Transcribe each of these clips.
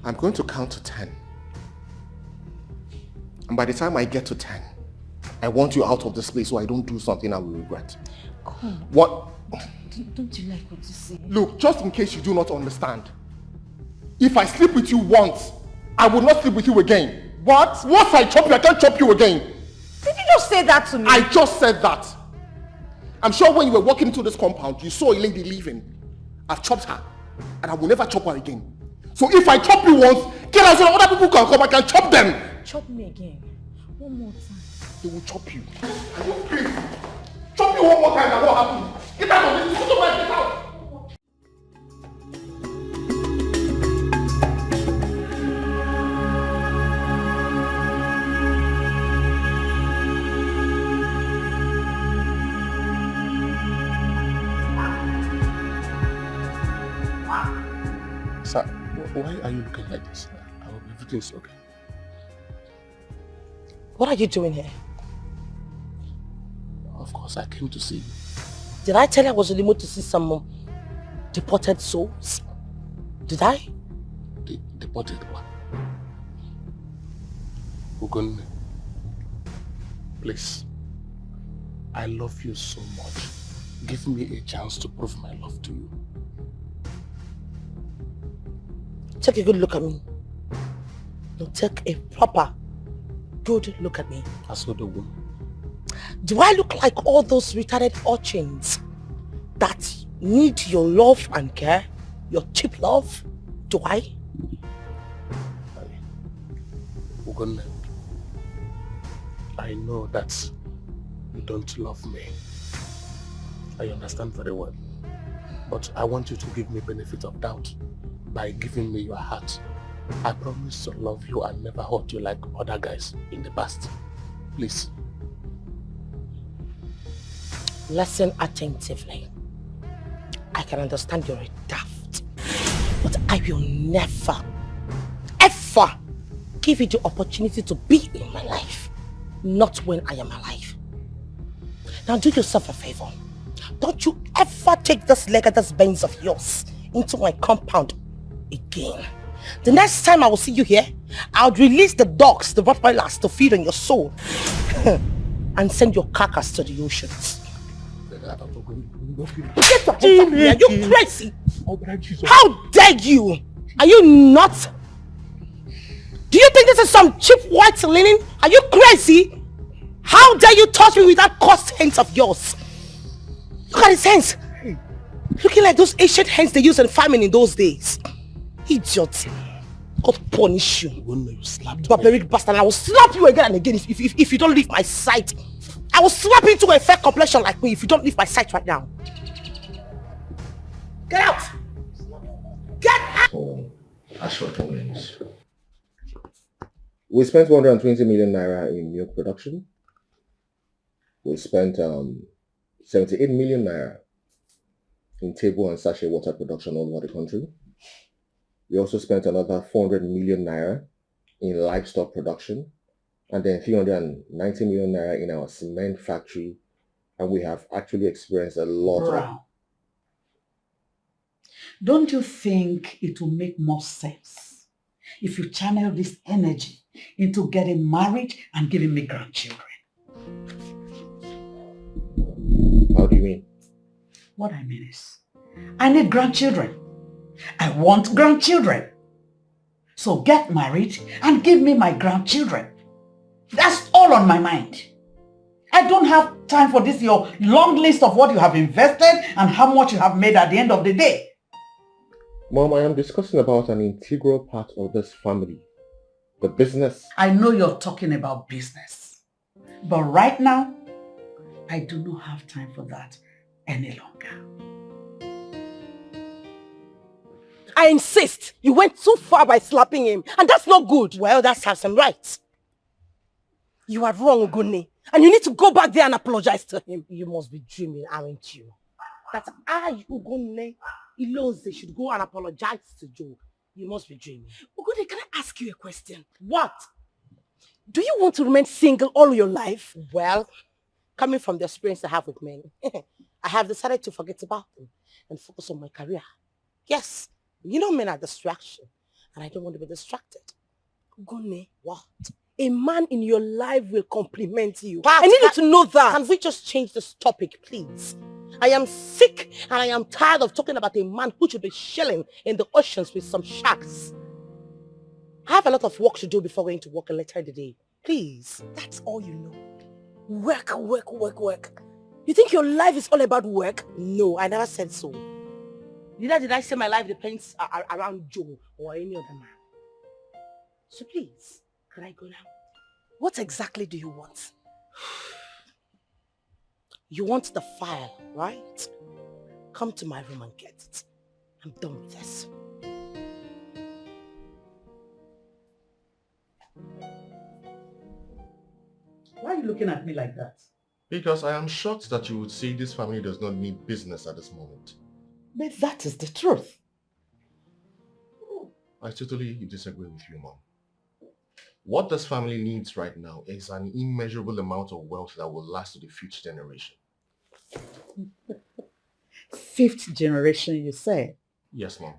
I'm going to count to 10. And by the time I get to 10, I want you out of this place so I don't do something I will regret. Come. What? Don't you like what you say? Look, just in case you do not understand. If I sleep with you once, I will not sleep with you again. What? Once I chop you, I can't chop you again. Did you just say that to me? I just said that. I'm sure when you were walking into this compound, you saw a lady leaving. I've chopped her, and I will never chop her again. So if I chop you once, get out so that other people can come, I can chop them. Chop me again. One more time. They will chop you. And you're crazy. Chop you one more time and what happens? Get out of this. Get out. Sir, why are you looking like this? I hope everything's okay. What are you doing here? Of course, I came to see you. Did I tell you I was in the mood to see some deported souls? Did I? Deported what? Ugonne, please. I love you so much. Give me a chance to prove my love to you. Take a good look at me. Now take a proper good look at me. Asodogo. Do I look like all those retarded urchins that need your love and care? Your cheap love? Do I? Ugonne, I know that you don't love me. I understand very well. But I want you to give me benefit of doubt by giving me your heart. I promise to love you and never hurt you like other guys in the past. Please. Listen attentively. I can understand you're a daft, but I will never, ever give you the opportunity to be in my life. Not when I am alive. Now do yourself a favor. Don't you ever take this leg of this Benz of yours into my compound again. The next time I will see you here, I'll release the dogs, the Rottweilers, to feed on your soul and send your carcass to the oceans. Get your hands off me. Are you crazy? How dare you? Are you not? Do you think this is some cheap white linen? Are you crazy? How dare you touch me with that cursed hands of yours? Look at his hands. Looking like those ancient hands they used in farming in those days. Idiot. God punish you. You slapped barbaric bastard. I will slap you again and again if you don't leave my sight. I will slap you into a fair complexion like me if you don't leave my sight right now. Get out! Get out! Oh, Ashwatans. We spent 120 million naira in milk production. We spent 78 million naira in table and sachet water production all over the country. We also spent another 400 million naira in livestock production, and then 390 million naira in our cement factory, and we have actually experienced a lot of... Don't you think it will make more sense if you channel this energy into getting married and giving me grandchildren? How do you mean? What I mean is, I need grandchildren. I want grandchildren. So get married and give me my grandchildren. That's all on my mind. I don't have time for this, your long list of what you have invested and how much you have made at the end of the day. Mom, I am discussing about an integral part of this family. The business. I know you're talking about business. But right now, I do not have time for that any longer. I insist. You went too far by slapping him. And that's not good. Well, that's have some rights. You are wrong, Ugonne. And you need to go back there and apologize to him. You must be dreaming, aren't you? That I, Ugonne, Ilonze should go and apologize to Joe. You must be dreaming. Ugonne, can I ask you a question? What? Do you want to remain single all your life? Well, coming from the experience I have with men, I have decided to forget about them and focus on my career. Yes, you know men are distraction. and I don't want to be distracted. Gone. What? A man in your life will compliment you. Pat, I need you to know that. Can we just change this topic, please? I am sick and I am tired of talking about a man who should be chilling in the oceans with some sharks. I have a lot of work to do before going to work later in the day. Please. That's all you know. Work, work, work, work. You think your life is all about work? No, I never said so. Neither did I say my life depends around Joe or any other man. So please, can I go now? What exactly do you want? You want the file, right? Come to my room and get it. I'm done with this. Why are you looking at me like that? Because I am shocked that you would say this family does not need business at this moment. But that is the truth. I totally disagree with you, Mom. What this family needs right now is an immeasurable amount of wealth that will last to the future generation. Fifth generation, you say? Yes, Mom.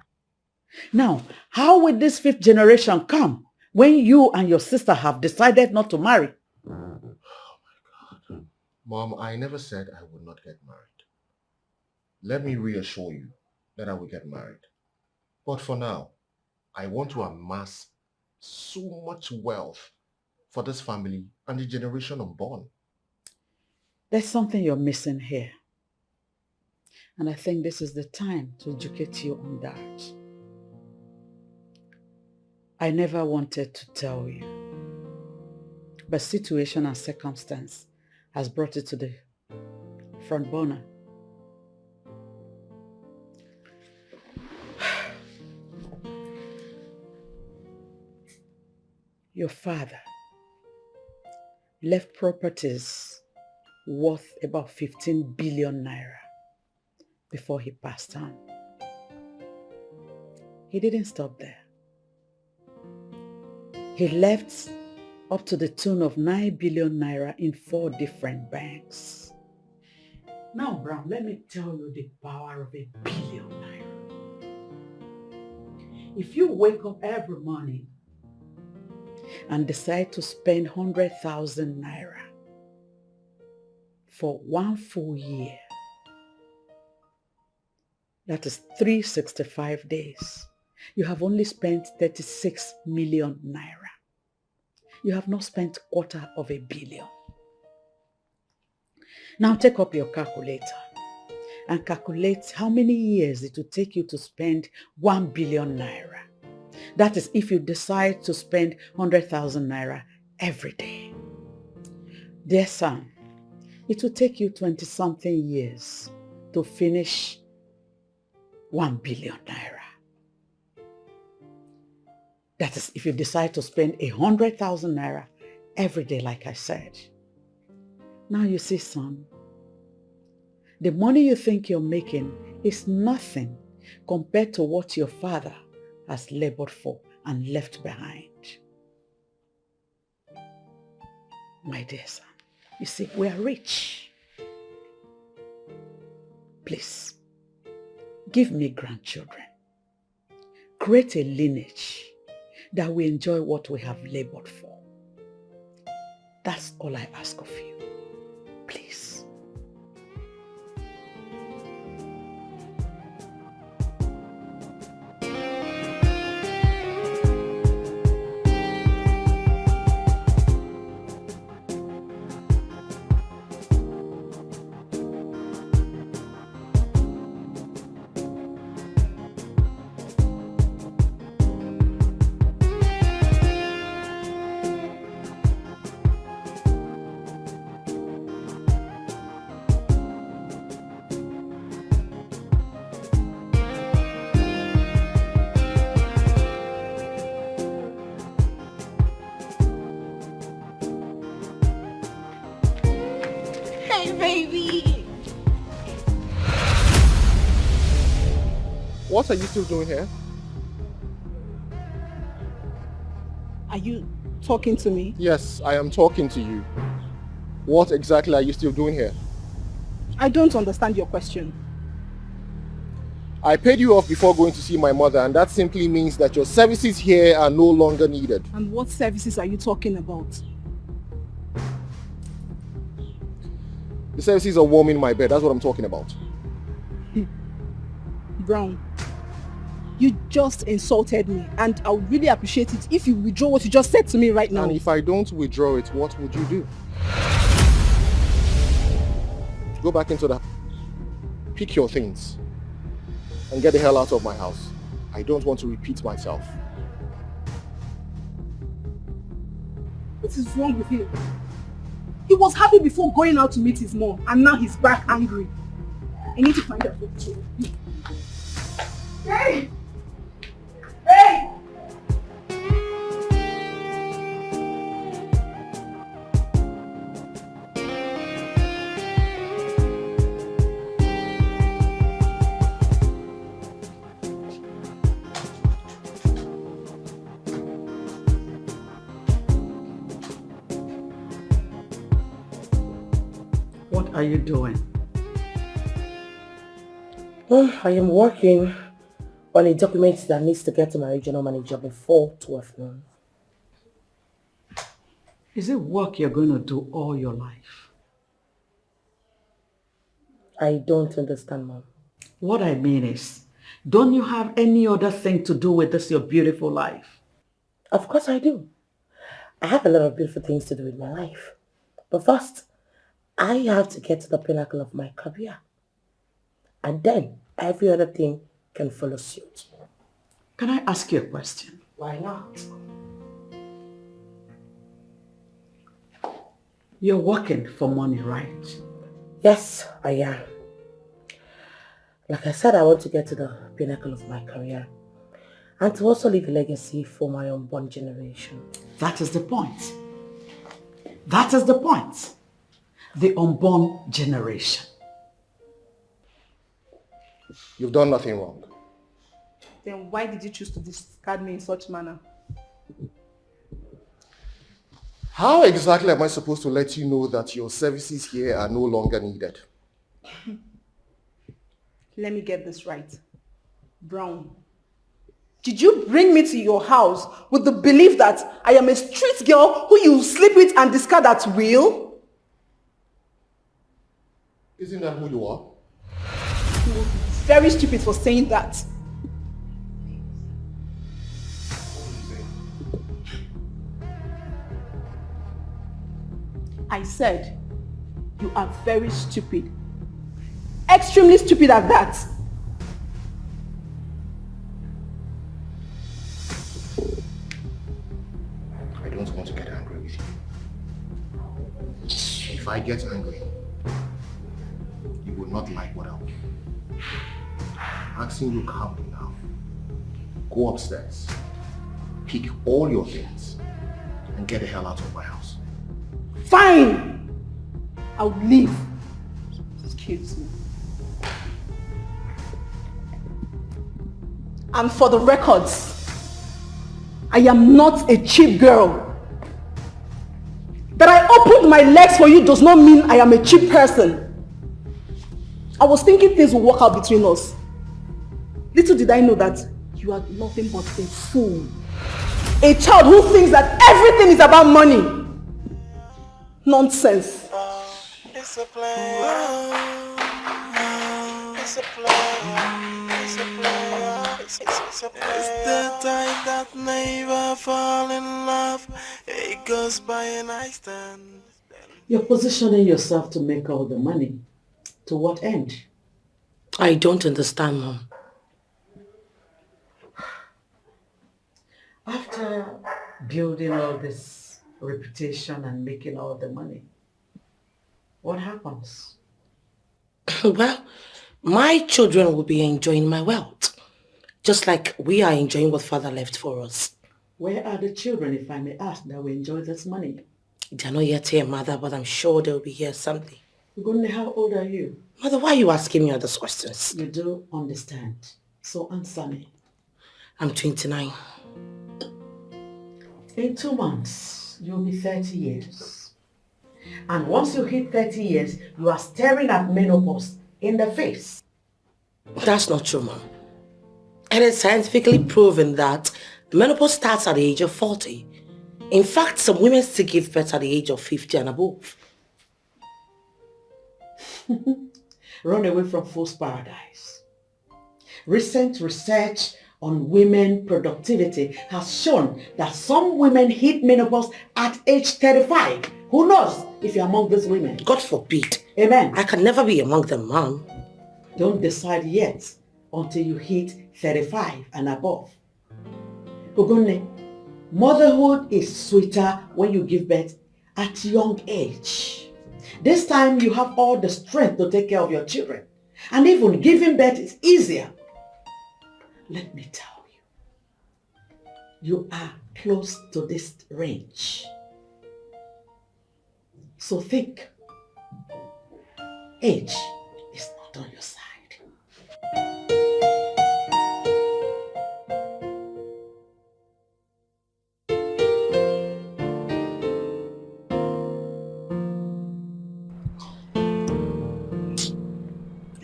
Now, how will this fifth generation come when you and your sister have decided not to marry? Oh my God. Mom, I never said I would not get married. Let me reassure you that I will get married. But for now, I want to amass so much wealth for this family and the generation unborn. There's something you're missing here. And I think this is the time to educate you on that. I never wanted to tell you, but situation and circumstance has brought it to the front burner. Your father left properties worth about 15 billion naira before he passed on. He didn't stop there. He left up to the tune of 9 billion naira in 4 different banks. Now, Brown, let me tell you the power of 1 billion naira. If you wake up every morning and decide to spend 100,000 naira for 1 full year, that is 365 days, you have only spent 36 million naira. You have not spent 250 million. Now take up your calculator and calculate how many years it will take you to spend 1 billion naira. That is if you decide to spend 100,000 naira every day. Dear son, it will take you 20-something years to finish 1 billion naira. That is if you decide to spend 100,000 naira every day, like I said. Now you see, son, the money you think you're making is nothing compared to what your father has labored for and left behind. My dear son, you see, we are rich. Please, give me grandchildren. Create a lineage that we enjoy what we have labored for. That's all I ask of you. Please. Baby! What are you still doing here? Are you talking to me? Yes, I am talking to you. What exactly are you still doing here? I don't understand your question. I paid you off before going to see my mother, and that simply means that your services here are no longer needed. And what services are you talking about? The services of warming my bed, that's what I'm talking about. Brown, you just insulted me, and I would really appreciate it if you withdraw what you just said to me right now. And if I don't withdraw it, what would you do? Go back into the... Pick your things and get the hell out of my house. I don't want to repeat myself. What is wrong with him? He was happy before going out to meet his mom, and now he's back angry. I need to find out what to do. Hey! Hey! What are you doing? I am working on a document that needs to get to my regional manager before 12 noon. Is it work you're going to do all your life? I don't understand, Mom. What I mean is, don't you have any other thing to do with this your beautiful life? Of course I do. I have a lot of beautiful things to do with my life. But first, I have to get to the pinnacle of my career. And then every other thing can follow suit. Can I ask you a question? Why not? You're working for money, right? Yes, I am. Like I said, I want to get to the pinnacle of my career and to also leave a legacy for my unborn generation. That is the point. That is the point. The unborn generation. You've done nothing wrong. Then why did you choose to discard me in such manner? How exactly am I supposed to let you know that your services here are no longer needed? Let me get this right. Brown, did you bring me to your house with the belief that I am a street girl who you sleep with and discard at will? Isn't that who you are? You would be very stupid for saying that. I said, you are very stupid. Extremely stupid at that. I don't want to get angry with you. If I get angry, you will not like what I'll do. I'm asking you calmly now. Go upstairs, pick all your things, and get the hell out of my house. Fine! I'll leave. Excuse me. And for the records, I am not a cheap girl. That I opened my legs for you does not mean I am a cheap person. I was thinking things will work out between us. Little did I know that you are nothing but a fool. A child who thinks that everything is about money. Nonsense. It's a player. It's a player. It's a player. It's a player. It's the type that never fall in love. It goes by an instant. You're positioning yourself to make all the money. To what end? I don't understand, Mom. After building all this reputation and making all the money, what happens? Well, my children will be enjoying my wealth, just like we are enjoying what Father left for us. Where are the children, if I may ask, that will enjoy this money? They're not yet here, Mother, but I'm sure they'll be here someday. Gunne, how old are you? Mother, why are you asking me all those questions? You do understand. So answer me. I'm 29. In 2 months, you'll be 30 years. And once you hit 30 years, you are staring at menopause in the face. That's not true, Mom. It is scientifically proven that menopause starts at the age of 40. In fact, some women still give birth at the age of 50 and above. Run away from false paradise. Recent research on women productivity has shown that some women hit menopause at age 35. Who knows if you're among these women? God forbid. Amen. I can never be among them, Mom. Don't decide yet until you hit 35 and above. Ogonne, motherhood is sweeter when you give birth at young age. This time you have all the strength to take care of your children. And even giving birth is easier. Let me tell you, you are close to this range. So think, age is not on your side.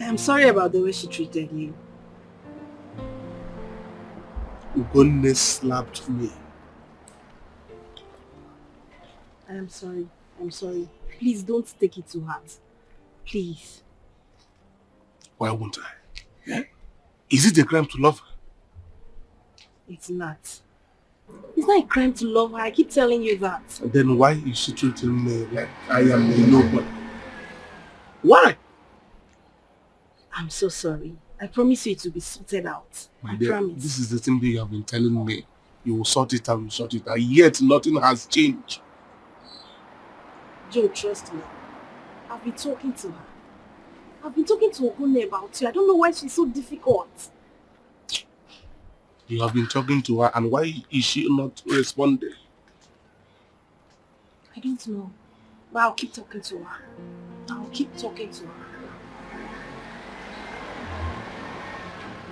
I'm sorry about the way she treated you. Ugonne slapped me. I am sorry. I'm sorry. Please don't take it to heart. Please. Why won't I? Is it a crime to love her? It's not. It's not a crime to love her. I keep telling you that. Then why is she treating me like I am a nobody? Why? I'm so sorry. I promise you it will be sorted out. My I dear, promise. this is the thing that you have been telling me. You will sort it out, yet nothing has changed. Joe, trust me. I've been talking to her. I've been talking to Ogunne about you. I don't know why she's so difficult. You have been talking to her, and why is she not responding? I don't know. But I'll keep talking to her. I'll keep talking to her.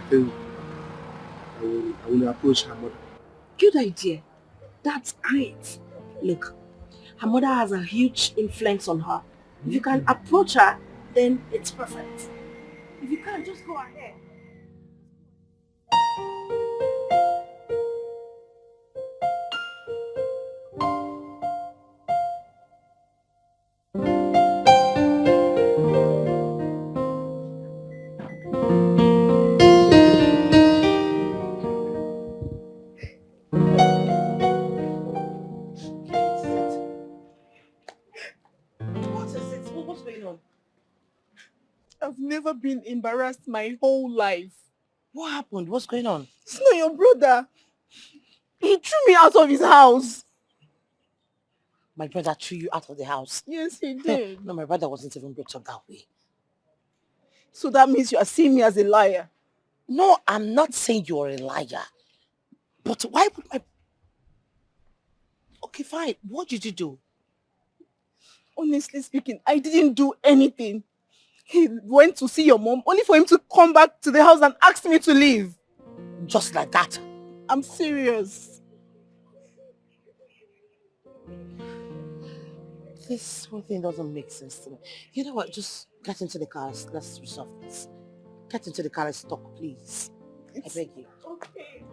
Then I will approach her mother. Good idea. That's great. Look, her mother has a huge influence on her. If you can approach her, then it's perfect. If you can't, just go ahead. What's going on? I've never been embarrassed my whole life. What happened? What's going on? It's not your brother. He threw me out of his house. My brother threw you out of the house. Yes, he did. No, my brother wasn't even brought up that way. So that means you are seeing me as a liar. No, I'm not saying you're a liar. But why would my... Okay, fine. What did you do? Honestly speaking, I didn't do anything. He went to see your mom only for him to come back to the house and ask me to leave. Just like that? I'm serious. This whole thing doesn't make sense to me. You know what? Just get into the car. Let's resolve this. Get into the car. Let's talk, please. I beg you. Okay.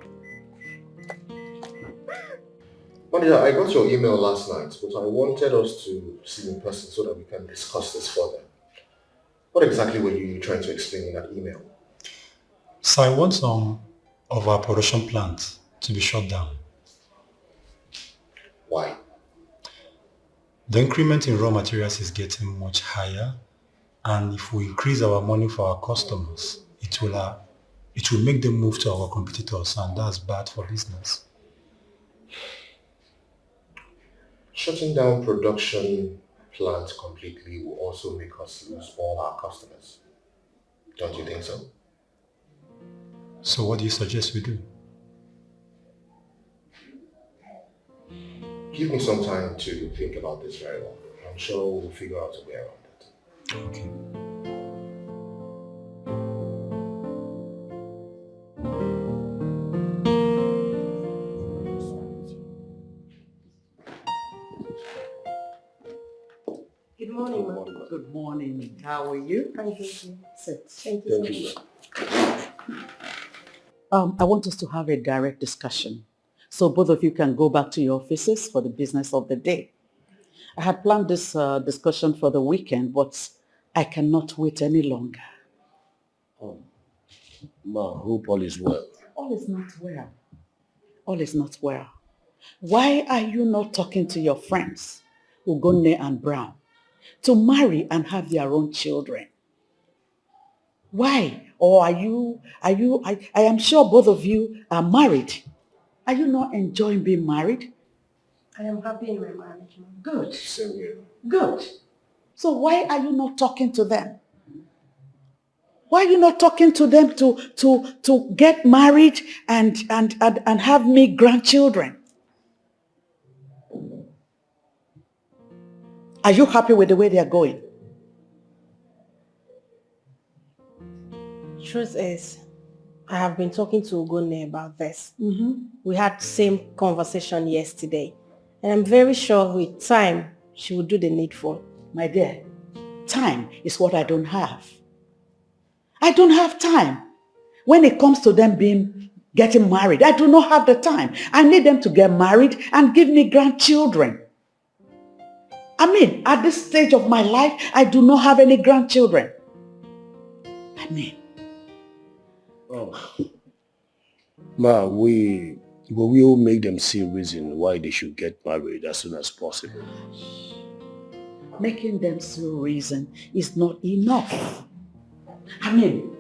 Manager, I got your email last night, but I wanted us to see in person so that we can discuss this further. What exactly were you trying to explain in that email? So I want some of our production plant to be shut down. Why? The increment in raw materials is getting much higher, and if we increase our money for our customers, it will make them move to our competitors, and that's bad for business. Shutting down production plant completely will also make us lose all our customers. Don't you think so? So what do you suggest we do? Give me some time to think about this very well. I'm sure we'll figure out a way around it. Okay. Good morning, Mom. Good morning. How are you? Thank you. Sit. Thank you so much. I want us to have a direct discussion so both of you can go back to your offices for the business of the day. I had planned this discussion for the weekend, but I cannot wait any longer. Ma, hope all is well. All is not well. All is not well. Why are you not talking to your friends, Ugonne and Brown, to marry and have their own children? Why? Or I am sure both of you are married. Are you not enjoying being married? I am happy in my marriage, Mom. Good. Same here. Good. So why are you not talking to them? Why are you not talking to them to get married and have me grandchildren? Are you happy with the way they are going? Truth is, I have been talking to Ugonne about this. Mm-hmm. We had the same conversation yesterday. And I'm very sure with time, she will do the needful. My dear, time is what I don't have. I don't have time. When it comes to them getting married, I do not have the time. I need them to get married and give me grandchildren. I mean, at this stage of my life, I do not have any grandchildren. I mean. Oh. Ma, we will make them see reason why they should get married as soon as possible. Making them see reason is not enough. I mean,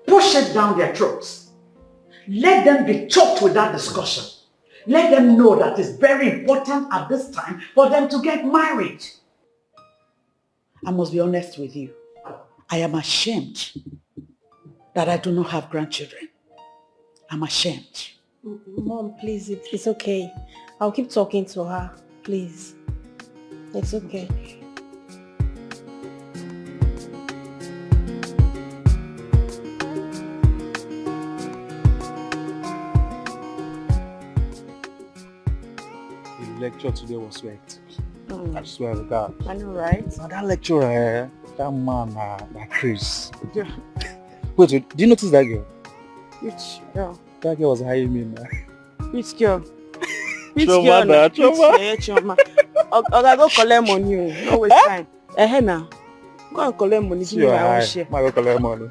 push it down their throats. Let them be choked with that discussion. Let them know that it's very important at this time for them to get married. I must be honest with you. I am ashamed that I do not have grandchildren. I'm ashamed. Mom, please, it's okay. I'll keep talking to her, please. It's okay. The lecture today was so hectic. I swear to God. I know, right? Now that lecturer, that man, that Chris. Yeah. Wait, do you notice that girl? Which girl? That girl was eyeing me now. Which girl? Which Choma, girl? na, Choma. Choma. Okay, go collect money. No waste time. Now. Go and collect money. Give me my own share. I go collect money.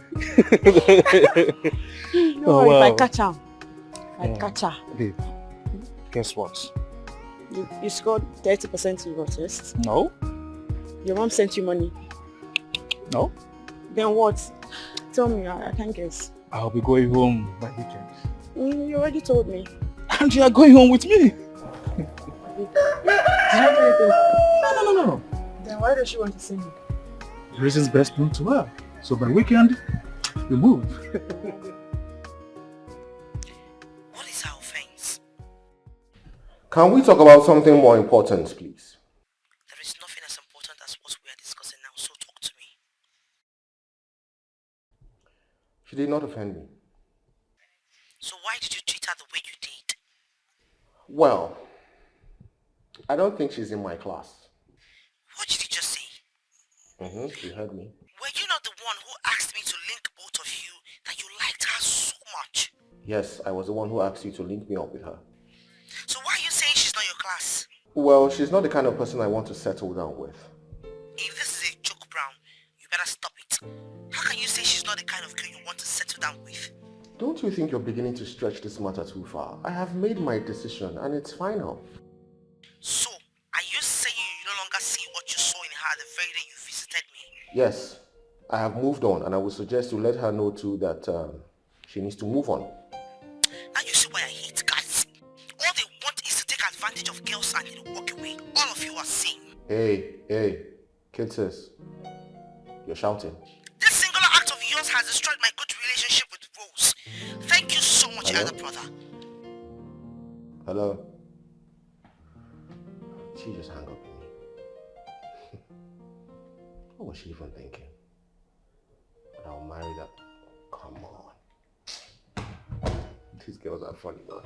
No, if I catch her. I catch her. Babe, guess what? You scored 30% in your test. No. Your mom sent you money. No. Then what? Tell me, I can't guess. I'll be going home by weekend. You already told me. And you are going home with me. Did I do anything? No. Then why does she want to see me? The reason's best known to her. So by weekend, we move. What is our offense? Can we talk about something more important, please? There is nothing as important as what we are discussing now, so talk to me. She did not offend me. So why did you treat her the way you did? Well, I don't think she's in my class. What did you just say? You heard me. Were you not the one who asked me to link both of you that you liked her so much? Yes, I was the one who asked you to link me up with her. So why are you saying she's not your class? Well, she's not the kind of person I want to settle down with. If this is a joke, Brown, you better stop it. How can you say she's not the kind of girl you want to settle down with? Don't you think you're beginning to stretch this matter too far? I have made my decision and it's final. So, are you saying you no longer see what you saw in her the very day you visited me? Yes, I have moved on and I would suggest you let her know too that she needs to move on. Now you see why I hate guys. All they want is to take advantage of girls and they walk away. All of you are same. Hey, kid sis, you're shouting. This singular act of yours has destroyed my good relationship with Rose. Thank you so much, Hello? elder brother. Hello? She just hung up on me. What was she even thinking? But I'll marry that. Come on. These girls are funny, man.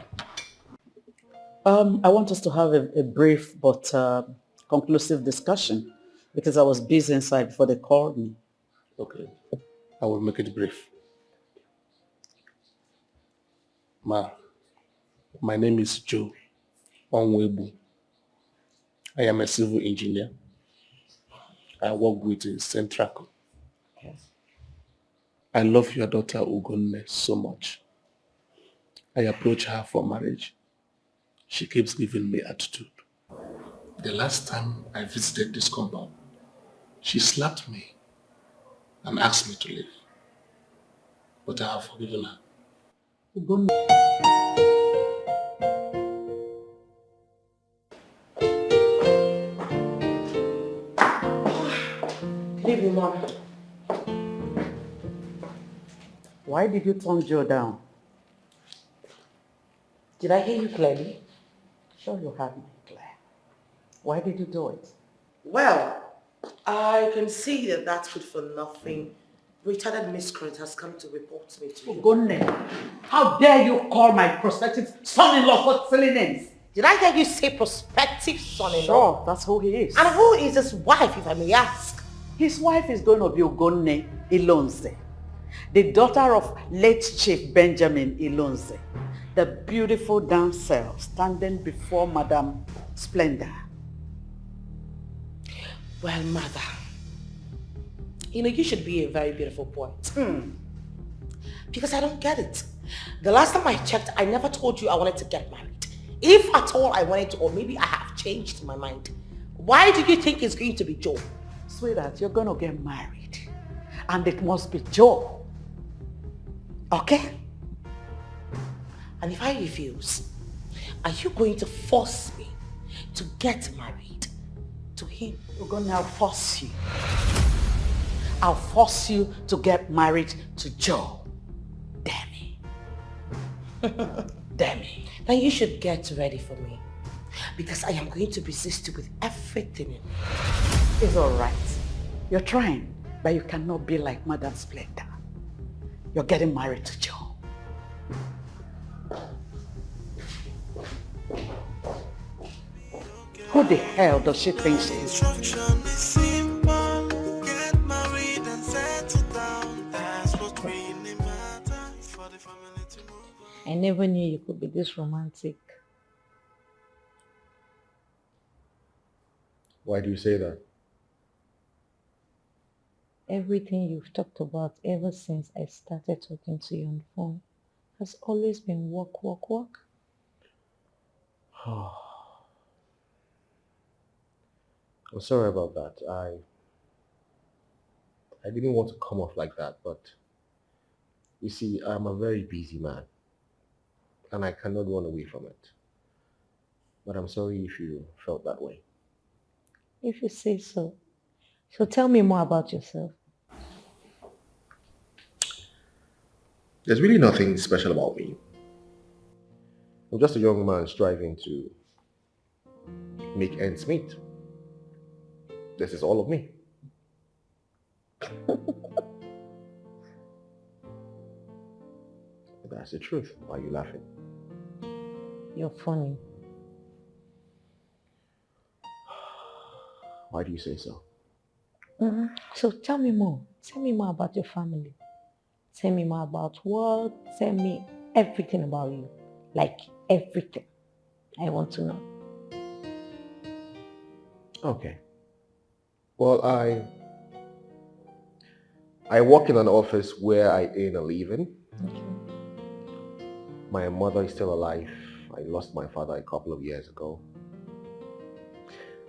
I want us to have a brief but conclusive discussion because I was busy inside before they called me. Okay. I will make it brief. Ma, my name is Joe Onwebu. I am a civil engineer. I work with Centraco. I love your daughter Ugonne so much. I approach her for marriage. She keeps giving me attitude. The last time I visited this compound, she slapped me and asked me to leave. But I have forgiven her. Good evening, Mom. Why did you turn Joe down? Did I hear you clearly? Sure you heard me, Claire. Why did you do it? Well, I can see that that's good for nothing. Retarded miscreant has come to report me to you. Ugonne, how dare you call my prospective son-in-law for silly names? Did I hear you say prospective son-in-law? Sure, that's who he is. And who is his wife, if I may ask? His wife is going to be Ugonne Ilonze, the daughter of late Chief Benjamin Ilonze, the beautiful damsel standing before Madame Splendor. Well, mother, you should be a very beautiful poet. Because I don't get it. The last time I checked, I never told you I wanted to get married. If at all I wanted to, or maybe I have changed my mind. Why do you think it's going to be Joe? Sweetheart, you're going to get married. And it must be Joe. Okay? And if I refuse, are you going to force me to get married to him? We're going to force you. I'll force you to get married to Joe. Demi. Demi. Then you should get ready for me. Because I am going to resist you with everything in me. It's all right. You're trying, but you cannot be like Madame Splendor. You're getting married to Joe. Who the hell does she think she is? Instruction is simple. Get married and settle down. That's what really matters for the family to move on. I never knew you could be this romantic. Why do you say that? Everything you've talked about ever since I started talking to you on the phone has always been work, work, work. I'm sorry about that. I didn't want to come off like that, but you see, I'm a very busy man and I cannot run away from it. But I'm sorry if you felt that way. If you say so. So tell me more about yourself. There's really nothing special about me. I'm just a young man striving to make ends meet. This is all of me. That's the truth. Why are you laughing? You're funny. Why do you say so? So tell me more. Tell me more about your family. Tell me more about work. Tell me everything about you. Like everything. I want to know. Okay. Well, I work in an office where I earn a living. Okay. My mother is still alive. I lost my father a couple of years ago.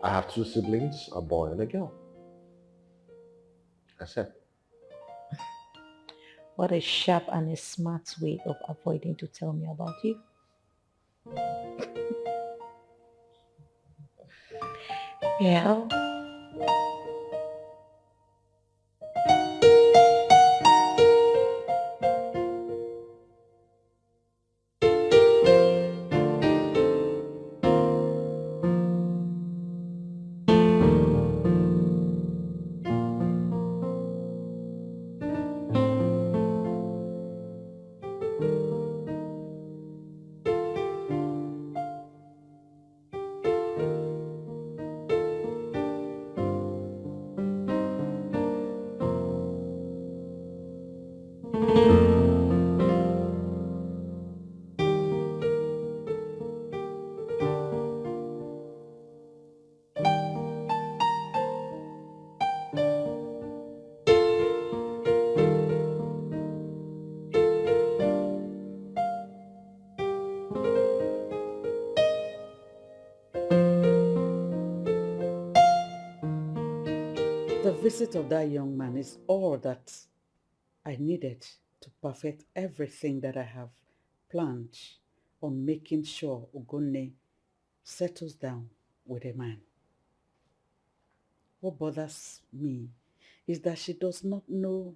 I have 2 siblings, a boy and a girl. That's it. What a sharp and a smart way of avoiding to tell me about you. Yeah. visit of that young man is all that I needed to perfect everything that I have planned on making sure Ogonne settles down with a man. What bothers me is that she does not know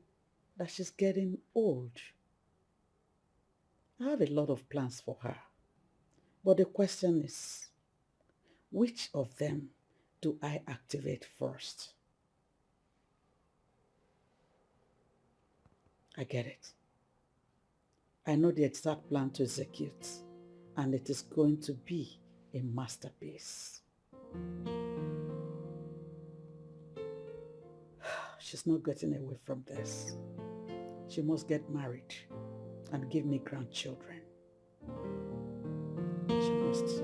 that she's getting old. I have a lot of plans for her, but the question is, which of them do I activate first? I get it. I know the exact plan to execute, and it is going to be a masterpiece. She's not getting away from this. She must get married and give me grandchildren. She must.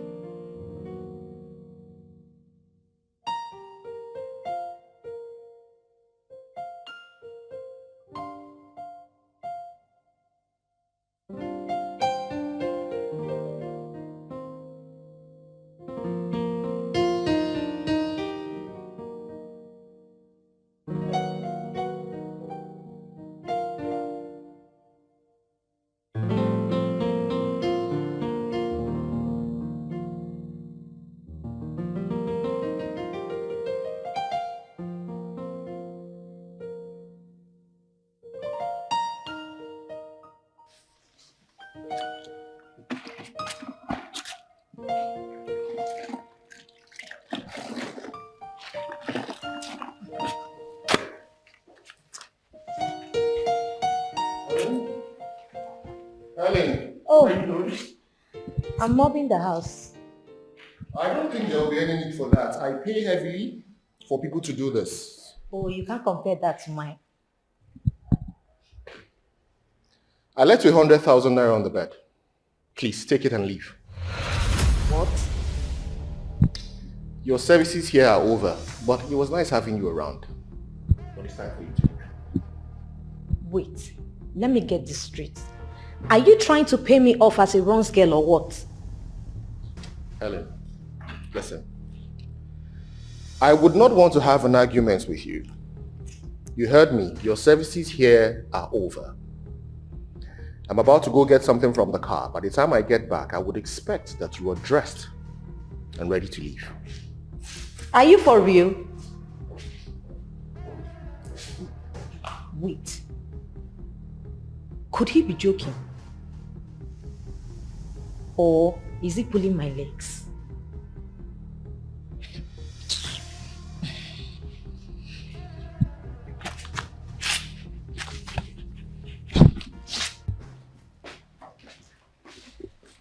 Helen. Oh, I'm mopping the house. I don't think there will be any need for that. I pay heavily for people to do this. Oh, you can't compare that to mine. I left you 100,000 naira on the bed. Please, take it and leave. What? Your services here are over, but it was nice having you around. But it's time for you to leave. Wait, let me get this straight. Are you trying to pay me off as a runs girl or what? Helen, listen. I would not want to have an argument with you. You heard me. Your services here are over. I'm about to go get something from the car. By the time I get back, I would expect that you are dressed and ready to leave. Are you for real? Wait. Could he be joking? Or is he pulling my legs?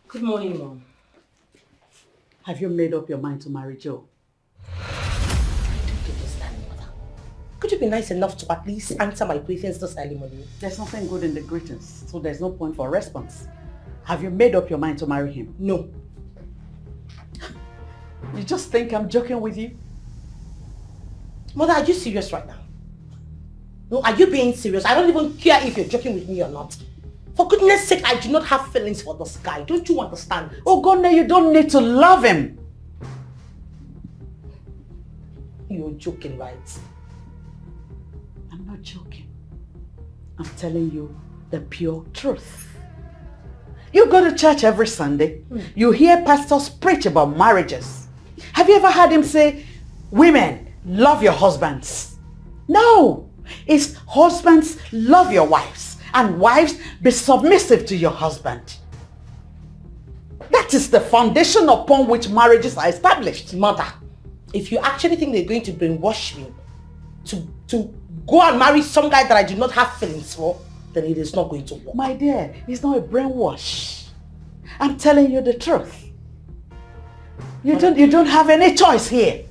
Good morning, Mom. Have you made up your mind to marry Joe? I don't understand, Mother. Could you be nice enough to at least answer my greetings this early morning? There's nothing good in the greetings, so there's no point for a response. Have you made up your mind to marry him? No. You just think I'm joking with you? Mother, are you serious right now? No, are you being serious? I don't even care if you're joking with me or not. For goodness sake, I do not have feelings for this guy. Don't you understand? Oh, God, no, you don't need to love him. You're joking, right? I'm not joking. I'm telling you the pure truth. You go to church every Sunday. You hear pastors preach about marriages. Have you ever heard him say, women, love your husbands? No. It's husbands, love your wives. And wives, be submissive to your husband. That is the foundation upon which marriages are established. Mother, if you actually think they're going to brainwash me to go and marry some guy that I do not have feelings for, then it is not going to work. My dear, it's not a brainwash. I'm telling you the truth. You don't have any choice here.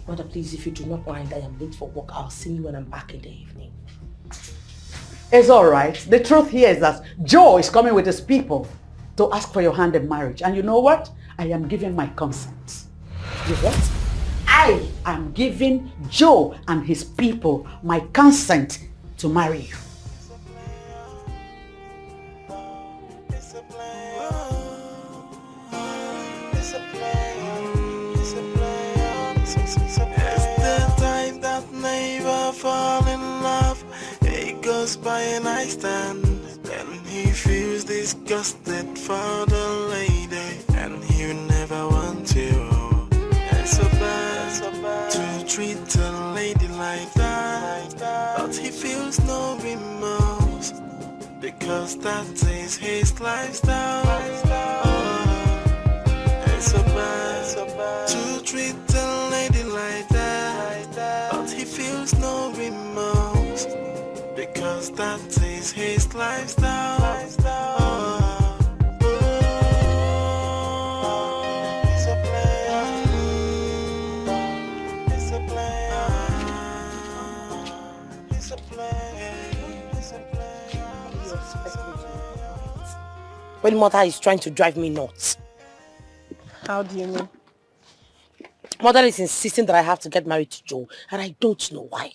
Mother, please, if you do not mind, I am late for work. I'll see you when I'm back in the evening. It's all right. The truth here is that Joe is coming with his people to ask for your hand in marriage. And you know what? I am giving my consent. You what? I am giving Joe and his people my consent to marry you. It's the time that never falls. I stand, then he feels disgusted for the lady, and he will never want to. It's so bad to treat a lady like that, but he feels no remorse, because that is his lifestyle. It's so bad to treat a lady like that, but he feels no remorse, because that is his lifestyle. He's a player. He's a player. He's a player. He's a player. When mother is trying to drive me nuts. How do you mean? Mother is insisting that I have to get married to Joe, and I don't know why.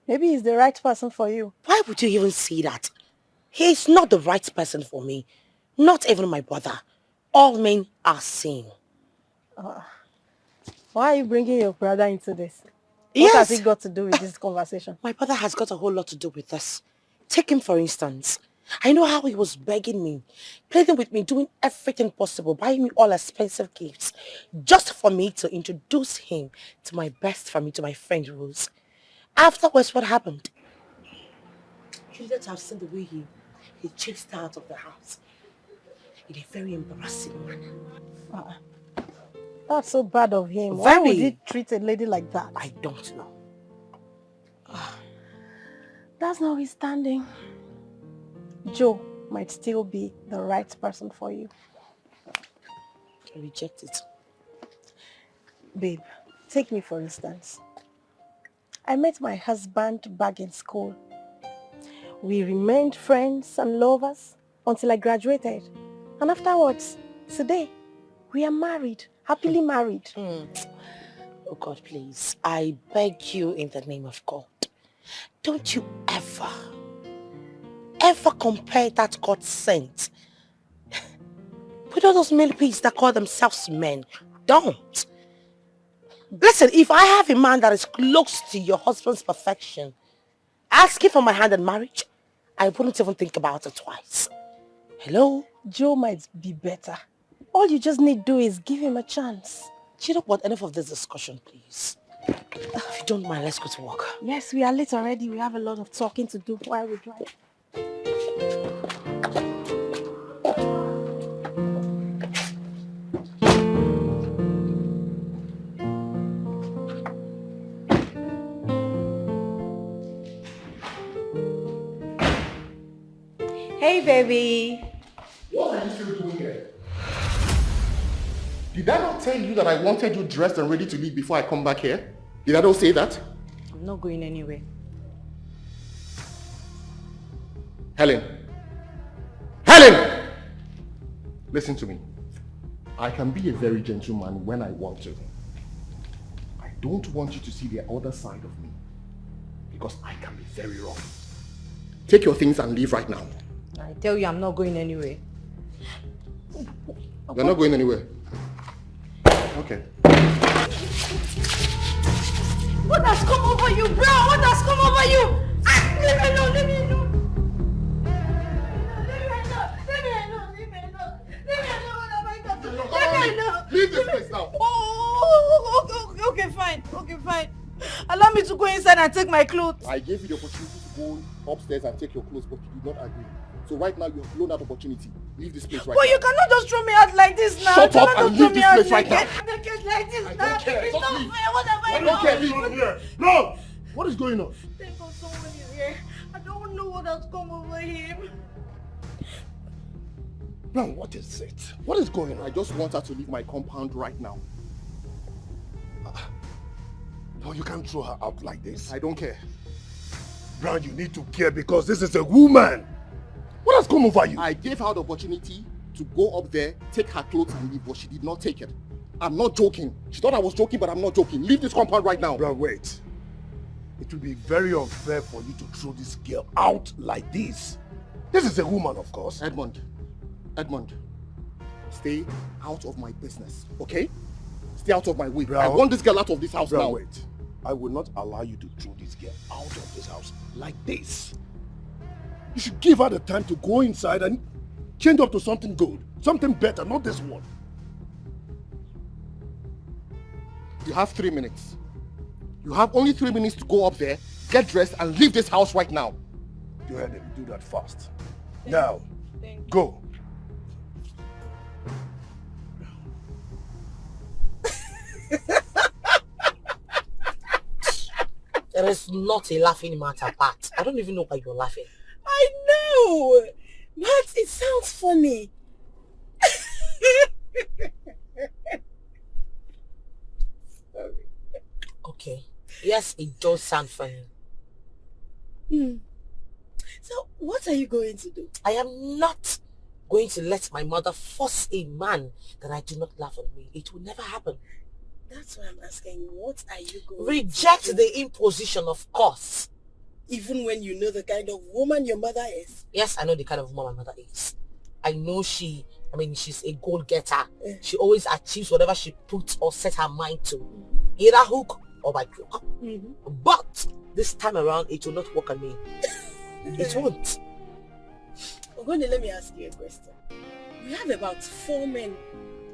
Maybe he's the right person for you. Why would you even say that? He is not the right person for me. Not even my brother. All men are same. Why are you bringing your brother into this? Yes. What has he got to do with this conversation? My brother has got a whole lot to do with this. Take him for instance. I know how he was begging me, pleading with me, doing everything possible, buying me all expensive gifts, just for me to introduce him to my best family, to my friend Rose. Afterwards, what happened? You let have seen the way he chased her out of the house in a very embarrassing manner. That's so bad of him. Very. Why would he treat a lady like that? I don't know. That's notwithstanding. Joe might still be the right person for you. I reject it. Babe, take me for instance. I met my husband back in school. We remained friends and lovers until I graduated. And afterwards, today, we are married, happily married. Oh God, please. I beg you in the name of God. Don't you ever compare that God sent with all those millipedes that call themselves men. Don't. Listen, if I have a man that is close to your husband's perfection, asking for my hand in marriage, I wouldn't even think about it twice. Hello? Joe might be better. All you just need to do is give him a chance. Do you know what? Enough of this discussion, please. If you don't mind, let's go to work. Yes, we are late already. We have a lot of talking to do while we drive. Hey, baby. What are you still doing here? Did I not tell you that I wanted you dressed and ready to leave before I come back here? Did I not say that? I'm not going anywhere. Helen! Helen! Listen to me. I can be a very gentleman when I want to. I don't want you to see the other side of me, because I can be very rough. Take your things and leave right now. I tell you, I'm not going anywhere. You're not going anywhere. Okay. What has come over you, bro? What has come over you? Leave me alone, leave me alone. Leave this place now. Okay, fine. Allow me to go inside and take my clothes. I gave you the opportunity to go upstairs and take your clothes, but you did not agree. So right now you have blown that opportunity. Leave this place right now. But you cannot just throw me out like this now. Shut up and leave this place right now. Naked like this I now. don't care. It's Just not leave. fair. What have I I don't care. done? Leave here. No! What is going on? Thank God someone is here. I don't know what has come over him. Now, what is it? What is going on? I just want her to leave my compound right now. No, you can't throw her out like this. I don't care. Brown, you need to care because this is a woman. What has come over you? I gave her the opportunity to go up there, take her clothes and leave, but she did not take it. I'm not joking. She thought I was joking, but I'm not joking. Leave this compound right now. Brown, wait. It will be very unfair for you to throw this girl out like this. This is a woman, of course. Edmund, stay out of my business, okay? Stay out of my way. Brown, I want this girl out of this house Brown, now. wait. I will not allow you to throw this girl out of this house like this. You should give her the time to go inside and change up to something good, something better, not this one. You have 3 minutes. You have only 3 minutes to go up there, get dressed, and leave this house right now. Go ahead and do that fast. Now, go. There is not a laughing matter, Pat. I don't even know why you're laughing. I know, but it sounds funny. Okay. Yes, it does sound funny. So, what are you going to do? I am not going to let my mother force a man that I do not love on me. It will never happen. That's why I'm asking, what are you going Reject to do? the imposition, of course. Even when you know the kind of woman your mother is? Yes, I know the kind of woman my mother is. I know she's a goal-getter. She always achieves whatever she puts or sets her mind to. Either hook or by crook. But this time around, it will not work on me. It won't. Ogoni, let me ask you a question. We have about 4 men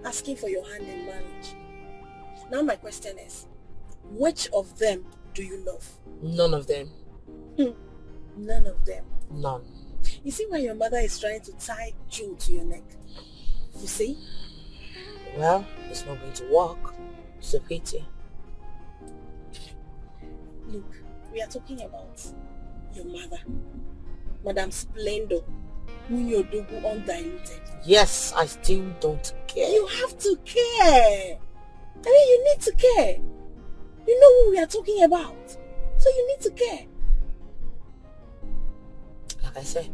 asking for your hand in marriage. Now my question is, which of them do you love? None of them. None of them. None. You see why your mother is trying to tie jewel to your neck? You see? Well, it's not going to work. It's a pity. Look, we are talking about your mother, Madam Splendor, Munyodogu undiluted. Yes, I still don't care. You have to care. I mean, you need to care. You know who we are talking about. So you need to care. Like I said,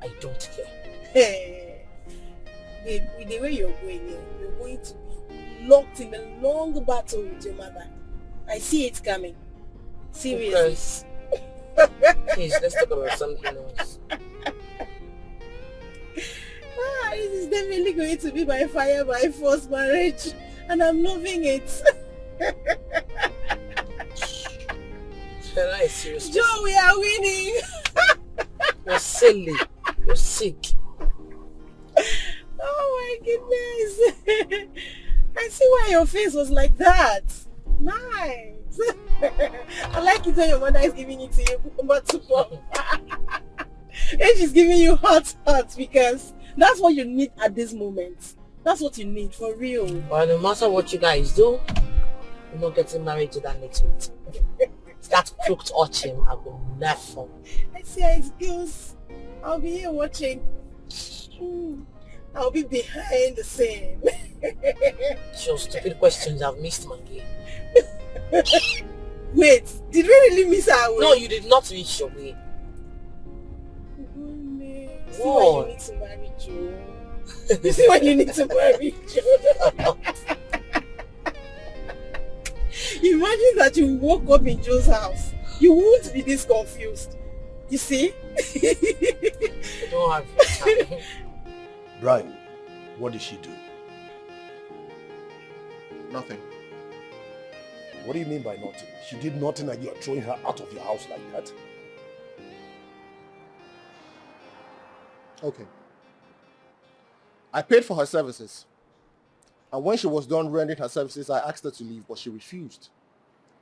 I don't care. Hey, babe, with the way you're going here, you're going to be locked in a long battle with your mother. I see it coming. Seriously. Please, let's talk about something else. This is definitely going to be by fire, by force marriage. And I'm loving it. Seriously. Joe, we are winning. You're silly. You're sick. Oh my goodness. I see why your face was like that. Nice. I like it when your mother is giving it to you, but and she's giving you hot because that's what you need at this moment. That's what you need, for real. Well, no matter what you guys do, you're not getting married to that next week. That crooked urchin, I will never. I see how it goes. I'll be here watching. I'll be behind the scene. Your stupid questions have missed my game. Wait, did we really miss our way? No, you did not reach your way. See why you need to marry Joe. You see why you need to marry Joe. Imagine that you woke up in Joe's house. You won't be this confused. You see? I don't have your time. Brian, what did she do? Nothing. What do you mean by nothing? She did nothing and you are throwing her out of your house like that? Okay. I paid for her services. And when she was done rendering her services, I asked her to leave, but she refused.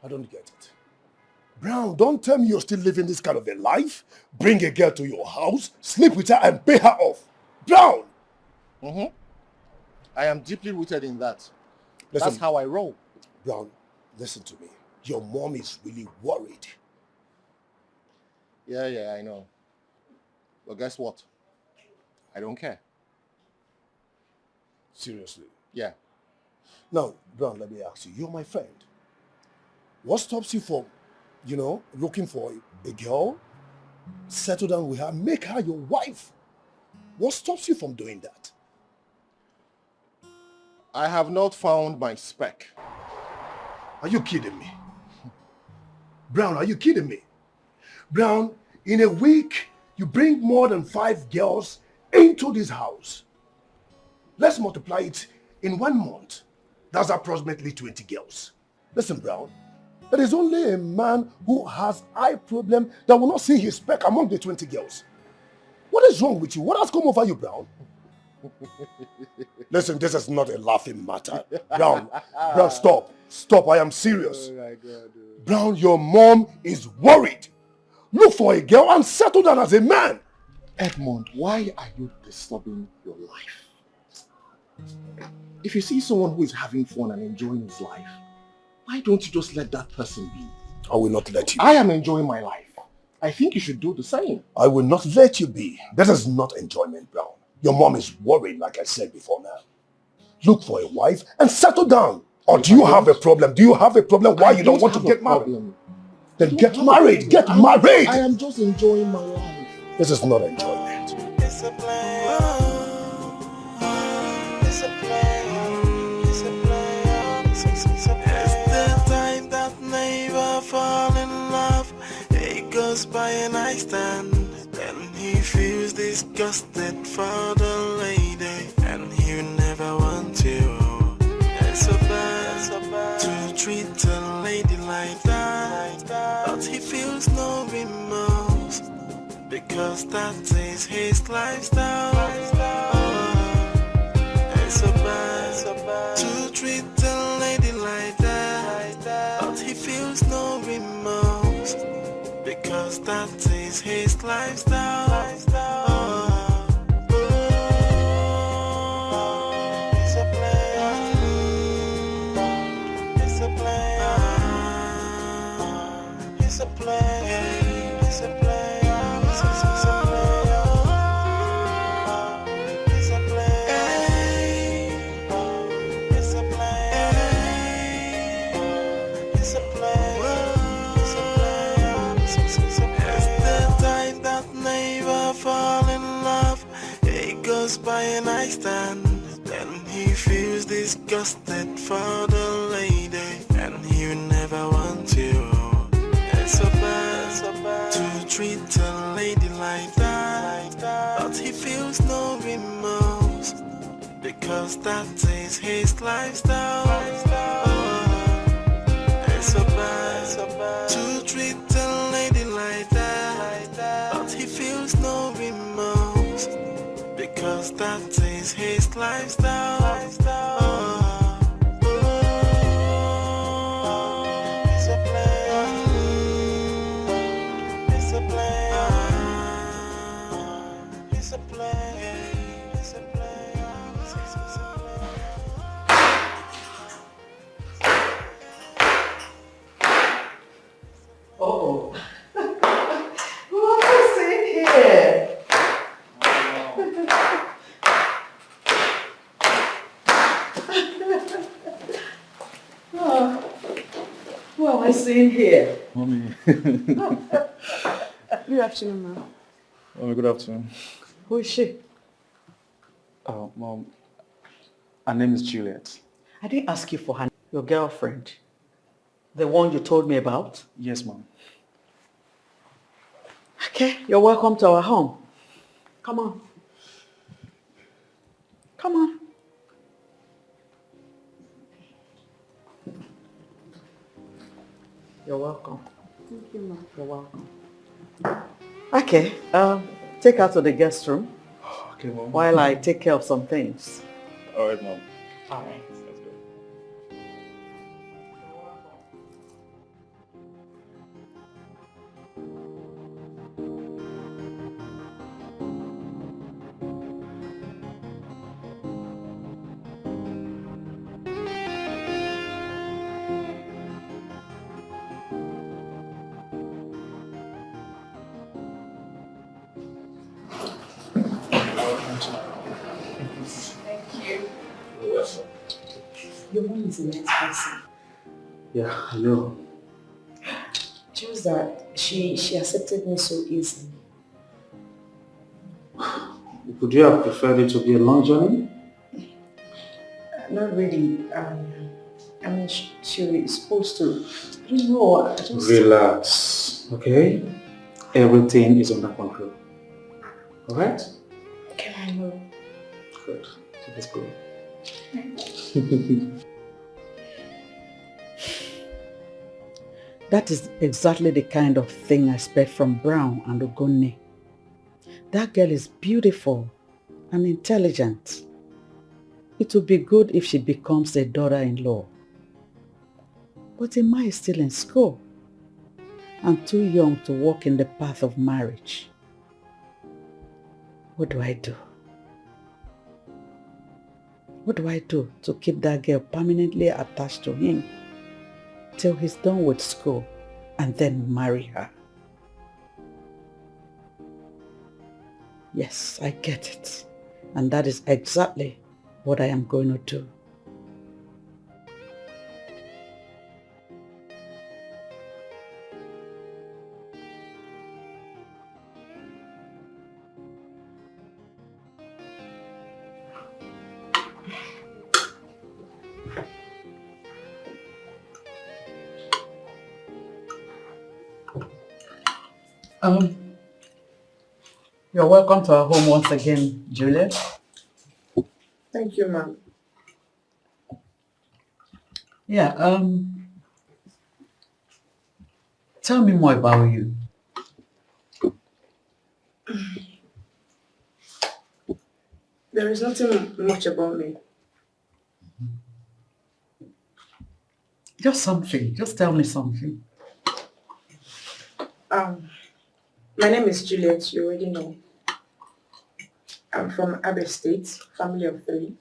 I don't get it. Brown, don't tell me you're still living this kind of a life. Bring a girl to your house, sleep with her and pay her off. Brown! I am deeply rooted in that. Listen, that's how I roll. Brown, listen to me. Your mom is really worried. Yeah, I know. But guess what? I don't care. Seriously? Yeah. Now, Brown, let me ask you. You're my friend. What stops you from, looking for a girl, settle down with her, make her your wife? What stops you from doing that? I have not found my spec. Are you kidding me? Brown, are you kidding me? Brown, in a week, you bring more than 5 girls into this house. Let's multiply it in 1 month. That's approximately 20 girls. Listen, Brown, It is only a man who has eye problem that will not see his speck among the 20 girls. What is wrong with you? What has come over you, Brown? Listen, this is not a laughing matter. Brown, stop. Stop, I am serious. Oh my God. Brown, your mom is worried. Look for a girl and settle down as a man. Edmond, why are you disturbing your life? If you see someone who is having fun and enjoying his life, why don't you just let that person be? I will not let you. I am enjoying my life. I think you should do the same. I will not let you be. That is not enjoyment, Brown. Your mom is worried, like I said before now. Look for a wife and settle down. Or do you have a problem? Do you have a problem why you don't want to get married? Then get married. Get married. I am just enjoying my life. This is not enjoyment. It's a play. It's a play. It's a play. It's the time that never fall in love. It goes by and I stand. Then he feels disgusted for the lady, and he never want you. It's so bad to treat a lady like that, but he feels no remorse because that is his lifestyle. It's so bad to treat a lady like that, but he feels no remorse because that is his lifestyle. It's a play. It's a play. It's a play. It's a play. It's a play. It's a play. It's the time that never fall in love. It goes by and I stand. Then he feels disgusted for the lady, and he never want you. It's so bad to treat a lady like that, but he feels no remorse because that is his lifestyle. It's so bad to treat a lady like that, but he feels no remorse because that is his lifestyle. Oh, what is in here? What am I seeing here? Mommy. Good afternoon, ma'am. Mommy, good afternoon. Who is she? Oh, Mom. Her name is Juliet. I didn't ask you for her. Your girlfriend. The one you told me about? Yes, Mom. Okay, you're welcome to our home. Come on. Come on. You're welcome. Thank you, ma'am. You're welcome. Okay, take her to the guest room Okay, Mom. while I take care of some things. All right, Mom. All right. Let's go. Your mom is a nice person. Yeah, I know. Just that she accepted me so easily. Would you have preferred it to be a long journey? Not really. I mean, she was supposed to. I don't know. I just... Relax, okay? Everything is under control. Alright? Okay, I know. Good. Let's go. That is exactly the kind of thing I expect from Brown and Ogonne. That girl is beautiful and intelligent. It would be good if she becomes a daughter-in-law. But Emma is still in school and too young to walk in the path of marriage. What do I do? What do I do to keep that girl permanently attached to him till he's done with school and then marry her? Yes, I get it. And that is exactly what I am going to do. You're welcome to our home once again, Juliet. Thank you, ma'am. Yeah, tell me more about you. There is nothing much about me. Just something. Just tell me something. My name is Juliet, you already know. I'm from Abe State, family of 3.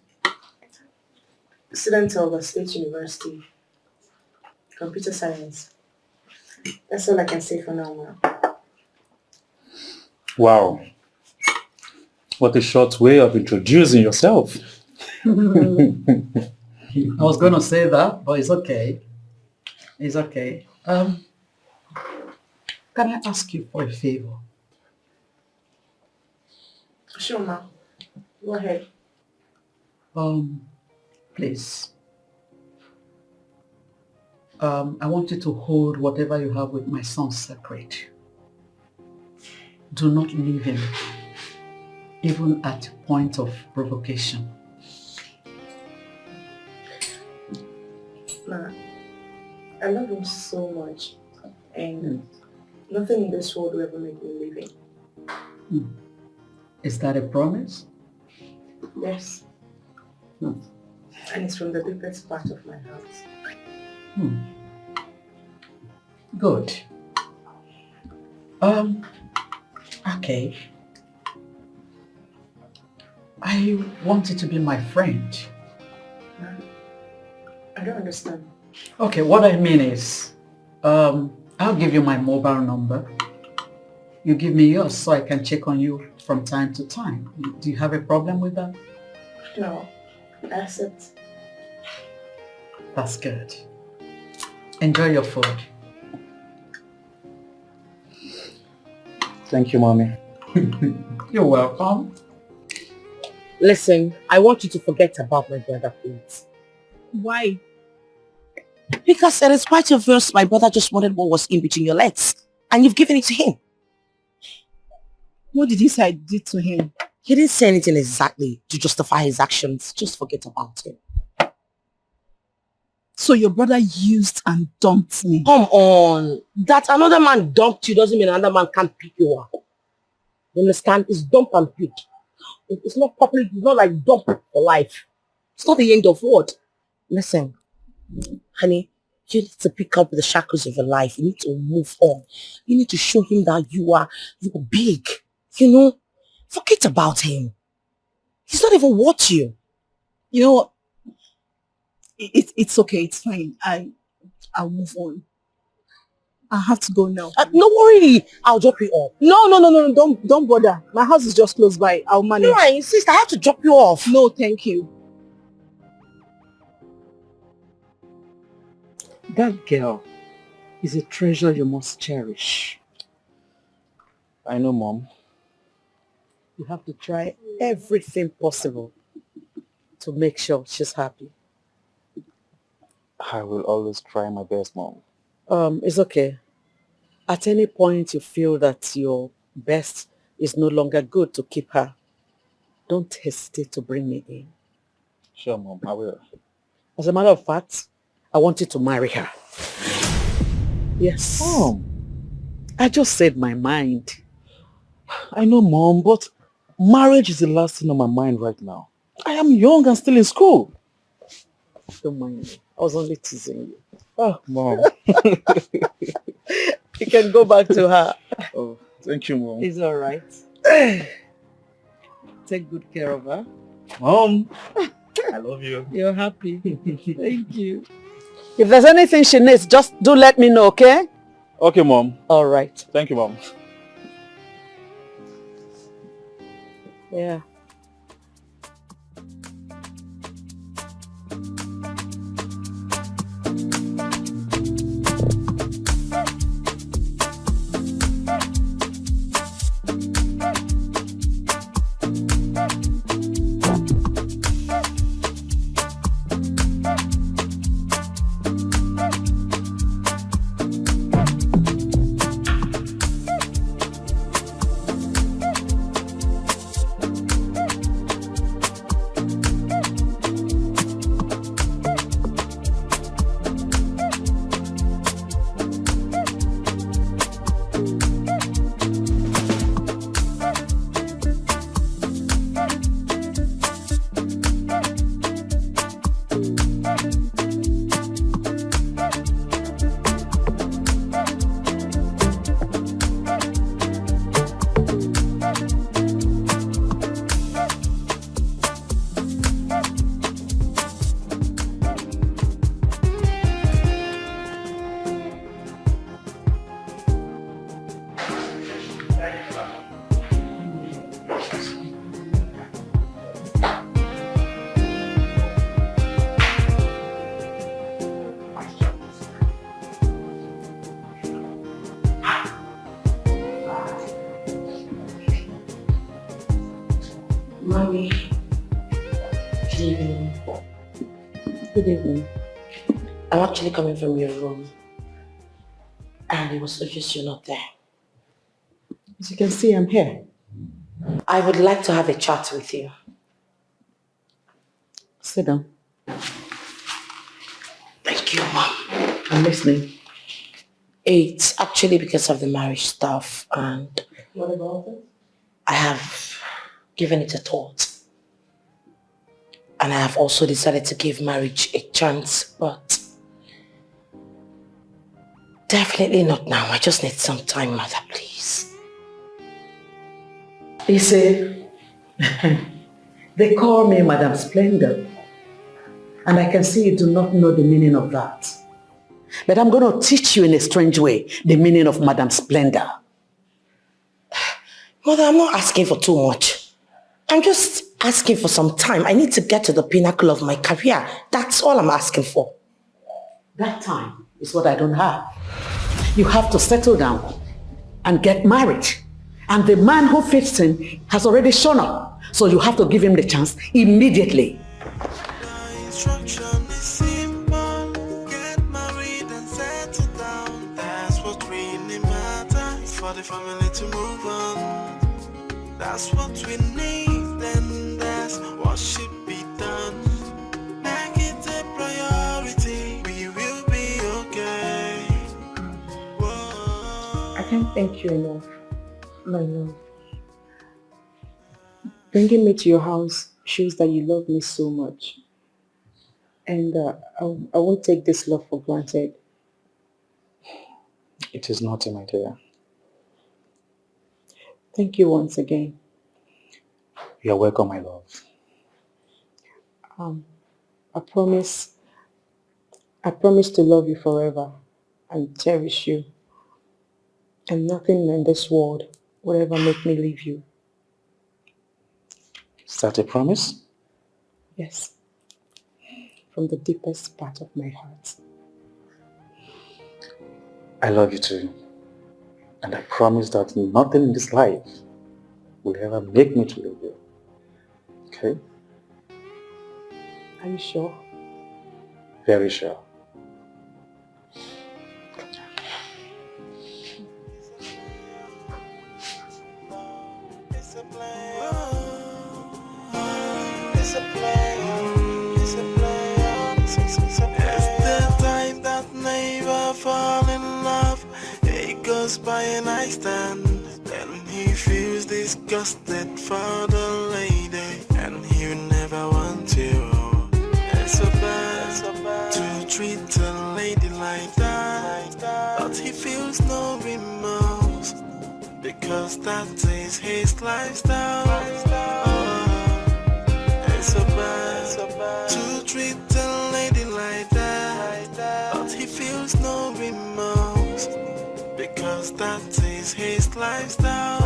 Student of a state university, computer science. That's all I can say for now, ma'am. Wow. What a short way of introducing yourself. I was going to say that, but it's okay. It's okay. Can I ask you for a favor? Sure, ma'am. Go ahead. Please. I want you to hold whatever you have with my son separate. Do not leave him, even at point of provocation. Ma, I love him so much, and nothing in this world will ever make me leave him. Is that a promise? Yes. And it's from the deepest part of my heart. Good. Okay. I want you to be my friend. I don't understand. Okay, what I mean is, I'll give you my mobile number. You give me yours so I can check on you from time to time. Do you have a problem with that? No, I accept. That's good. Enjoy your food. Thank you, Mommy. You're welcome. Listen, I want you to forget about my brother, please. Why? Because it is quite obvious my brother just wanted what was in between your legs. And you've given it to him. What did he say I did to him? He didn't say anything exactly to justify his actions. Just forget about him. So your brother used and dumped me. Come on. That another man dumped you doesn't mean another man can't pick you up. You understand? It's dump and pick. It's not properly, it's not like dump for life. It's not the end of what? Listen, honey, you need to pick up the shackles of your life. You need to move on. You need to show him that you're big. You know? Forget about him. He's not even worth you. You know what? It's okay. It's fine. I'll move on. I have to go now. No worry. I'll drop you off. No. Don't bother. My house is just close by. I'll manage. No, I insist. I have to drop you off. No, thank you. That girl is a treasure you must cherish. I know, Mom. You have to try everything possible to make sure she's happy. I will always try my best, Mom. It's okay. At any point you feel that your best is no longer good to keep her, don't hesitate to bring me in. Sure, Mom, I will. As a matter of fact, I want you to marry her. Yes. Mom. I just said my mind. I know, Mom, but marriage is the last thing on my mind right now. I am young and still in school. Don't mind me. I was only teasing you. Oh, Mom. You can go back to her. Oh, thank you, Mom. It's all right. Take good care of her. Mom, I love you. You're happy. Thank you. If there's anything she needs, just do let me know, okay? Okay, Mom. All right. Thank you, Mom. Yeah. Mommy, good evening. Good evening. I'm actually coming from your room. And it was so just you're not there. As you can see, I'm here. I would like to have a chat with you. Sit down. Thank you, Mom. I'm listening. It's actually because of the marriage stuff, and What about it? I have given it a thought. And I have also decided to give marriage a chance, but definitely not now. I just need some time, Mother, please. You see, they call me Madam Splendor. And I can see you do not know the meaning of that. But I'm going to teach you in a strange way the meaning of Madam Splendor. Mother, I'm not asking for too much. I'm just asking for some time. I need to get to the pinnacle of my career. That's all I'm asking for. That time is what I don't have. You have to settle down and get married. And the man who fits in has already shown up. So you have to give him the chance immediately. Instruction is simple. Get married and settle down. That's what really matters. For the family to move on. That's what we need. Then that's what should be done. Make it a priority. We will be okay. Whoa. I can't thank you enough, my love. Bringing me to your house shows that you love me so much. And I won't take this love for granted. It is nothing, my dear. Thank you once again. You are welcome, my love. I promise to love you forever and cherish you. And nothing in this world will ever make me leave you. Is that a promise? Yes. From the deepest part of my heart. I love you too. And I promise that nothing in this life will ever make me to leave you. Okay? Are you sure? Very sure. It's the time that never fall in love. just by a nightstand. Then he feels disgusted for the lady, and he will never want you. It's so bad to treat a lady like that, but he feels no remorse, because that is his lifestyle. It's so bad to treat a lady like that, but he feels no remorse, because that is his lifestyle.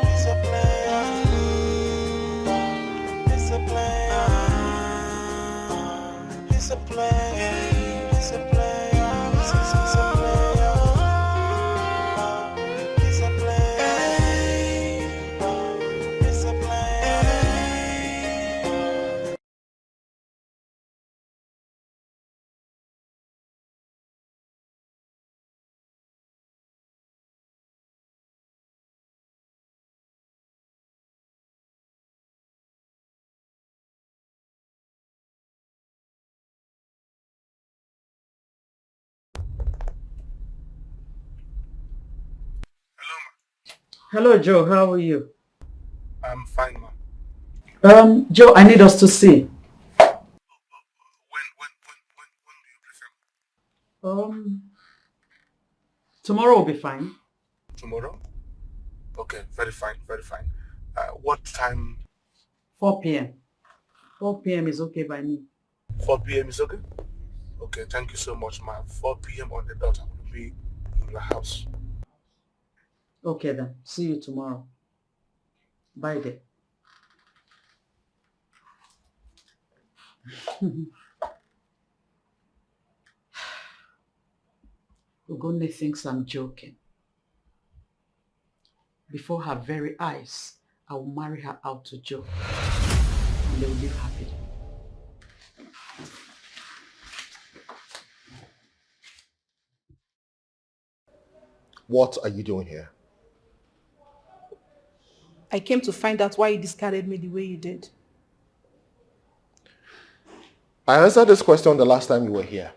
He's a player. He's a player. He's a player. He's a player. He's a player. He's a player. He's a player. Hello, Joe. How are you? I'm fine, ma. Joe, I need us to see. When do you prefer? Tomorrow will be fine. Tomorrow? Okay, very fine, very fine. What time? 4 p.m. 4 p.m. is okay by me. 4 p.m. is okay? Okay, thank you so much, ma. 4 p.m. on the dot, I will be in your house. Okay then. See you tomorrow. Bye then. Ugonne thinks I'm joking. Before her very eyes, I will marry her out to Joe. And they will live happily. What are you doing here? I came to find out why you discarded me the way you did. I answered this question the last time you were here.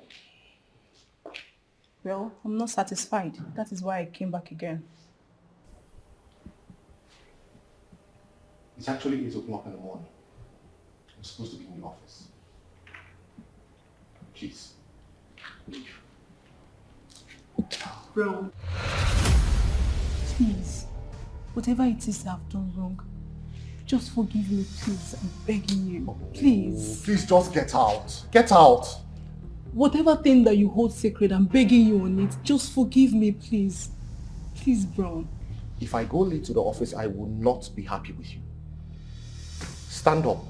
Well, I'm not satisfied. That is why I came back again. It's actually 8 o'clock in the morning. I'm supposed to be in the office. Please, leave. Bro, please, whatever it is I've done wrong, just forgive me, please. I'm begging you. Please. Please just get out. Get out. Whatever thing that you hold sacred, I'm begging you on it. Just forgive me, please. Please, bro. If I go late to the office, I will not be happy with you. Stand up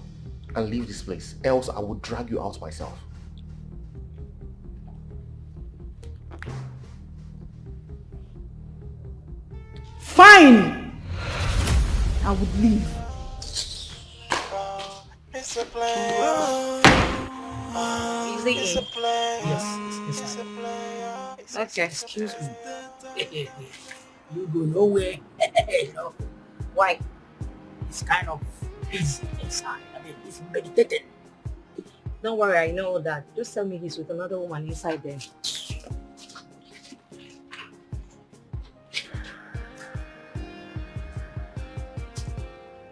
and leave this place, else I will drag you out myself. Fine! I would leave. It's a player. It's a player. Yes, It's a player. Okay, excuse me. You go nowhere. No. Why? It's kind of busy inside. I mean, it's meditating. Don't worry, I know that. Just tell me he's with another woman inside there.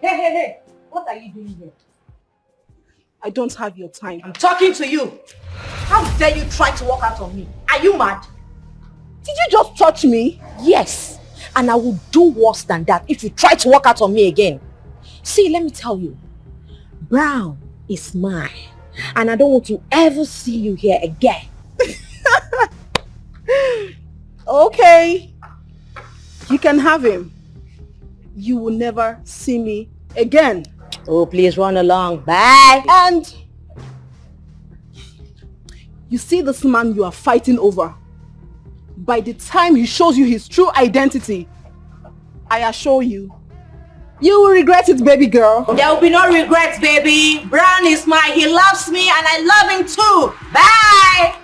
Hey! What are you doing here? I don't have your time. I'm talking to you. How dare you try to walk out on me? Are you mad? Did you just touch me? Yes. And I will do worse than that if you try to walk out on me again. See, let me tell you. Brown is mine. And I don't want to ever see you here again. Okay. You can have him. You will never see me again. Oh, please run along. Bye. And you see this man you are fighting over. By the time he shows you his true identity, I assure you, you will regret it, baby girl. There will be no regrets, baby. Brown is mine. He loves me and I love him too. Bye.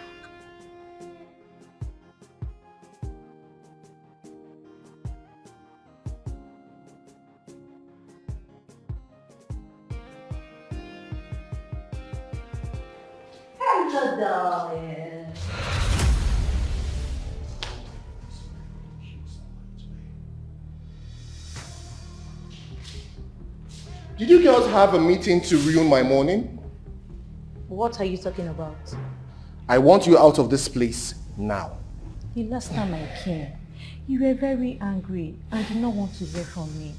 Hello, darling. Did you girls have a meeting to ruin my morning? What are you talking about? I want you out of this place now. The last time I came, you were very angry and did not want to hear from me.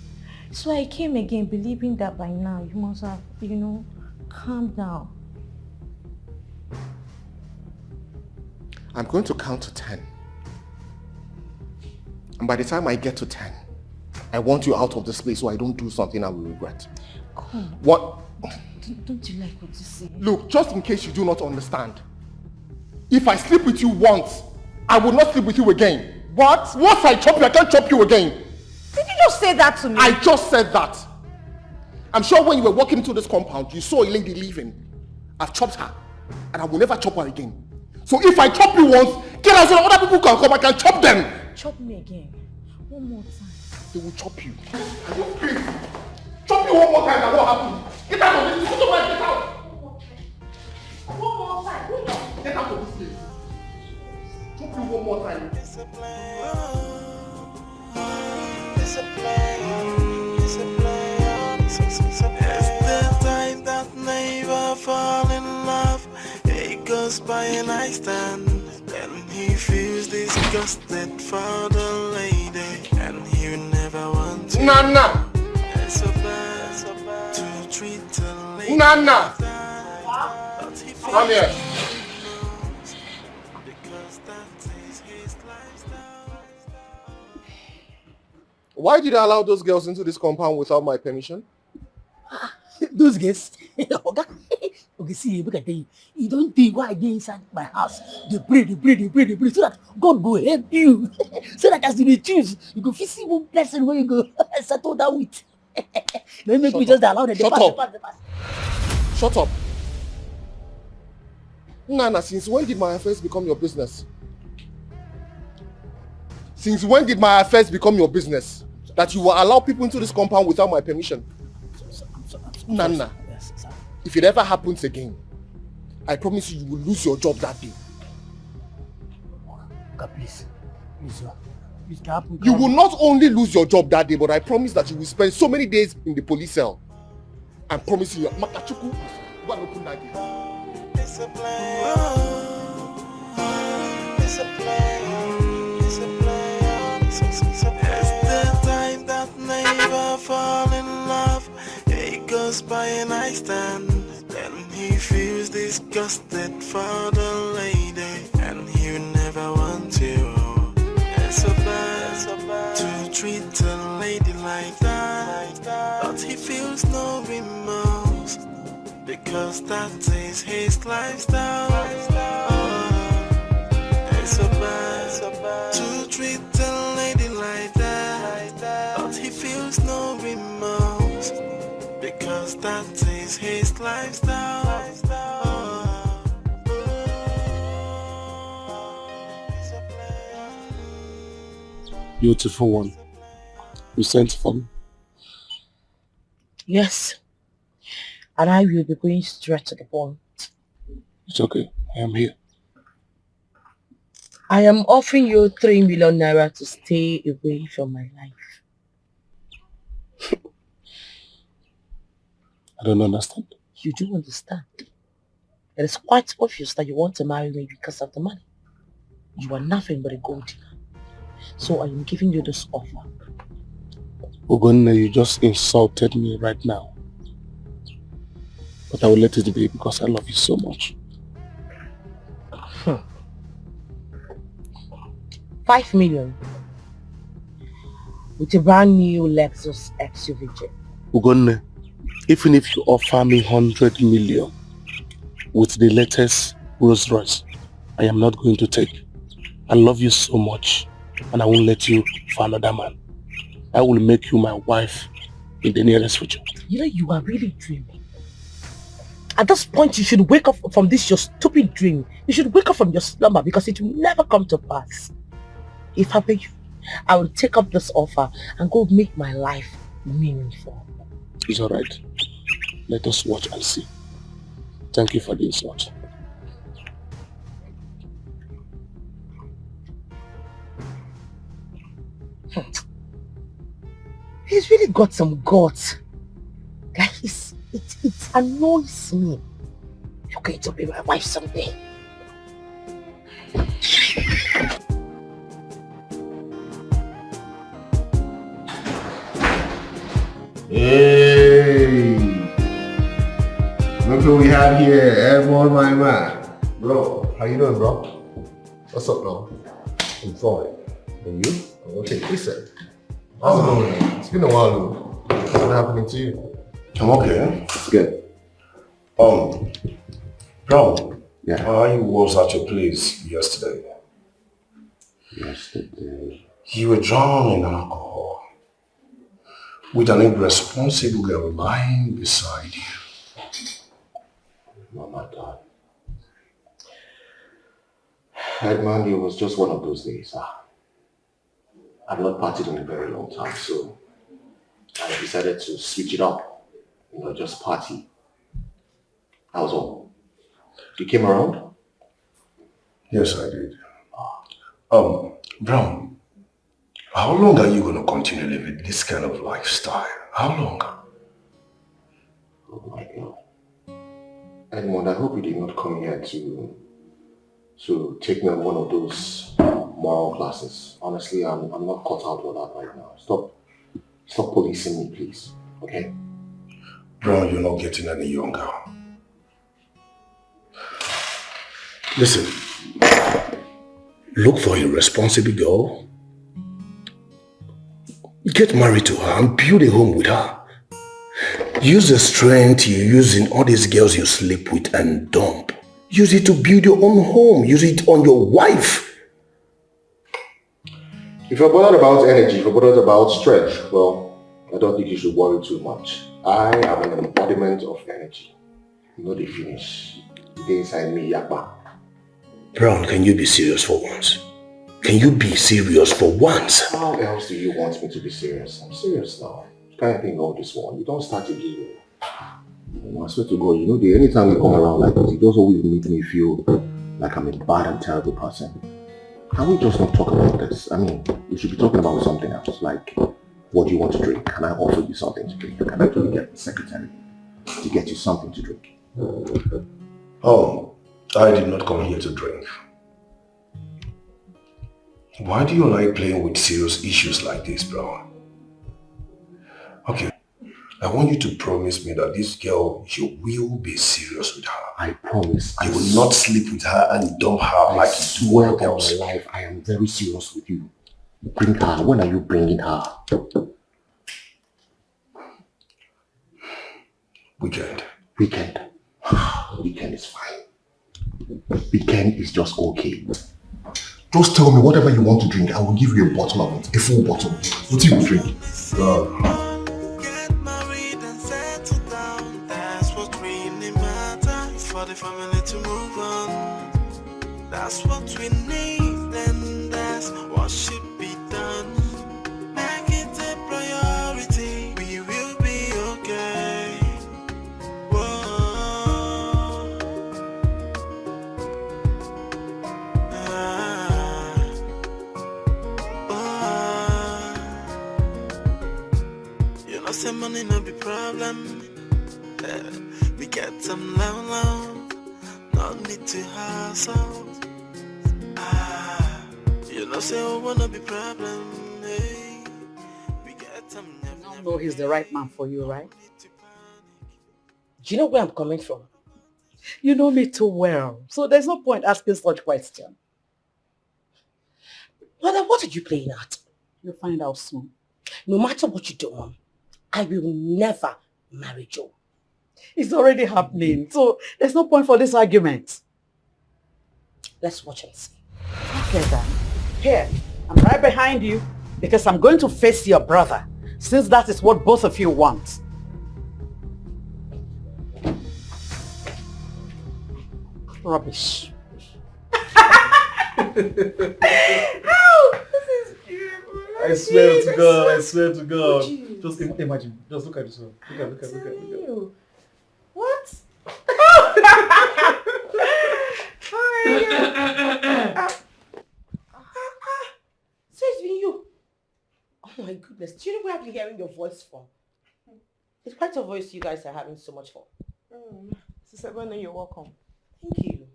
So I came again believing that by now you must have, calmed down. I'm going to count to 10. And by the time I get to 10, I want you out of this place so I don't do something I will regret. Come. What? Don't you like what you say? Look, just in case you do not understand. If I sleep with you once, I will not sleep with you again. What? Once I chop you, I can't chop you again. Did you just say that to me? I just said that. I'm sure when you were walking into this compound, you saw a lady leaving. I've chopped her, and I will never chop her again. So if I chop you once, get out so that other people can come, I can chop them. Chop me again. One more time. They will chop you. Are you crazy? Chop you one more time, and what happens? Get out of this. Get out. One more time. Get out of this place. Chop you one more time. It's a play. It's a play. It's a play. It's the time that never fall in love. It goes by and I stand. Then he feels disgusted for the lady, and he will never want to. Nana! It's so bad to treat a lady. Nana! But he Come here. because that is his lifestyle. Why did I allow those girls into this compound without my permission? Those guys, okay, see, look at you. You don't think why they inside my house. They pray, so that God will help you. So that as you choose, you go see one person where you go settle down with. Don't make me just allow them to pass. Shut up. Nana, since when did my affairs become your business? Since when did my affairs become your business? That you will allow people into this compound without my permission? Nana, yes, if it ever happens again, I promise you will lose your job that day. God, please, can happen. You will not only lose your job that day, but I promise that you will spend so many days in the police cell. I'm promising you, Makachuku, go and open that gate. It's a play. It's a play. It's a play. It's the time that never fall in love. It goes by and I stand. Then he feels disgusted for the lady, and he will never want to. It's so bad to treat a lady like that, but he feels no remorse because that is his lifestyle. It's so bad to treat a lady like that, but he feels no remorse because that is his lifestyle. Beautiful one. You sent for me? Yes. And I will be going straight to the point. It's okay. I am here. I am offering you 3 million naira to stay away from my life. I don't understand. You do understand. It is quite obvious that you want to marry me because of the money. You are nothing but a gold digger. So I am giving you this offer. Ogonne, you just insulted me right now. But I will let it be because I love you so much. 5 million. With a brand new Lexus XUV. Ogonne, even if you offer me 100 million with the latest Rolls Royce, I am not going to take. I love you so much, and I won't let you for another man. I will make you my wife in the nearest future. You know, you are really dreaming. At this point, you should wake up from this your stupid dream. You should wake up from your slumber because it will never come to pass. If I were you, I will take up this offer and go make my life meaningful. It's alright. Let us watch and see. Thank you for the insult. He's really got some guts. Like, It annoys me. You're going to be my wife someday. Hey! Look who we have here, everyone, my man. Bro, how you doing, bro? What's up, bro? I'm fine. And you? Okay, listen. How's it going, man? It's been a while, though. What's happening to you? I'm okay. It's good. Bro, Yeah. I was at your place yesterday. Yesterday. You were drowning in alcohol with an irresponsible girl lying beside you. Oh my God. Edmund, it was just one of those days. I've not partied in a very long time, so I decided to switch it up. Just party. That was all. You came around? Yes, I did. Brown, how long are you going to continue living this kind of lifestyle? How long? Oh my God. Edmund, I hope you did not come here to take me on one of those moral classes. Honestly, I'm not caught out for that right now. Stop policing me, please. Okay? Brown, you're not getting any younger. Listen, look for a responsible girl, get married to her and build a home with her. Use the strength you're using all these girls you sleep with and dump. Use it to build your own home. Use it on your wife. If you're bothered about energy, if you're bothered about strength, well, I don't think you should worry too much. I am an embodiment of energy. The finish. The inside me, yakba. Brown, can you be serious for once? Can you be serious for once? How else do you want me to be serious? I'm serious now. You can't think all this one. You don't start again. I swear to God, anytime you come around like this, it does always make me feel like I'm a bad and terrible person. Can we just not talk about this? I mean, we should be talking about something else, like, what do you want to drink? Can I offer you something to drink? Can I actually get the secretary to get you something to drink? Oh, I did not come here to drink. Why do you like playing with serious issues like this, bro? Okay, I want you to promise me that this girl, you will be serious with her. I promise. You will not sleep with her and dump her like you do other girls. On my life, I am very serious with you. Bring her. When are you bringing her? Weekend. Weekend is fine. Weekend is just okay. Just tell me whatever you want to drink. I will give you a bottle of it. A full bottle. What you will drink? Get married and settle down. That's what really matters. For the family to move on. That's what we need. And that's what should be done. Make it a priority. We will be okay. Say money no be problem. We get some low. No need to hustle. Say oh wanna be problem. Hey, we get some. You know he's the right man for you, right? Do you know where I'm coming from? You know me too well, so there's no point asking such question. Mother, what are you playing at? You'll find out soon. No matter what you do, Mom, I will never marry Joe. It's already happening, so there's no point for this argument. Let's watch and see. Okay then. Here, I'm right behind you because I'm going to face your brother, since that is what both of you want. Rubbish. I swear to God. Just imagine. Just look at this one. Look at. What? So it's been you. Oh my goodness. Do you know where I've been hearing your voice from? It's quite obvious you guys are having so much fun. Sister Bonnie, you're welcome. Thank you.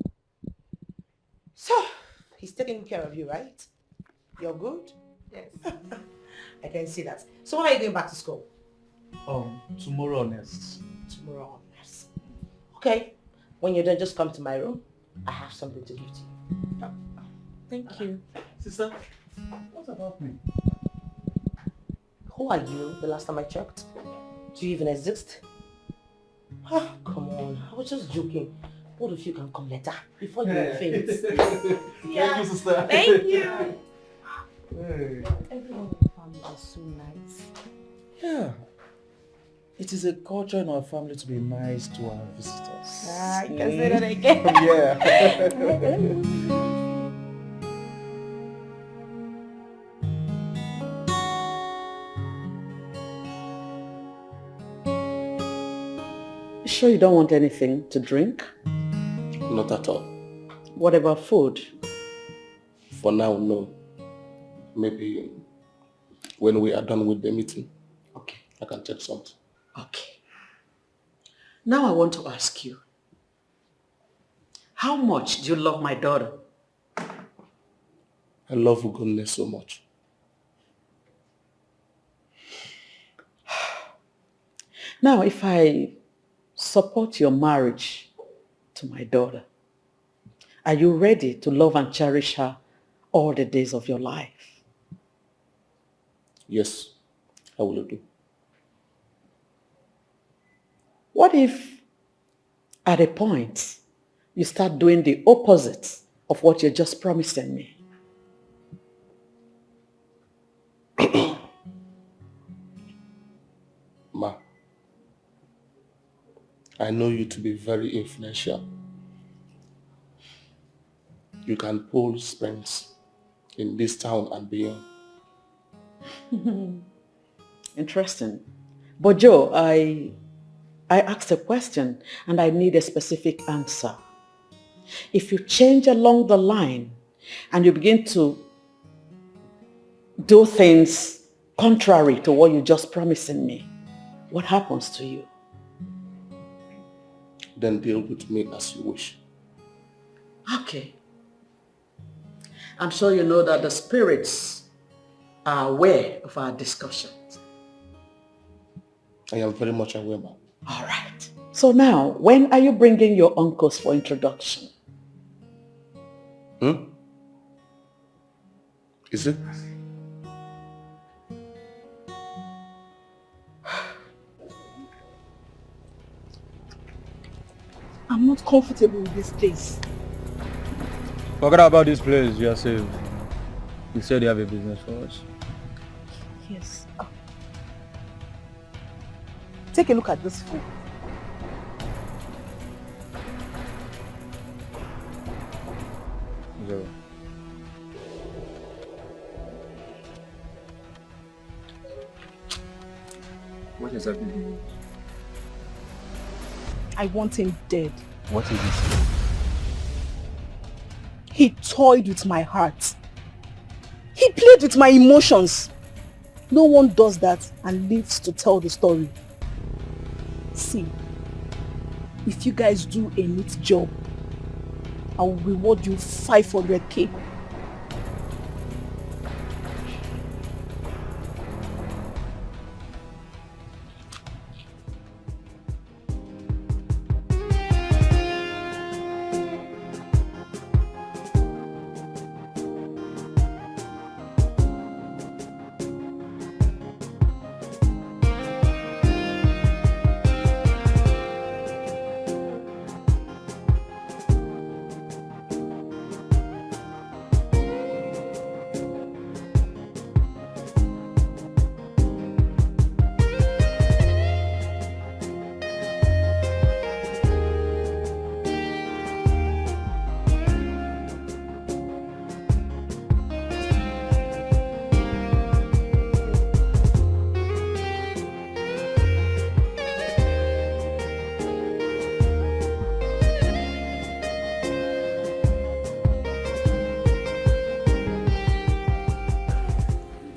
So, he's taking care of you, right? You're good? Yes. I can see that. So when are you going back to school? Tomorrow next. Tomorrow. Yes. Okay. When you're done, just come to my room. I have something to give to you. Thank you. Sister, what about me? Who are you? The last time I checked. Do you even exist? Ah, come on. I was just joking. Both of you can come later before you faint. Yeah. Thank you, sister. Thank you. Hey. Everyone in the family is so nice. Yeah. It is a culture in our family to be nice to our visitors. I can say that again. Yeah. You sure you don't want anything to drink? Not at all. What about food? For now, no. Maybe when we are done with the meeting, Okay. I can take something. Okay. Now I want to ask you, how much do you love my daughter? I love Ugonne so much. Now, if I support your marriage to my daughter, are you ready to love and cherish her all the days of your life? Yes, I will do. What if at a point you start doing the opposite of what you're just promising me? Ma, I know you to be very influential. You can pull strings in this town and beyond. Interesting. But Joe, I asked a question and I need a specific answer. If you change along the line and you begin to do things contrary to what you're just promising me, what happens to you? Then deal with me as you wish. Okay. I'm sure you know that the spirits are aware of our discussions. I am very much aware, ma'am. All right. So now, when are you bringing your uncles for introduction? Is it? I'm not comfortable with this place. Forget about this place, you are safe. You said you have a business for us. Yes. Take a look at this food. Zero. What exactly do you want? I want him dead. What is this? He toyed with my heart. He played with my emotions. No one does that and lives to tell the story. See, if you guys do a neat job, I will reward you 500k.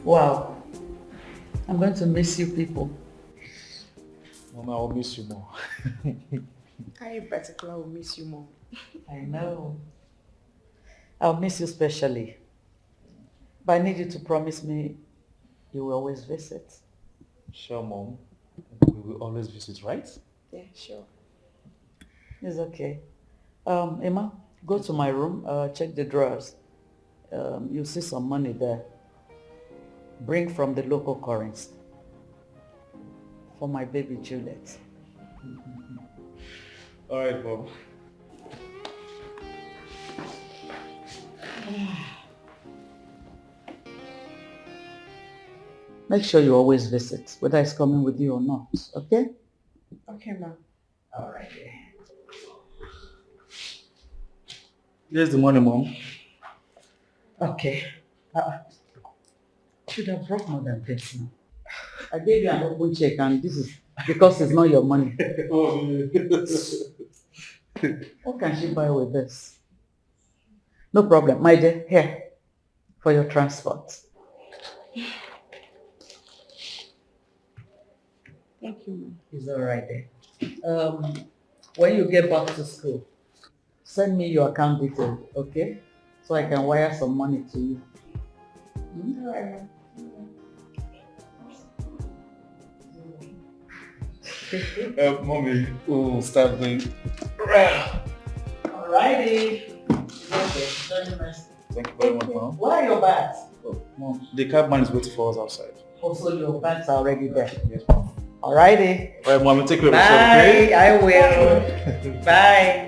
Wow. I'm going to miss you people. I'll miss you more. I in particular will miss you more. I know. I'll miss you specially. But I need you to promise me you will always visit. Sure, Mom. We will always visit, right? Yeah, sure. It's okay. Emma, go to my room, check the drawers. You'll see some money there. Bring from the local currency for my baby Juliet. All right, Mom. Make sure you always visit, whether it's coming with you or not, okay? Okay, ma'am. All right. Here's the money, Mom. Okay. Should have brought more than this now. I gave you an open check and this is because it's not your money. What can she buy with this? No problem, my dear. Here, for your transport. Thank you, ma'am. It's all right then. When you get back to school, send me your account details, okay? So I can wire some money to you. All right, ma'am. Mommy, we'll start doing. Alrighty. Okay, very nice. Thank you very much, Mom. Where are your bags? Oh, Mom, the cabman is waiting for us outside. Also, your bags are already there. Yes, Mom. Alrighty. All right, Mom, take care of Bye. yourself, okay? I will. Bye.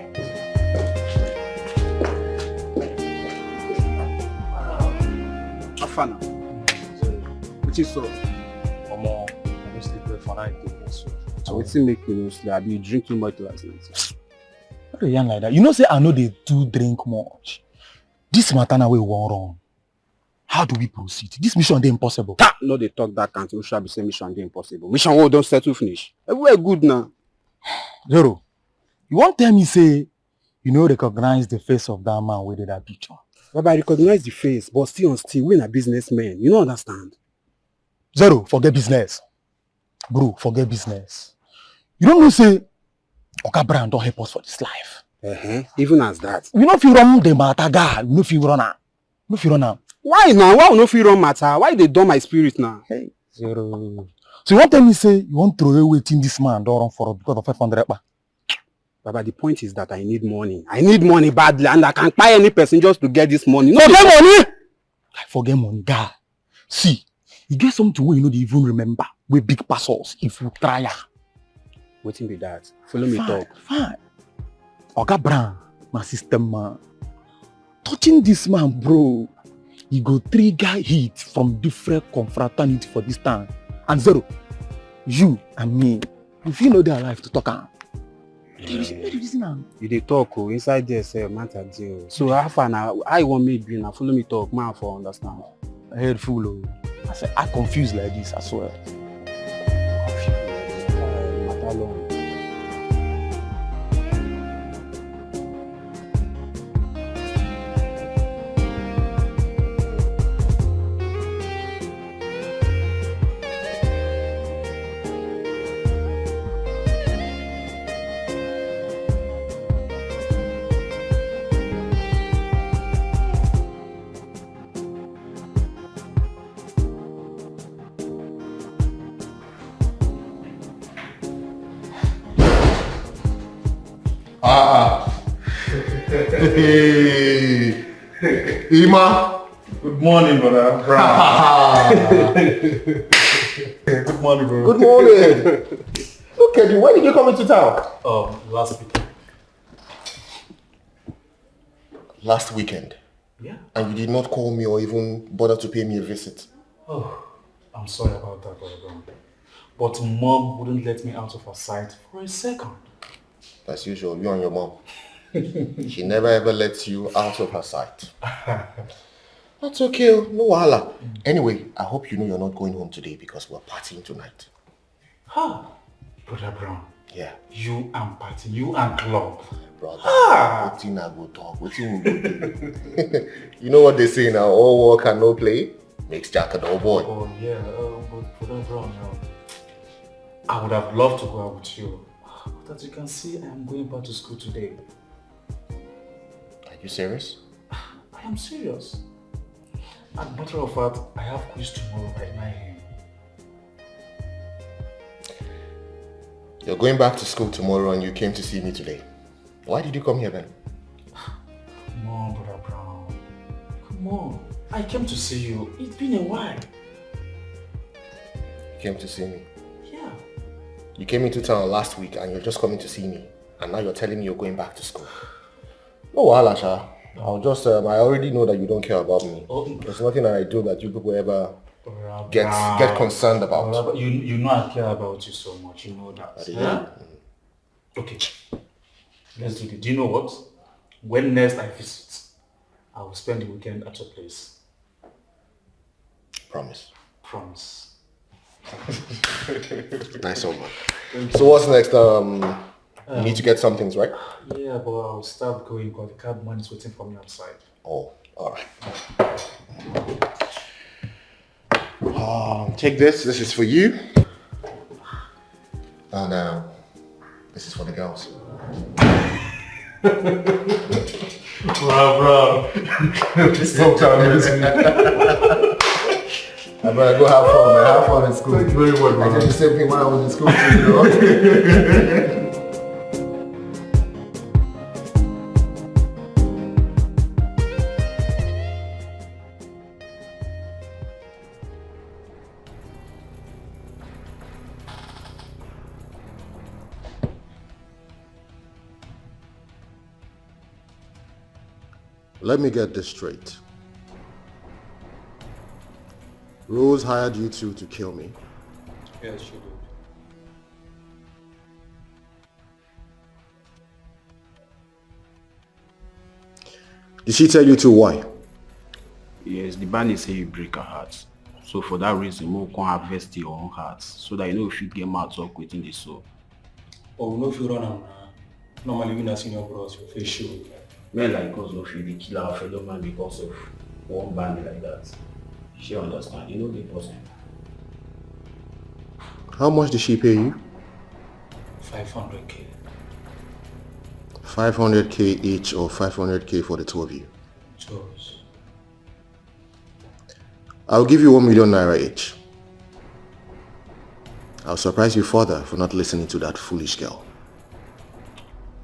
Afana. Which is so? Omo, I don't sleep well for night. So wetin make you no sleep? I be drink too much last night. What do you yarn like that? You know say I know they do drink much. This matter now we won't run. How do we proceed? This mission dey impossible. No, they talk that kind. We shall be saying mission dey impossible. Mission wey don't settle finish. Everywhere good now. Zero. You won't tell me say you know recognize the face of that man with that picture. But I recognize the face, but still we na businessmen. You don't understand. Zero, forget business. Bro, forget business. You don't know say Oga Brand don't help us for this life. Even as that. You know if you run the matter, God, you know if you run am. No if you run am. Why now? Why no fit run matter? Why they dumb my spirit now? Hey, Zero. So you won't tell me say you won't throw away waiting this man don't run for because of 500 ba? Baba, the point is that I need money. I need money badly, and I can't buy any person just to get this money. No, forget money! I forget money, God. See, you get something where you know they even remember. With big parcels, if you try. Waiting be that. Follow me talk. Fine. Oga Brand, my system man. Touching this man, bro, he go trigger heat from different confraternity for this time. And Zero, you and me, if you know their life to talk on. You dey talk inside there say matter deal. So how far now? I want me be now. Follow me talk, man, for understand. I head full. I say I confused like this, I swear. Matter long. Hey, Ima. Good morning, brother. Good morning, bro. Good morning. Look at you. When did you come into town? Last weekend. Last weekend. Yeah. And you did not call me or even bother to pay me a visit. Oh, I'm sorry about that, brother. But Mom wouldn't let me out of her sight for a second. As usual, you and your mom. She never ever lets you out of her sight. That's okay, no wahala. Anyway, I hope you know you're not going home today because we're partying tonight. Brother Brown. Yeah. You and party, you and club. Brother, what thing I go talk, what thing we go do? You know what they say now, all work and no play makes Jack a dull boy. Oh yeah, but Brother Brown, I would have loved to go out with you. But as you can see, I am going back to school today. Are you serious? I am serious. As a matter of fact, I have quiz tomorrow by 9 a.m. You're going back to school tomorrow and you came to see me today. Why did you come here then? Come on, Brother Brown. Come on. I came to see you. It's been a while. You came to see me? Yeah. You came into town last week and you're just coming to see me. And now you're telling me you're going back to school. No wahala, Sha. I'll just, I already know that you don't care about me. There's nothing that I do that you people ever get concerned about. You know I care about you so much. You know that. Huh? Okay. Let's do it. Do you know what? When next I visit, I will spend the weekend at your place. Promise. Promise. Nice one, man. So what's next? You need to get some things, right? Yeah, but I'll start going because the cab man is waiting for me outside. Oh, alright. Take this. This is for you. And this is for the girls. Bro. Stop telling me. I better go have fun, man. Have fun in school. Thank you very much, man. I did the same thing when I was in school too, you know? Let me get this straight. Rose hired you two to kill me. Yes, she did. Did she tell you two why? Yes, the band say you break her heart. So for that reason, more can harvest your own heart so that you know if you get mad talk within the soul. Oh, no, if you run am normally when I see your bros, your face show. Men like us no feel the kill our fellow man because of one band like that. She understand, you know the person. How much did she pay you? 500k. 500k each or 500k for the two of you? Choice. I'll give you 1 million naira each. I'll surprise you further for not listening to that foolish girl.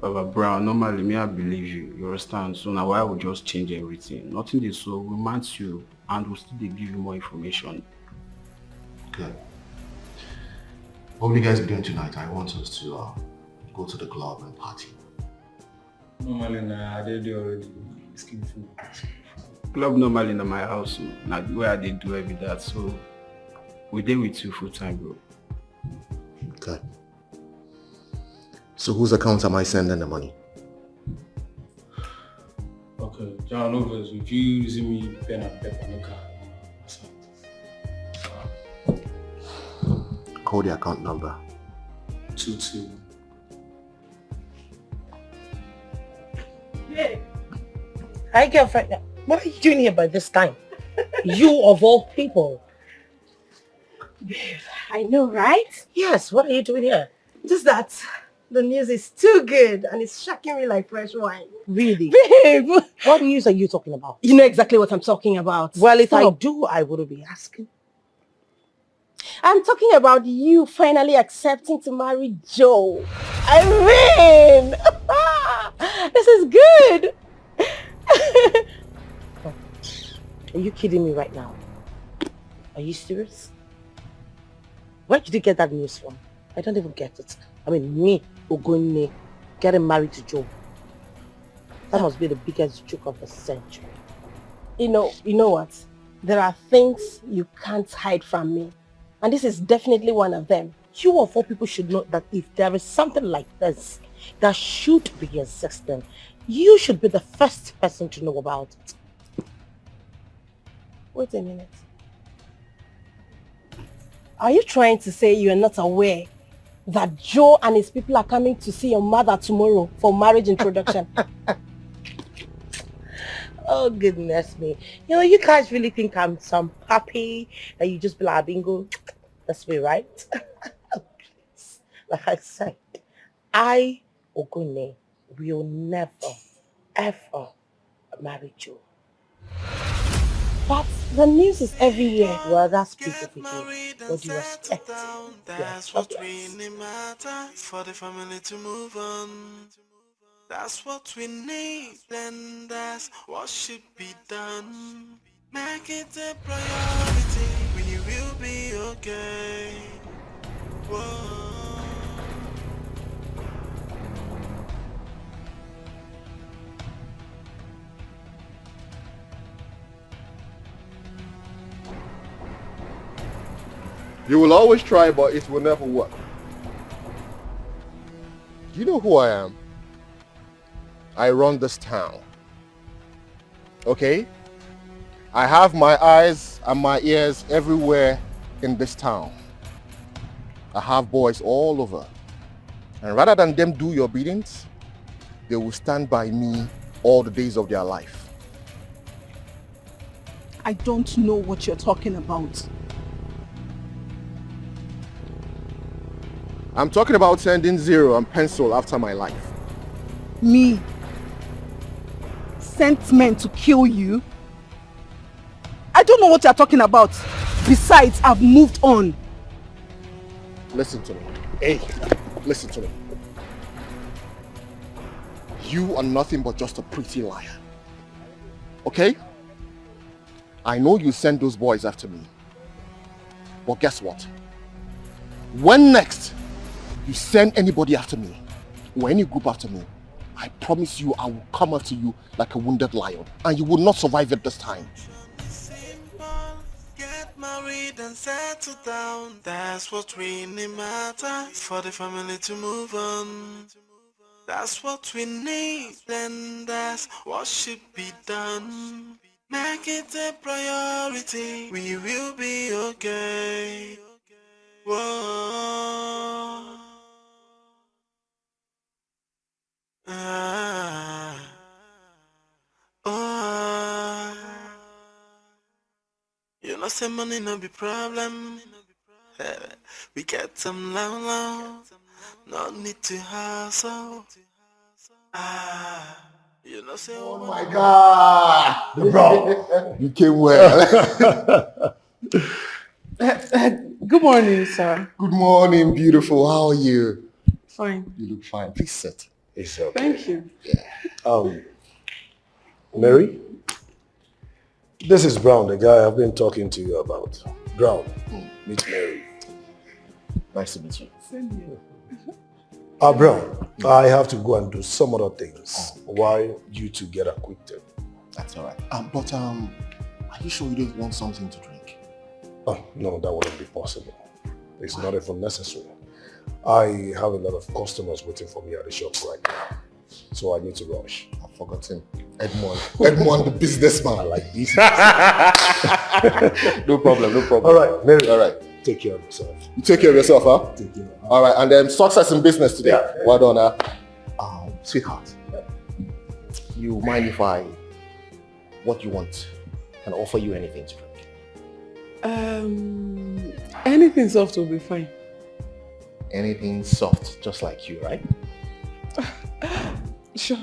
Baba Brown, normally me I believe you, you understand? So now I will just change everything. Nothing is so we match you and we'll still give you more information. Good. What will you guys be doing tonight? I want us to go to the club and party. Normally, I did already. Skin food. Club normally in my house, now where they do every that, so we did with you full time, bro. Okay. So whose account am I sending the money? Okay, John Overs, if you using me pen and paper, no car. Call the account number. 22. Hey. Hi, girlfriend. What are you doing here by this time? You of all people. I know, right? Yes, what are you doing here? Just that the news is too good and it's shocking me like fresh wine. Really? Babe! What news are you talking about? You know exactly what I'm talking about. Well, if I do, I wouldn't be asking. I'm talking about you finally accepting to marry Joe. I mean, this is good. Are you kidding me right now? Are you serious? Where did you get that news from? I don't even get it. I mean, me, Ogonne, getting married to Joe. That must be the biggest joke of the century. You know what? There are things you can't hide from me. And this is definitely one of them. You of all people should know that if there is something like this that should be existing, you should be the first person to know about it. Wait a minute. Are you trying to say you are not aware that Joe and his people are coming to see your mother tomorrow for marriage introduction? Oh, goodness me. You know, you guys really think I'm some puppy that you just blah bingo? That's me, right? Like I said, I, Ogune, will never, ever marry Joe. But the news is everywhere. Well, that's beautiful. What do you expect? That's what really matters for the family to move on. That's what we need, and that's what should be done. Make it a priority. We will be okay. Whoa. You will always try, but it will never work. You know who I am? I run this town. Okay? I have my eyes and my ears everywhere in this town. I have boys all over. And rather than them do your biddings, they will stand by me all the days of their life. I don't know what you're talking about. I'm talking about sending zero and pencil after my life. Me? Sent men to kill you? I don't know what you're talking about. Besides, I've moved on. Listen to me. Hey, listen to me. You are nothing but just a pretty liar. Okay? I know you sent those boys after me. But guess what? When next you send anybody after me, or any group after me, I promise you I will come after you like a wounded lion, and you will not survive it this time. Get married and settle down. That's what really matters for the family to move on. That's what we need, and that's what should be done. Make it a priority. We will be okay. Whoa. You know, say money no be problem. We get some low. No need to hustle. You know, say oh my God, bro, you came well. Good morning, sir. Good morning, beautiful. How are you? Fine. You look fine. Please sit. It's okay. Thank you. Yeah. Mary, this is Brown, the guy I've been talking to you about. Brown, meet Mary. Nice to meet you. Same here. Brown, I have to go and do some other things while you two get acquitted. That's all right. But are you sure you don't want something to drink? Oh, no, that wouldn't be possible. It's not even necessary. I have a lot of customers waiting for me at the shop right now. So I need to rush. I've forgotten. Edmond the businessman. I like this. No problem. All right, Mary. All right. Take care of yourself. You take care of yourself, huh? Take care. All right, and then success in business today. Yeah. Well done, huh? Sweetheart, you mind if what you want? Can I offer you anything to drink? Anything soft will be fine. Anything soft, just like you, right? Sure.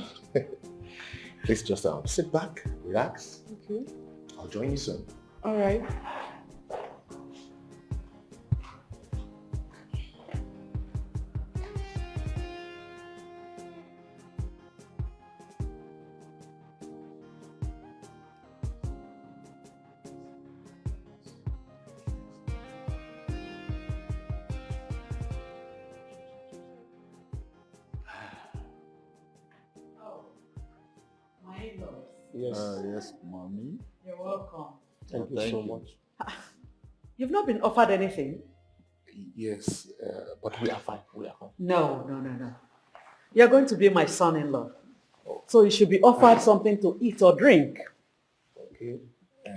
Please just sit back, relax. Okay. I'll join you soon. All right. Yes. Yes, mommy. You're welcome. Thank you so much. You've not been offered anything? Yes, but we are fine. No. You're going to be my son-in-law. So you should be offered something to eat or drink. Okay.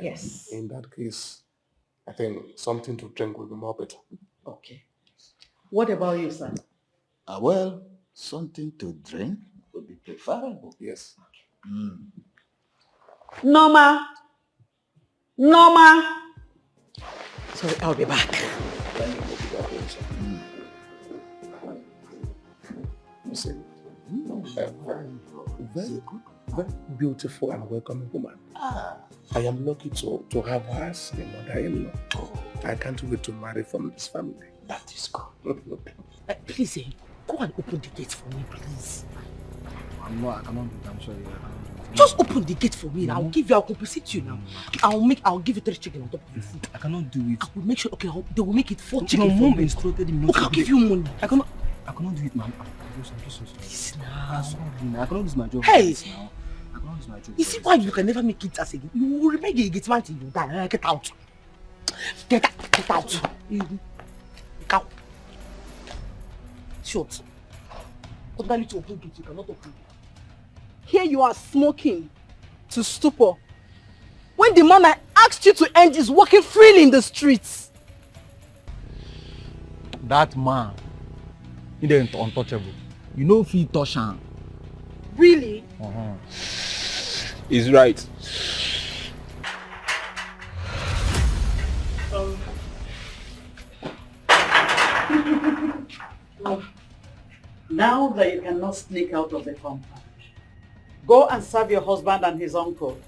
Yes. In that case, I think something to drink will be more better. Okay. What about you, son? Well, something to drink would be preferable. Yes. Norma. Sorry, I'll be back. See, very beautiful and welcoming woman. I am lucky to have her as a mother-in-law. I can't wait to marry from this family. That is good. Please, go and open the gate for me, please. I cannot do it. I'm sorry. I cannot do it. Just open the gate for me. I'll give you. I'll compensate you now. I'll give you 3 chicken on top of the food. I cannot do it. I will make sure. Okay, they will make it 4 chicken. My mom instructed me not to I'll give you money. I cannot do it, ma'am. I'm just so sorry. Please now. I'm sorry. I cannot lose my job. Hey. Now. I cannot lose my job. You see why you can never make it as again? You will remain a gate man till you die. Get out. Get out. Get out. Get out. Shut. Ordinarily to open gate, you cannot open it. Here you are smoking to stupor. When the man I asked you to end is walking freely in the streets. That man, he ain't untouchable. You know if he touch him. Really? He's right. Now that you cannot sneak out of the compound, go and serve your husband and his uncle.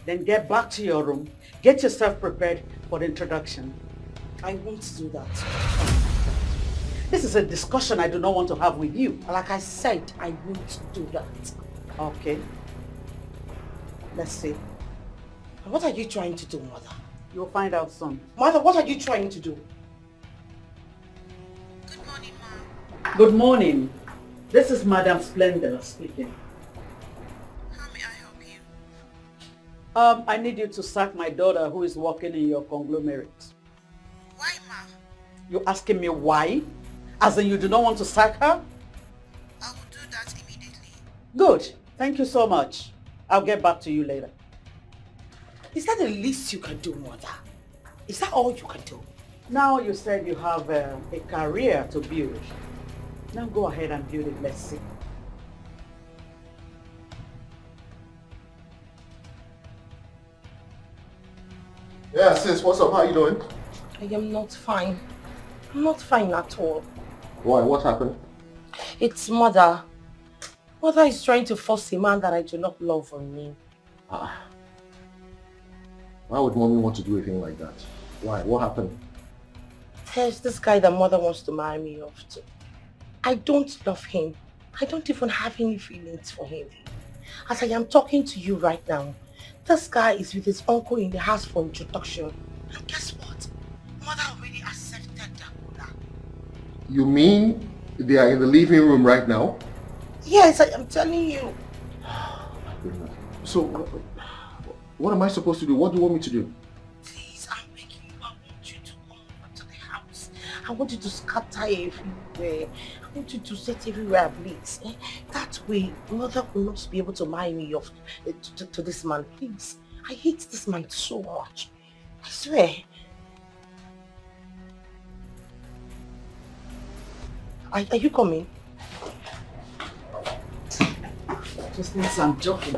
Then get back to your room. Get yourself prepared for the introduction. I won't do that. This is a discussion I do not want to have with you. Like I said, I won't do that. Okay. Let's see. What are you trying to do, Mother? You'll find out soon. Mother, what are you trying to do? Good morning, Mom. Good morning. This is Madam Splendor speaking. How may I help you? I need you to sack my daughter who is working in your conglomerate. Why, Ma? You asking me why? As in you do not want to sack her? I will do that immediately. Good. Thank you so much. I'll get back to you later. Is that the least you can do, Mother? Is that all you can do? Now you said you have a career to build. Now go ahead and build it. Let's see. Yeah, sis, what's up? How you doing? I am not fine. I'm not fine at all. Why? What happened? It's Mother. Mother is trying to force a man that I do not love on me. Why would mommy want to do a thing like that? Why? What happened? There's this guy that Mother wants to marry me off to. I don't love him. I don't even have any feelings for him. As I am talking to you right now, this guy is with his uncle in the house for introduction. And guess what? Mother already accepted that. You mean they are in the living room right now? Yes, I am telling you. So, what am I supposed to do? What do you want me to do? Please, I'm begging you. I want you to come over to the house. I want you to scatter everywhere. I want you to set everywhere ablaze. That way, Mother will not be able to marry me off to this man. Please. I hate this man so much. I swear. Are you coming? Just think I'm joking.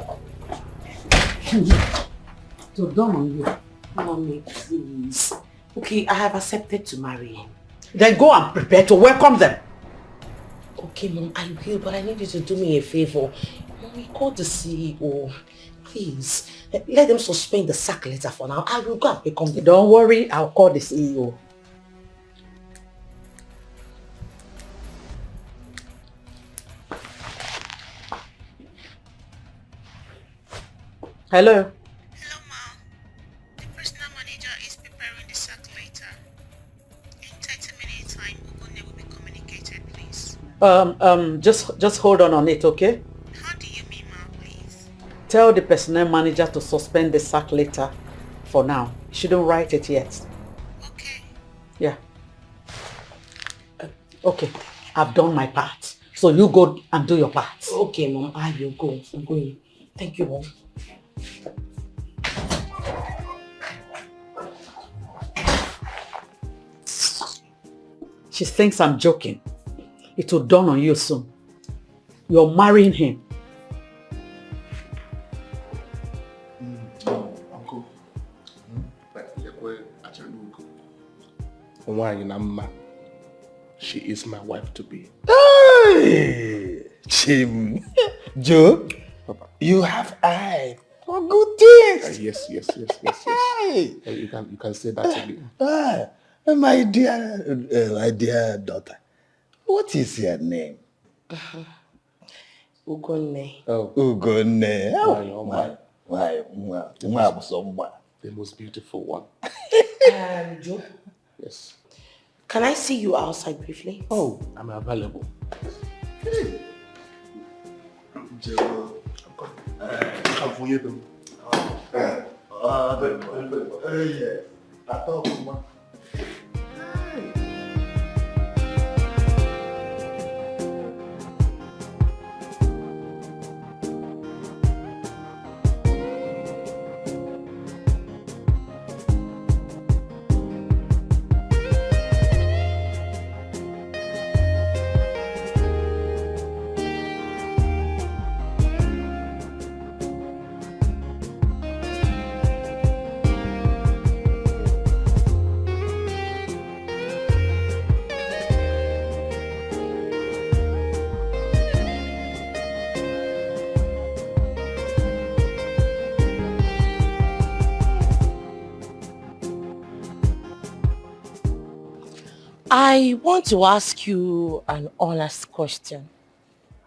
To dawn on you. Mommy, please. Okay, I have accepted to marry him. Then go and prepare to welcome them. Okay, Mom, I will, but I need you to do me a favor. Mommy, call the CEO. Please, let them suspend the sack letter for now. I will go and become the... Don't worry, I'll call the CEO. Hello? Hello, Mom. The personal manager is preparing the sack letter. In 30 minutes time, Ugonne will be communicated, please. Just hold on it, okay? How do you mean, Ma, please? Tell the personnel manager to suspend the sack letter for now. She don't write it yet. Okay. Yeah. Okay, I've done my part. So you go and do your part. Okay, Mom, I will go. I'm going. Thank you, Mom. She thinks I'm joking. It will dawn on you soon. You're marrying him. Uncle. Why in Amma? She is my wife to be. Hey! Chim. Joe, you have eye for good things. Yes. Hey. You can say that again. My dear daughter, what is your name? Ugonne. Oh. Ugonne. Why? The most beautiful one. Joe? Yes. Can I see you outside briefly? Oh, I'm available. Joe. Come for you, though. Yeah. I thought, man. I want to ask you an honest question.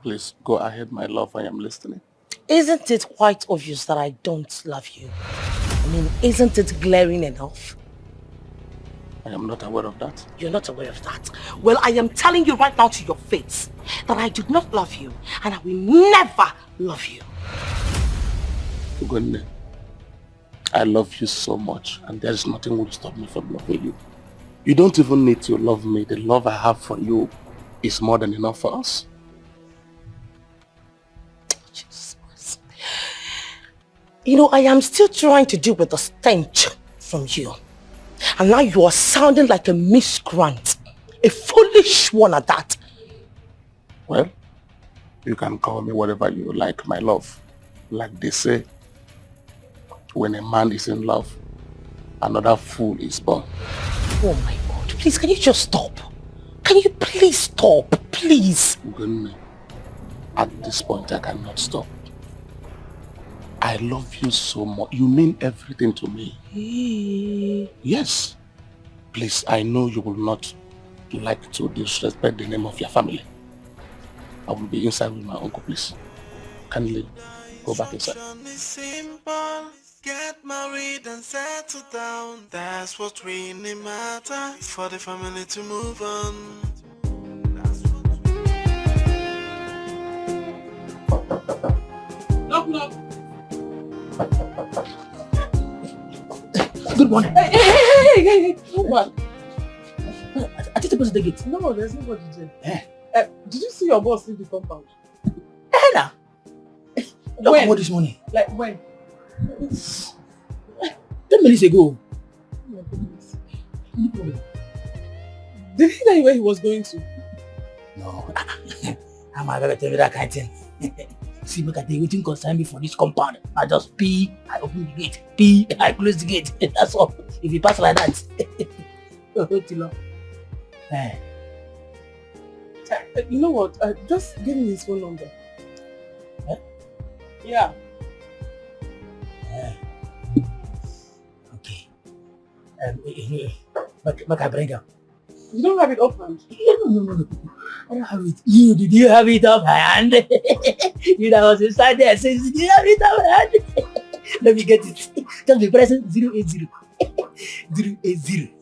Please, go ahead, my love. I am listening. Isn't it quite obvious that I don't love you? I mean, isn't it glaring enough? I am not aware of that. You're not aware of that? Well, I am telling you right now to your face that I do not love you and I will never love you. Ugonne, I love you so much and there is nothing will stop me from loving you. You don't even need to love me. The love I have for you is more than enough for us. Jesus. You know, I am still trying to deal with the stench from you. And now you are sounding like a miscreant. A foolish one at that. Well, you can call me whatever you like, my love. Like they say, when a man is in love, another fool is born. Oh my God, please, can you just stop? Can you please stop, please? Ugonne, at this point I cannot stop. I love you so much. You mean everything to me. Yes. Please, I know you will not like to disrespect the name of your family. I will be inside with my uncle, please. Kindly go back inside. Simple. Get married and settle down. That's what really matters for the family to move on. Knock. Good morning. Hey. What? I think the person take it. No, there's nobody there. Did you see your boss in the compound? Ella! When? What this morning? Like when? 10 minutes ago. Oh my goodness. Did he tell you where he was going to? No. I'm not gonna tell you that kind of thing. See, look at the waiting concern me for this compound. I just pee, I open the gate. Pee, I close the gate. That's all. If you pass like that. You know what? Just give me his phone number. Huh? Yeah. Okay. Make I bring him. You don't have it offhand? No. I don't have it. Did you have it offhand? You that was inside there says, did you have it offhand? Let me get it. Just be pressing 080. 080.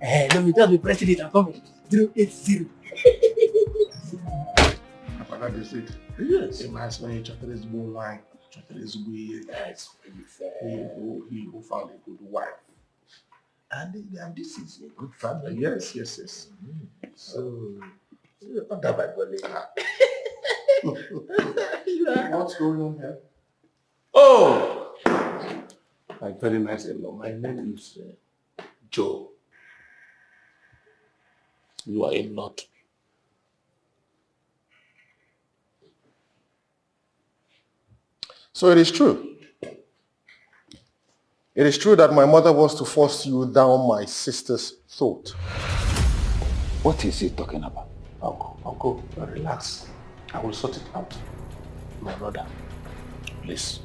Let me just be pressing it and coming. 080. I forgot to say it. Yes. It reminds me of Chakre's bull line. Chakre's weird. That's what you said. He who found a good wife. And this is a good family. Yes. So, not that bad, what's going on here? Oh! Like very nice hello. My name is Joe. You are in law to me. So it is true. It is true that my mother wants to force you down my sister's throat. What is he talking about? Uncle, relax. I will sort it out. My brother, please,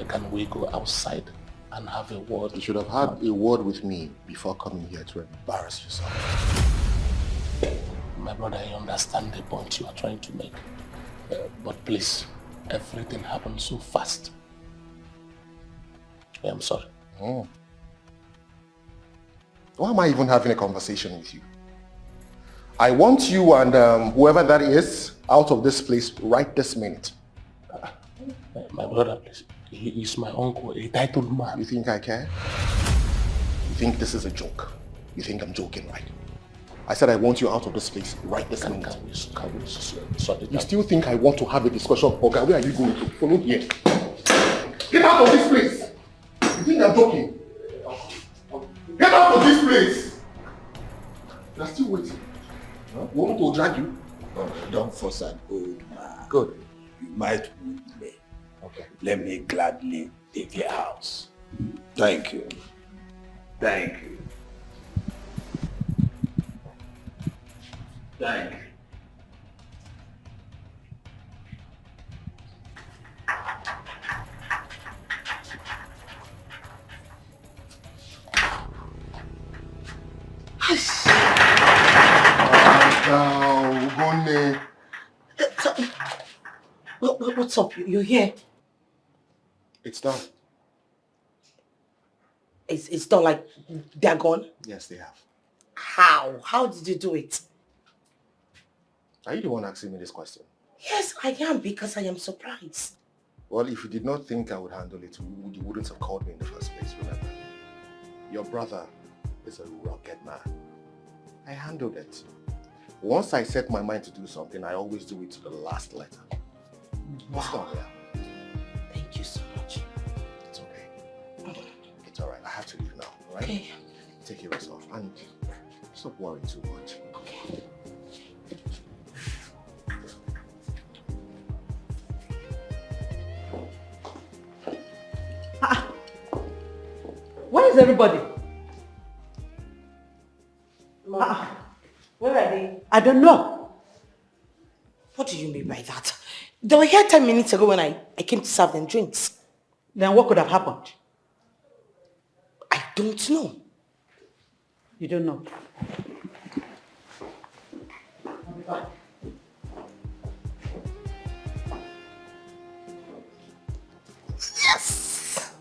can we go outside and have a word? You should have had a word with me before coming here to embarrass yourself. My brother, I understand the point you are trying to make. But please, everything happened so fast. I am sorry. Oh. Why am I even having a conversation with you? I want you and whoever that is out of this place right this minute. My brother, please. He is my uncle, a titled man. You think I care? You think this is a joke? You think I'm joking, right? I said I want you out of this place right this minute. Can we sort it You out? still think I want to have a discussion? Okay, where are you going to? Follow here. Get out of this place! You think I'm joking? Get out of this place! You're still waiting. Huh? You want me to drag you? Oh, don't force an old man. Good. You might wound me. Okay. Let me gladly take your house. Thank you. Thank you. Thank you. What's up? You're here? It's done. It's not like they're gone? Yes, they have. How? How did you do it? Are you the one asking me this question? Yes, I am, because I am surprised. Well, if you did not think I would handle it, you wouldn't have called me in the first place, remember? Your brother is a rugged man. I handled it. Once I set my mind to do something, I always do it to the last letter. What's Wow. done there? Thank you so much. It's okay. It's alright. I have to leave now, alright? Okay. Take care of yourself and stop worrying too much. Okay. Where is everybody? Mom, where are they? I don't know. What do you mean by that? They were here 10 minutes ago when I came to serve them drinks. Then what could have happened? I don't know. You don't know. Yes!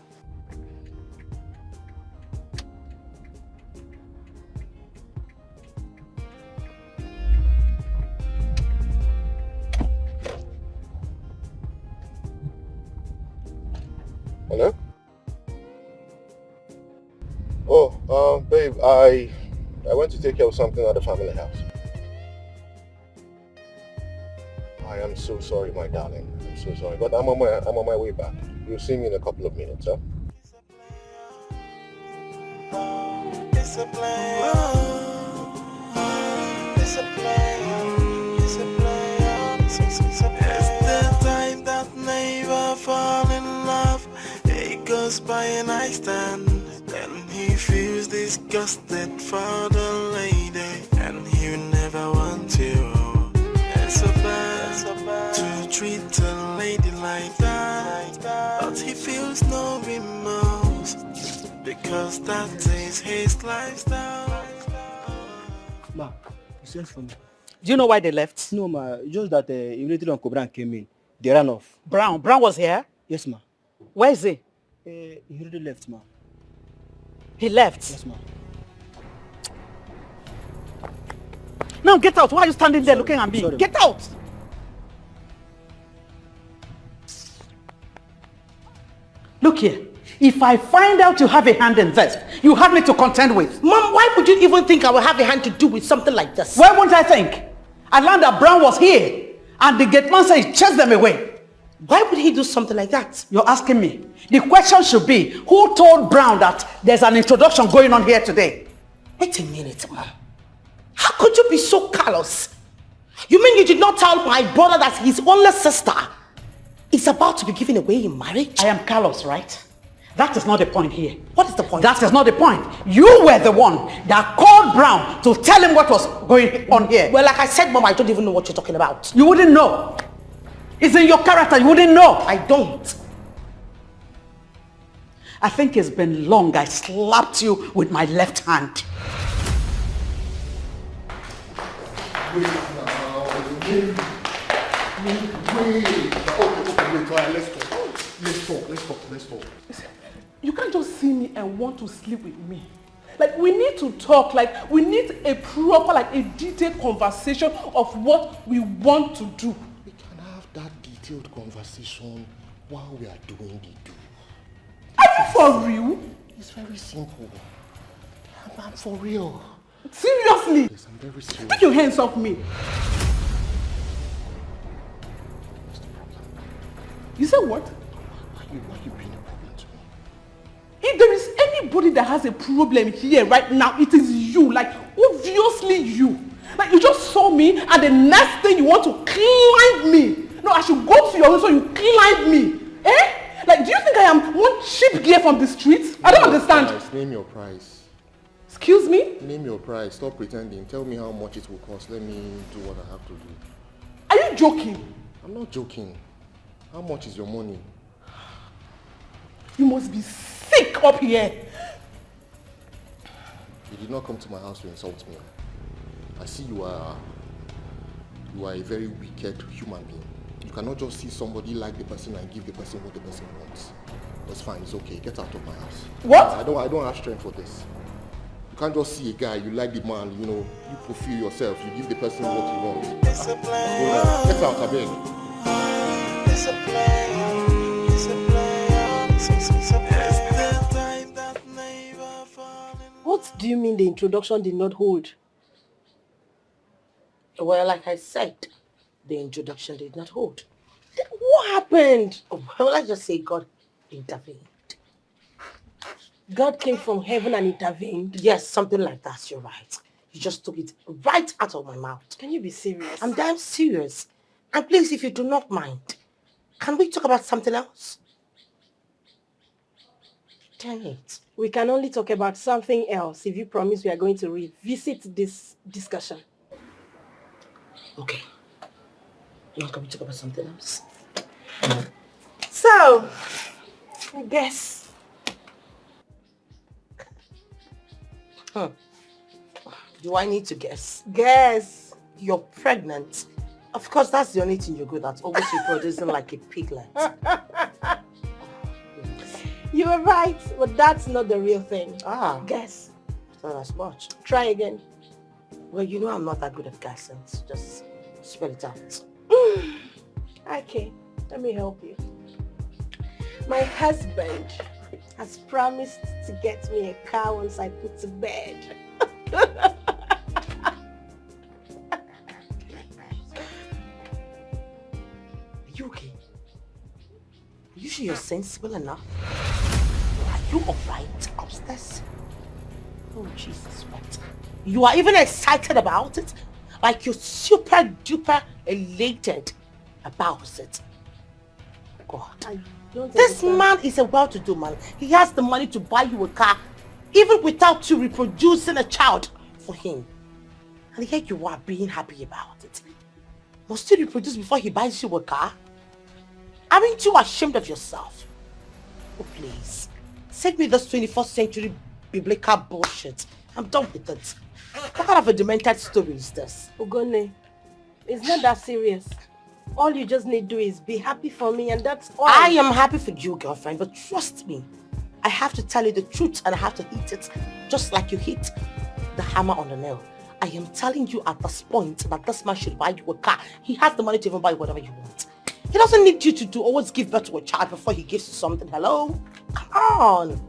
Hello? Oh, babe, I went to take care of something at the family house. I am so sorry, my darling. I'm so sorry, but I'm on my way back. You'll see me in a couple of minutes, huh? It's a play. It's a play. It's a play. It's the time that never fall in love. It goes by a nightstand. Then he feels disgusted for the lady, and he will never want you. It's so bad to treat a lady like that, but he feels no remorse because that is his lifestyle. Ma, you sent for me. Do you know why they left? No, ma, just that immediately Uncle Brown came in. They ran off. Brown was here? Yes, ma. Where is he? He already left, ma. He left? Yes, ma. Now get out. Why are you standing there looking at me? Sorry. Get out! Look here. If I find out you have a hand in this, you have me to contend with. Mom, why would you even think I will have a hand to do with something like this? Why won't I think? I learned that Brown was here, and the gate man said he chased them away. Why would he do something like that? You're asking me. The question should be, who told Brown that there's an introduction going on here today? Wait a minute, Mom. How could you be so callous? You mean you did not tell my brother that his only sister is about to be given away in marriage? I am callous, right? That is not the point here. What is the point? That is not the point. You were the one that called Brown to tell him what was going on here. Well, like I said, Mom, I don't even know what you're talking about. You wouldn't know. It's in your character. You wouldn't know. I don't. I think it's been long I slapped you with my left hand. Wait now. Wait. All right, let's talk. You can't just see me and want to sleep with me. Like, we need to talk. Like, we need a proper, like, a detailed conversation of what we want to do. We can have that detailed conversation while we are doing the do. Are you for real? It's very simple. I'm for real. Seriously? Yes, I'm very serious. Take your hands off me. You said what? Why you bring a problem to me? If there is anybody that has a problem here right now, it is you. Like, obviously you. Like, you just saw me and the next thing you want to climb me. No, I should go to your room so you climb me. Eh? Like, do you think I am one cheap gear from the streets? I don't understand. Price. Name your price. Excuse me? Name your price. Stop pretending. Tell me how much it will cost. Let me do what I have to do. Are you joking? I'm not joking. How much is your money? You must be sick up here. You did not come to my house to insult me. I see you are a very wicked human being. You cannot just see somebody like the person and give the person what the person wants. That's fine, it's okay. Get out of my house. What? I don't have strength for this. You can't just see a guy, you like the man, you fulfill yourself, you give the person what he wants. It's a plan. Get out, I beg. It's a plan. It's a plan. It's a plan. What do you mean the introduction did not hold? Well, like I said, the introduction did not hold. What happened? Well, let's just say God intervened. God came from heaven and intervened? Yes, something like that, you're right. You just took it right out of my mouth. Can you be serious? I'm damn serious. And please, if you do not mind, can we talk about something else? Dang it. We can only talk about something else if you promise we are going to revisit this discussion. Okay. Now can we talk about something else? So, I guess. Do I need to guess? Guess. You're pregnant. Of course, that's the only thing you're good at. Always reproducing like a piglet. You were right, but that's not the real thing. Guess. Not as much. Try again. Well, you know I'm not that good at guessing. So just spell it out. Okay, let me help you. My husband has promised to get me a car once I put to bed. Are you okay? Are you sure you're sensible enough? Are you alright upstairs? Oh, Jesus, what? You are even excited about it? Like you're super duper elated about it. God. This man is a well-to-do man. He has the money to buy you a car even without you reproducing a child for him. And here you are being happy about it. Must you reproduce before he buys you a car? Aren't you ashamed of yourself? Oh, please. Save me this 21st century biblical bullshit. I'm done with it. What kind of a demented story is this? Ogone, it's not that serious. All you just need to do is be happy for me, and that's all. I am happy for you, girlfriend, but trust me, I have to tell you the truth and I have to hit it just like you hit the hammer on the nail. I am telling you at this point that this man should buy you a car. He has the money to even buy whatever you want. He doesn't need you to always give birth to a child before he gives you something. Hello? Come on.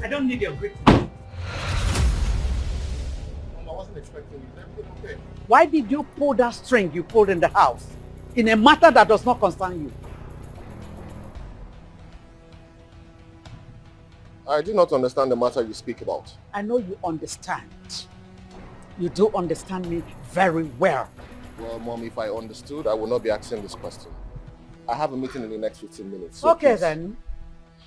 I don't need your greeting. Mama, what's wasn't expecting you. Is everything okay? Why did you pull that string you pulled in the house in a matter that does not concern you? I do not understand the matter you speak about. I know you understand. You do understand me very well. Well, Mom, if I understood, I would not be asking this question. I have a meeting in the next 15 minutes. So okay, please. then.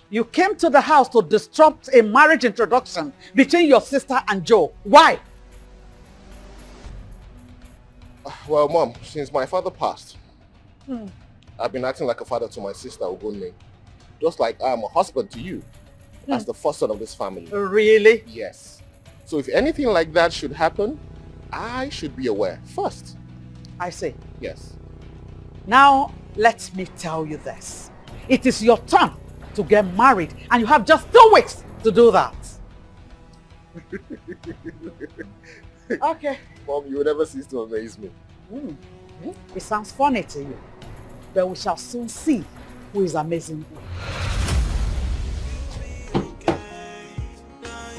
You came to the house to disrupt a marriage introduction between your sister and Joe. Why? Well, Mom, since my father passed, I've been acting like a father to my sister, Ogunne. Just like I'm a husband to you, as the first son of this family. Really? Yes. So if anything like that should happen, I should be aware first. I see. Yes. Now, let me tell you this. It is your turn to get married, and you have just 2 weeks to do that. Okay. Mom, you will never cease to amaze me. It sounds funny to you, but we shall soon see who is amazing who.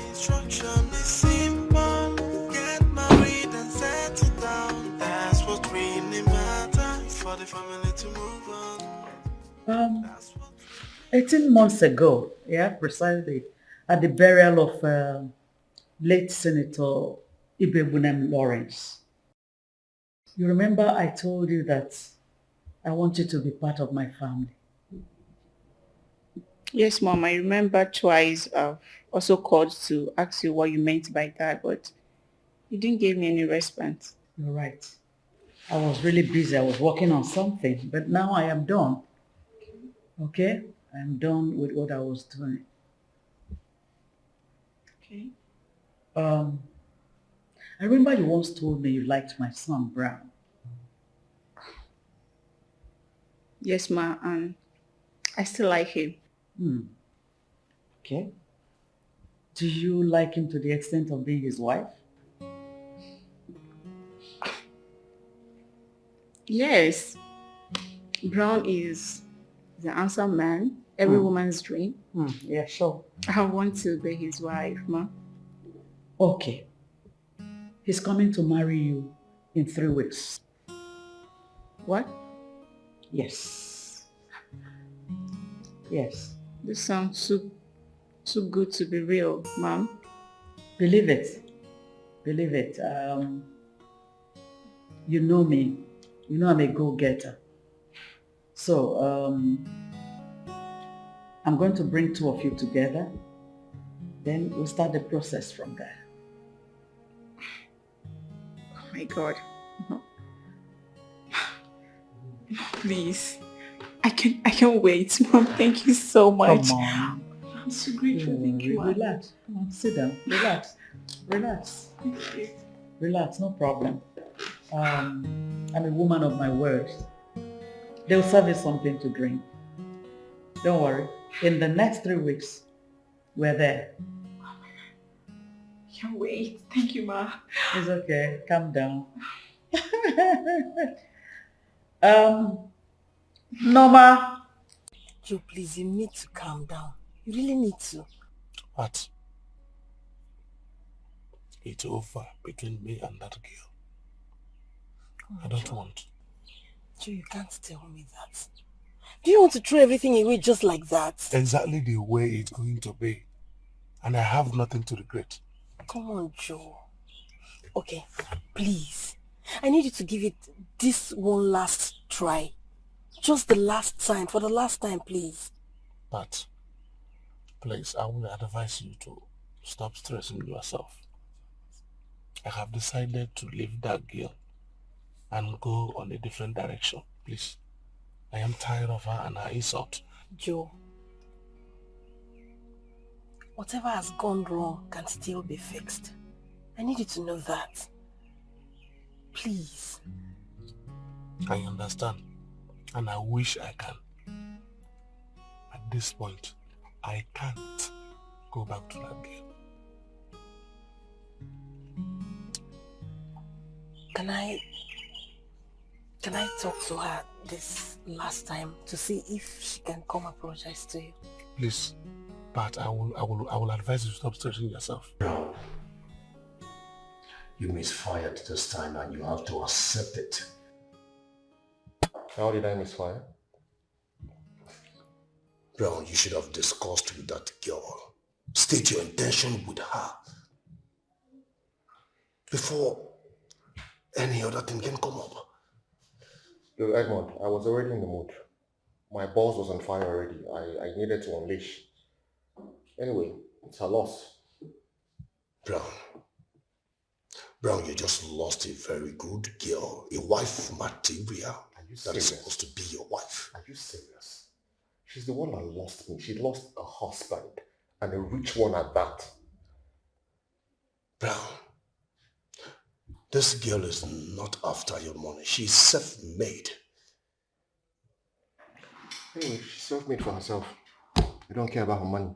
Instruction is simple. Get married and settle down. That's what really matters for the family to move on. 18 months ago, precisely, at the burial of late Senator Ibebunem Lawrence. You remember I told you that I want you to be part of my family. Yes, Mom, I remember twice I've also called to ask you what you meant by that, but you didn't give me any response. You're right. I was really busy. I was working on something, but now I am done. Okay? I'm done with what I was doing. Okay. I remember you once told me you liked my son, Brown. Yes, Ma, and I still like him. Okay. Do you like him to the extent of being his wife? Yes. Brown is the handsome man, every woman's dream. Yeah, sure. I want to be his wife, Ma. Okay. He's coming to marry you in 3 weeks. What? Yes. Yes. This sounds too good to be real, Mom. Believe it. Believe it. You know me. You know I'm a go-getter. So, I'm going to bring 2 of you together. Then we'll start the process from there. Oh my God. No. Please. I can't wait, Mom. Thank you so much. Come on. I'm so grateful. Thank you, Mom. Relax. Come on, sit down. Relax. Relax. Thank you. Relax, no problem. I'm a woman of my words. They'll serve you something to drink. Don't worry. In the next 3 weeks, we're there. Can't wait. Thank you, Ma. It's okay. Calm down. Norma. Joe, please, you need to calm down. You really need to. What? It's over between me and that girl. I don't want. Joe, you can't tell me that. Do you want to throw everything away just like that? Exactly the way it's going to be. And I have nothing to regret. Come on, Joe. Okay, please. I need you to give it this one last try. Just the last time. For the last time, please. But, please, I will advise you to stop stressing yourself. I have decided to leave that girl and go on a different direction, please. I am tired of her and her insult. Joe, whatever has gone wrong can still be fixed. I need you to know that. Please. I understand, and I wish I can. At this point, I can't go back to that girl. Can I talk to her this last time to see if she can come apologize to you? Please, but I will advise you to stop stressing yourself. You misfired this time and you have to accept it. How did I misfire? Brown, you should have discussed with that girl. State your intention with her. Before any other thing can come up. Look, Edmond, I was already in the mood. My balls was on fire already. I needed to unleash. Anyway, it's a loss. Brown, you just lost a very good girl. A wife material. That is supposed to be your wife. Are you serious? She's the one that lost me. She lost a husband. And a rich one at that. Brown, this girl is not after your money. She's self-made. Anyway, she's self-made for herself. I don't care about her money.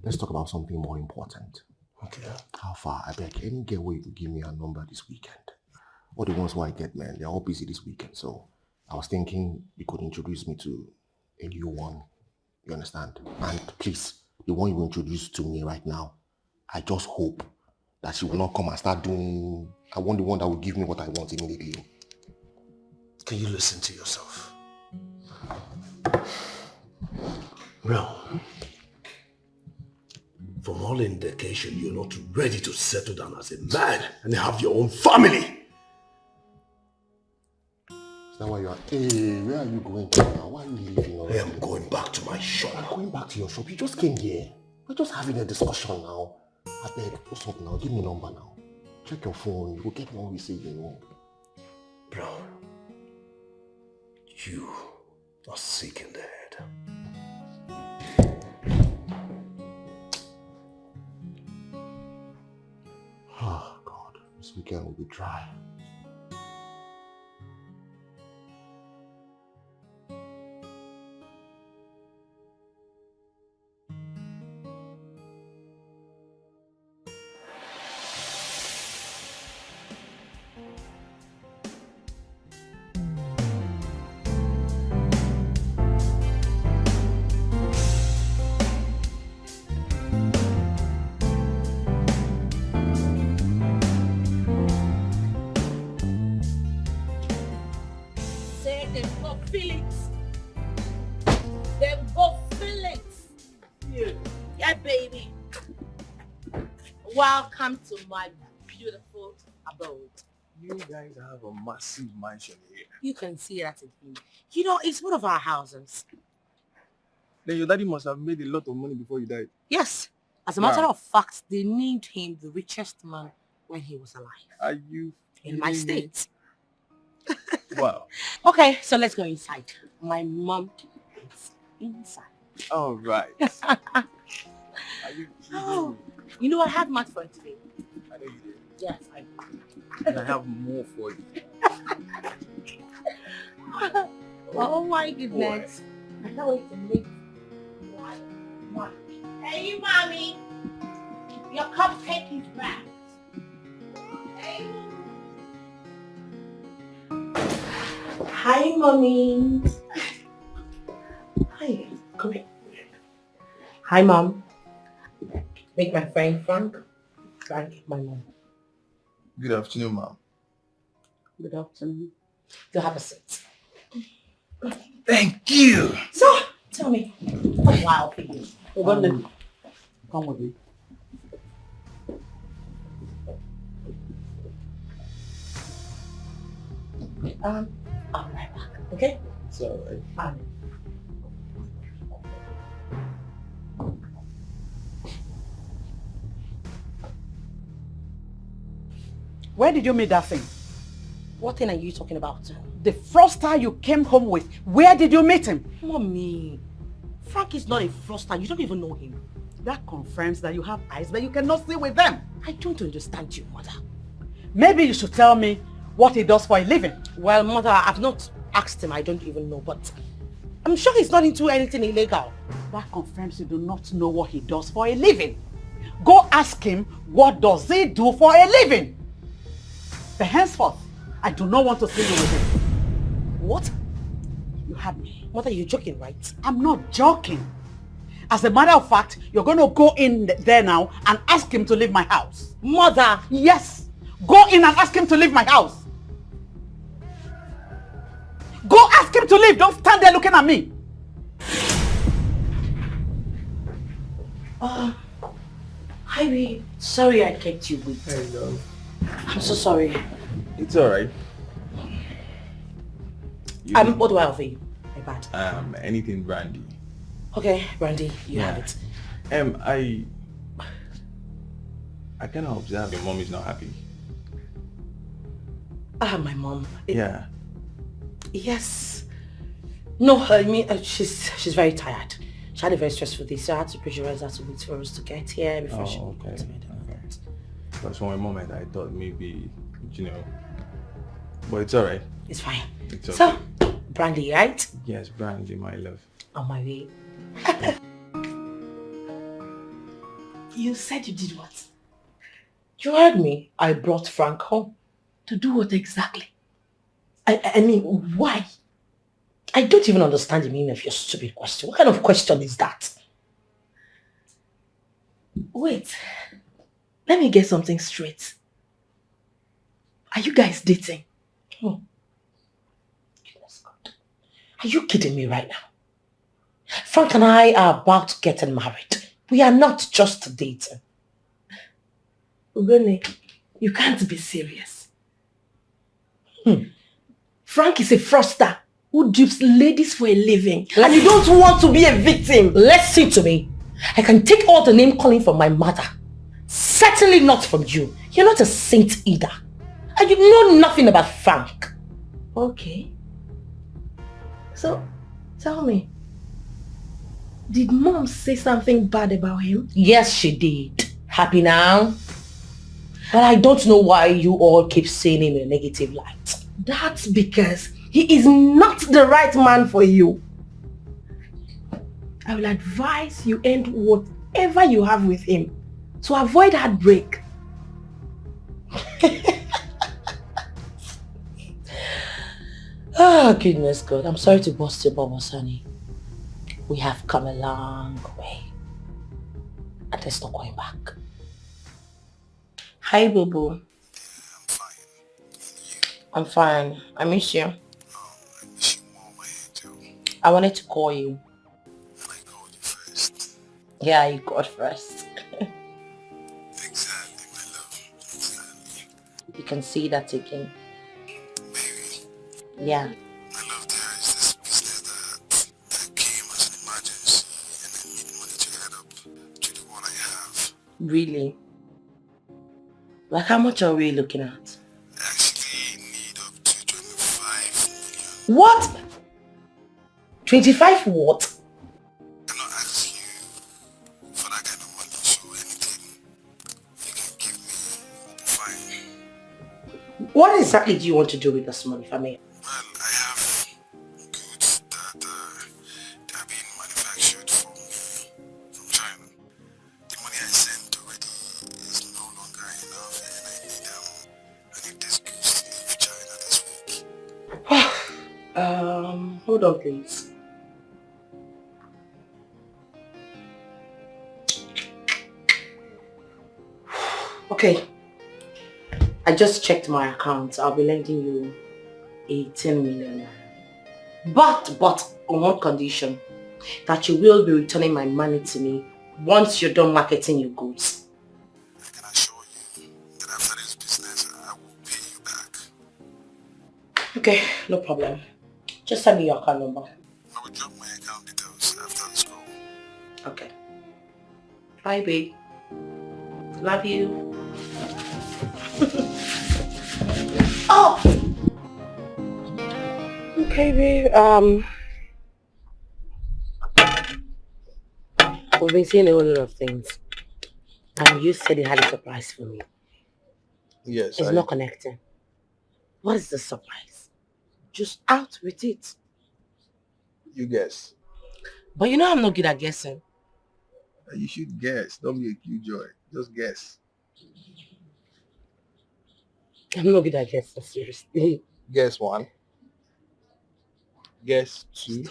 Let's talk about something more important. Okay. How far? I beg, any girl where you could give me a number this weekend. All the ones who I get, man, they're all busy this weekend. So I was thinking you could introduce me to a new one. You understand? And please, the one you introduce to me right now, I just hope that she will not come and start doing... I want the one that will give me what I want immediately. Can you listen to yourself? Well, from all indication, you're not ready to settle down as a man and have your own family. Is that why you are... Hey, where are you going to now? Why are you leaving already? I am going back to my shop. I'm going back to your shop. You just came here. We're just having a discussion now. I beg, what's up now? Give me a number now. Check your phone. You will get one we say you know. Brown, you are sick in the head. Oh, God. This weekend will be dry. Welcome to my beautiful abode. You guys have a massive mansion here. You can see that again. You know, it's one of our houses. Then your daddy must have made a lot of money before you died. Yes. As a matter of fact, they named him the richest man when he was alive. Are you in my state? Wow. Okay, so let's go inside. My mom is inside. All right. Oh, you know I have much fun today. I know you did. Yes, I do. And I have more for you. Oh my goodness. I can't wait to meet one. Hey, mommy. Your cupcake is back. Hey. Hi, mommy. Hi. Come here. Hi, mom. Meet my friend Frank. Frank, my mom. Good afternoon, ma'am. Good afternoon. You have a seat. Thank you. So, tell me, what's wild for you? We're going to come with me. I'll be right back, okay? So, Where did you meet that thing? What thing are you talking about? The fraudster you came home with. Where did you meet him? Mommy, Frank is not a fraudster. You don't even know him. That confirms that you have eyes, but you cannot see with them. I don't understand you, mother. Maybe you should tell me what he does for a living. Well, mother, I've not asked him. I don't even know, but I'm sure he's not into anything illegal. That confirms you do not know what he does for a living. Go ask him, what does he do for a living? But henceforth, I do not want to see you with him. What? You had me. Mother, you're joking, right? I'm not joking. As a matter of fact, you're going to go in there now and ask him to leave my house. Mother! Yes. Go in and ask him to leave my house. Go ask him to leave. Don't stand there looking at me. Ivy, sorry I kept you waiting. Hey, love. I'm so sorry. It's alright. What do I offer you? My bad. Anything brandy. Okay, Brandy, you have it. I cannot observe your mom is not happy. My mom. Yeah. Yes. No, I mean, she's very tired. She had a very stressful day, so I had to pressurize her to wait for us to get here before she went to bed. Because for a moment I thought maybe, but it's alright. It's fine. It's okay. So, Brandy, right? Yes, Brandy, my love. On my way. You said you did what? You heard me. I brought Frank home. To do what exactly? I mean, why? I don't even understand the meaning of your stupid question. What kind of question is that? Wait. Let me get something straight. Are you guys dating? Oh. Goodness God. Are you kidding me right now? Frank and I are about getting married. We are not just dating. Ugone, you can't be serious. Frank is a fraudster who dupes ladies for a living. And you don't want to be a victim. Listen to me. I can take all the name calling from my mother. Certainly not from you. You're not a saint either. And you know nothing about Frank. Okay. So, tell me. Did Mom say something bad about him? Yes, she did. Happy now? But I don't know why you all keep seeing him in a negative light. That's because he is not the right man for you. I will advise you end whatever you have with him to avoid heartbreak. Oh, goodness God. I'm sorry to burst your bubble, Sonny. We have come a long way. And there's no going back. Hi, Bobo. I'm fine. I miss you. I wanted to call you. I called you first. Yeah, you called first. Exactly, my love. Exactly. You can see that again. Baby. Yeah. My love, there is this business that came as an emergency and I need money to add up to the one I have. Really? Like how much are we looking at? I actually need up to 25 million. What? 25 what? I'm not asking you for that kind of money, so anything you can give me will be fine. What exactly do you want to do with this money, if I may? Well, I have goods that are being manufactured for me from China. The money I sent already is no longer enough and I need this goods to leave China this week. Hold on please. Okay. I just checked my account. I'll be lending you 18 million. But on one condition. That you will be returning my money to me once you're done marketing your goods. I can assure you that after this business, I will pay you back. Okay, no problem. Just send me your account number. I will drop my account details after the call. Okay. Bye, babe. Love you. Oh! Okay, babe. We've been seeing a whole lot of things. And you said you had a surprise for me. Yes. It's not connecting. What is the surprise? Just out with it. You guess. But you know I'm not good at guessing. You should guess. Don't be a killjoy. Just guess. I'm not good at guessing, seriously. Guess one. Guess two.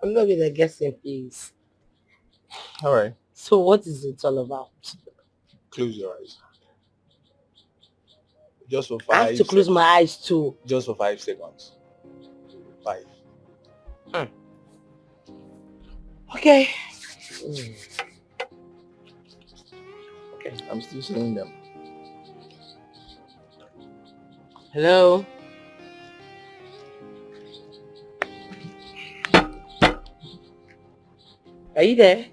I'm not good at guessing, please. All right. So what is it all about? Close your eyes. Just for I 5 have to close my eyes too. Just for 5 seconds. 5. Okay. Okay, I'm still seeing them. Hello? Are you there?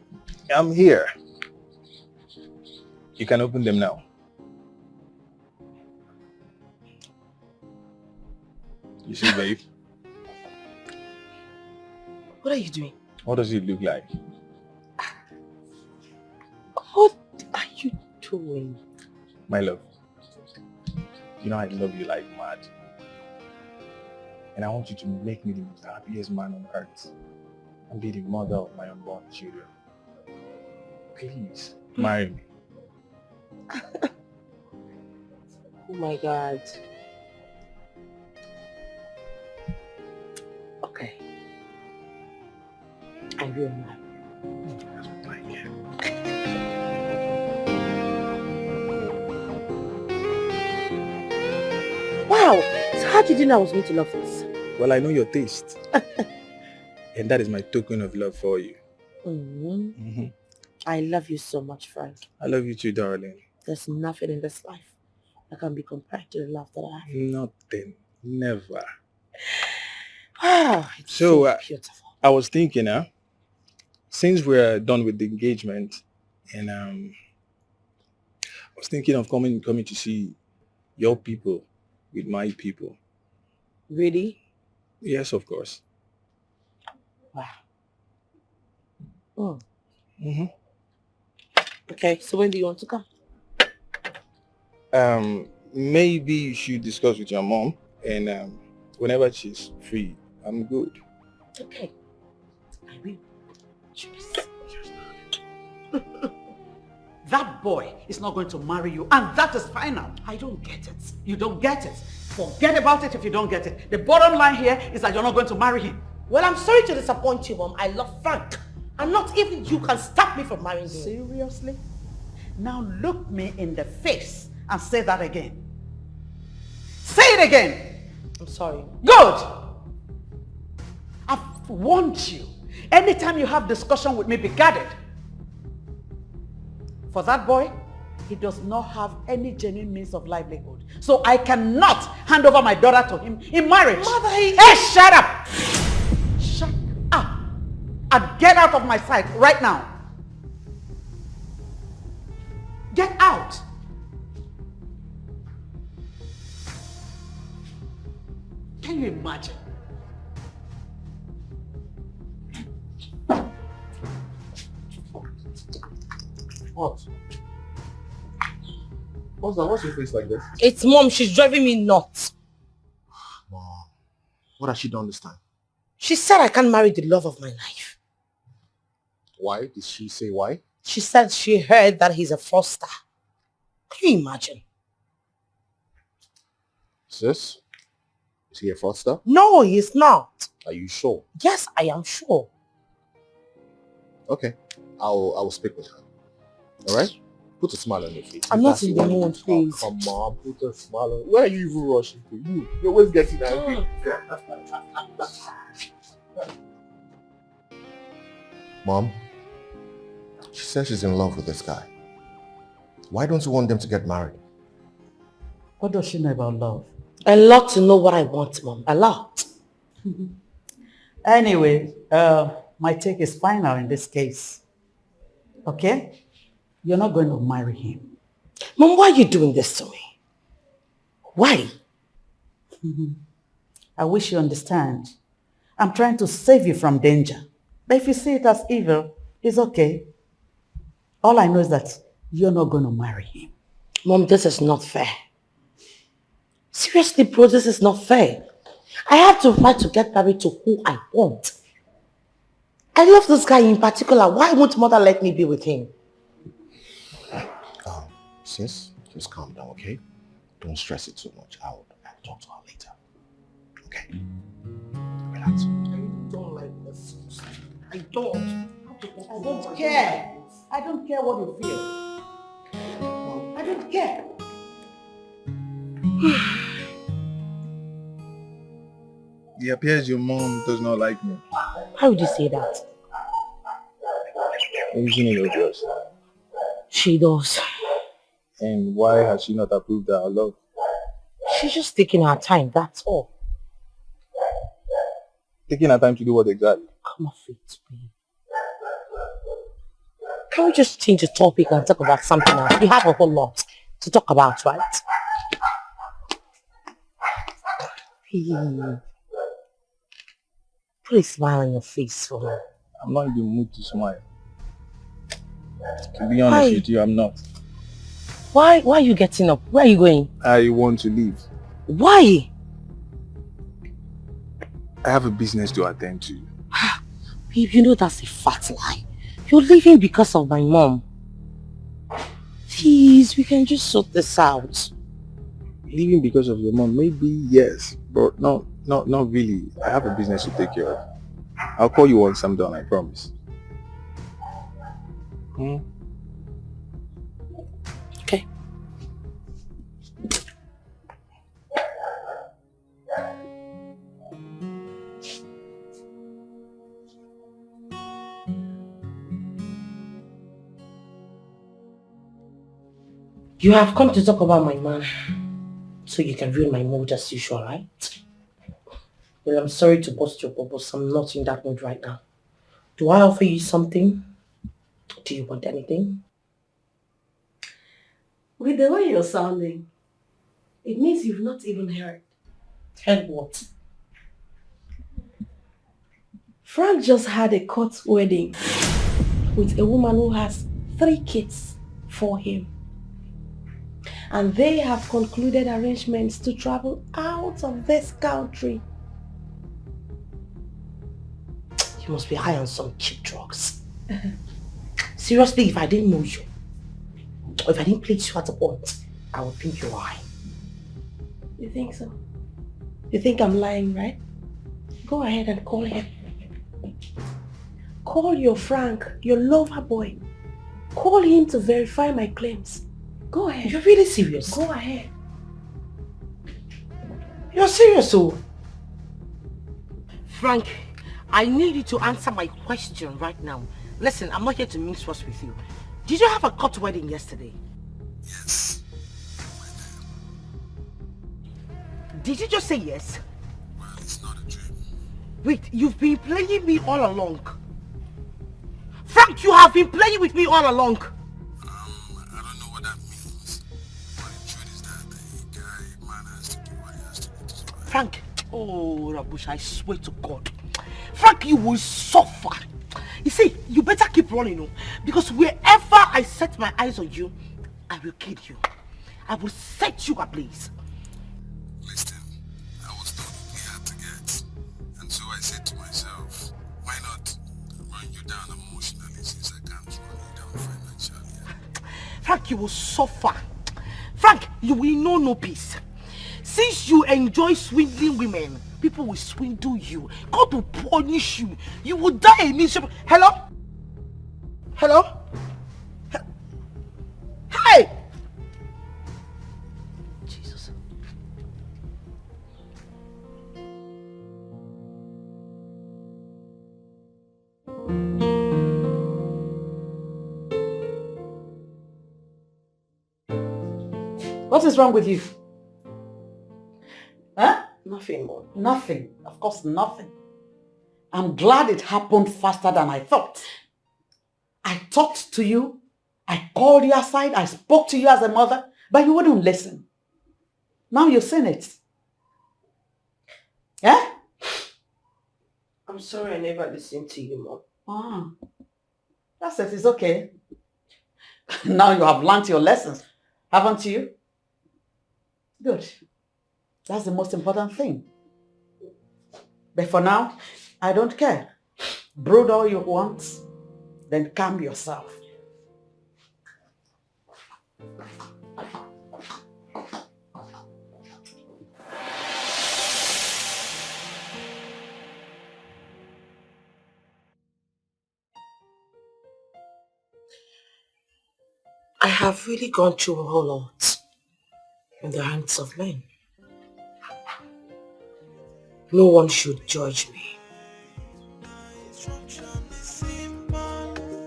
I'm here. You can open them now. You see, babe? What are you doing? What does it look like? What are you doing? My love, you know I love you like mad. And I want you to make me the most happiest man on earth and be the mother of my unborn children. Please, marry me. Oh my God. Okay. I will marry you. That's what I care. Wow. So how did you know I was going to love this? Well, I know your taste. And that is my token of love for you. I love you so much, Frank. I love you too, darling. There's nothing in this life that can be compared to the love that I have. Nothing. Never. Wow. It's So, so beautiful. I was thinking, since we're done with the engagement, and I was thinking of coming to see your people with my people. Really? Yes, of course. Wow. Okay, so when do you want to come? Maybe you should discuss with your mom, and whenever she's free, I'm good. Okay. I will. That boy is not going to marry you, and that is final. I don't get it. You don't get it. Forget about it if you don't get it. The bottom line here is that you're not going to marry him. Well, I'm sorry to disappoint you, Mom. I love Frank. And not even you can stop me from marrying him. Seriously? Now look me in the face and say that again. Say it again. I'm sorry. Good. I've warned you. Anytime you have discussion with me, be guarded. For that boy, he does not have any genuine means of livelihood. So I cannot hand over my daughter to him in marriage. Mother, Hey, shut up! Shut up! And get out of my sight right now. Get out! Can you imagine? What? What's that? What's your face like this? It's Mom. She's driving me nuts. Mom, what does she don't understand? She said I can't marry the love of my life. Why? Did she say why? She said she heard that he's a foster. Can you imagine? Sis? Is he a fraudster? No, he's not. Are you sure? Yes, I am sure. Okay. I will speak with her. Alright? Put a smile on your face. I'm not in the mood, please. Oh, come on, put a smile on. Where are you even rushing to? You're always getting angry. Mom, she says she's in love with this guy. Why don't you want them to get married? What does she know about love? A lot to know what I want, Mom. A lot. Anyway, my take is final in this case. Okay? You're not going to marry him. Mom, why are you doing this to me? Why? I wish you understand. I'm trying to save you from danger. But if you see it as evil, it's okay. All I know is that you're not going to marry him. Mom, this is not fair. Seriously, bro, this is not fair. I have the right to get married to who I want. I love this guy in particular. Why won't Mother let me be with him? Sis, just calm down, okay? Don't stress it too much. I'll talk to her later. Okay? Relax. I don't like this. I don't. I don't care. I don't care what you feel. I don't care. It appears your mom does not like me. How would you say that? Isn't it obvious? She does. And why has she not approved our love? She's just taking her time, that's all. Taking her time to do what exactly? Come off it, babe. Can we just change the topic and talk about something else? We have a whole lot to talk about, right? Babe. Put a smile on your face for me. I'm not in the mood to smile. To be honest with you, I'm not. Why are you getting up? Where are you going? I want to leave. Why? I have a business to attend to. Babe, you know that's a fat lie. You're leaving because of my mom. Please, we can just sort this out. Leaving because of your mom? Maybe yes, but not really. I have a business to take care of. I'll call you once I'm done, I promise. Okay. You have come to talk about my man, so you can ruin my mood as usual, right? Well, I'm sorry to burst your bubbles. I'm not in that mood right now. Do I offer you something? Do you want anything? With the way you're sounding, it means you've not even heard. Heard what? Frank just had a court wedding with a woman who has 3 kids for him. And they have concluded arrangements to travel out of this country. You must be high on some cheap drugs. Seriously, if I didn't know you, or if I didn't place you at a point, I would think you're high. You think so? You think I'm lying, right? Go ahead and call him. Call your Frank, your lover boy. Call him to verify my claims. Go ahead. You're really serious? Go ahead. You're serious, oh? Frank, I need you to answer my question right now. Listen, I'm not here to mince words with you. Did you have a court wedding yesterday? Yes. Did you just say yes? Well, it's not a dream. Wait, you've been playing me all along. Frank, you have been playing with me all along. I don't know what that means. But the truth is that the man has to do what he has to do to survive. Frank, oh Rabush, I swear to God. Frank, you will suffer. You see, you better keep running, oh, because wherever I set my eyes on you, I will kill you. I will set you ablaze. Listen, I was told we had to get, and so I said to myself, why not run you down emotionally since I can't run you down financially? Frank, you will suffer. Frank, you will know no peace. Since you enjoy swindling women, people will swindle you. God will punish you. You will die a miserable... Hello? Hello? Hey! Jesus. What is wrong with you? Huh? Nothing more. Nothing. Of course, nothing. I'm glad it happened faster than I thought. I talked to you. I called you aside. I spoke to you as a mother, but you wouldn't listen. Now you've seen it. Yeah? I'm sorry I never listened to you, Mom. Ah. That's it. It's okay. Now you have learnt your lessons, haven't you? Good. That's the most important thing. But for now, I don't care. Brood all you want, then calm yourself. have really gone through a whole lot in the hands of men. No one should judge me.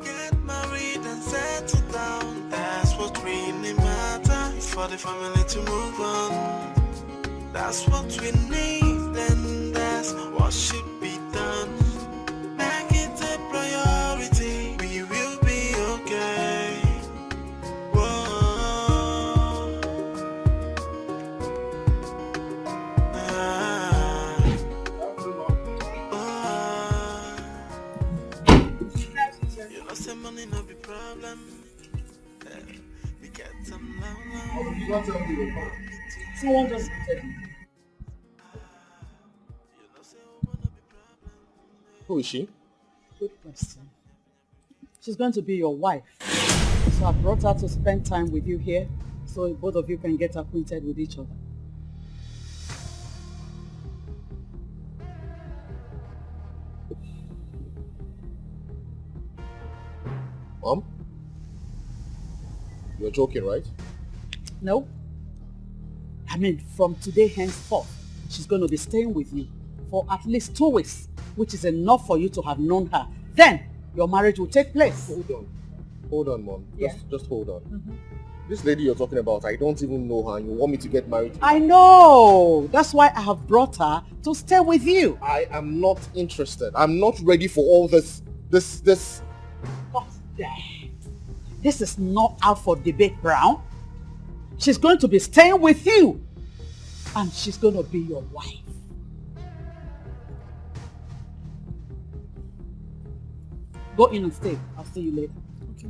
Get married and settle down. That's what really matters. For the family to move on. That's what we need, and that's what should be done. Make it a priority. We will be okay. Whoa. You know, say money no be problem. We get some now. Someone just tell me. Who is she? Good question. She's going to be your wife. So I brought her to spend time with you here so both of you can get acquainted with each other. Mom? You're joking, right? No. I mean, from today henceforth, she's going to be staying with you for at least 2 weeks, which is enough for you to have known her. Then, your marriage will take place. Hold on, Mom. Yeah. Just hold on. This lady you're talking about, I don't even know her, and you want me to get married to her? I know. That's why I have brought her to stay with you. I am not interested. I'm not ready for all this. God damn. This is not out for debate, Brown. She's going to be staying with you. And she's going to be your wife. Go in and stay. I'll see you later. Okay.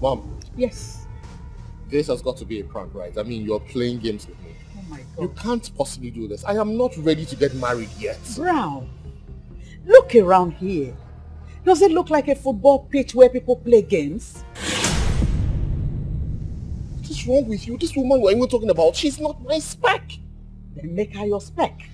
Mom. Yes. This has got to be a prank, right? I mean, you're playing games with me. Oh my God. You can't possibly do this. I am not ready to get married yet. Brown, look around here. Does it look like a football pitch where people play games? What is wrong with you? This woman we're even talking about, she's not my spec. Then make her your spec.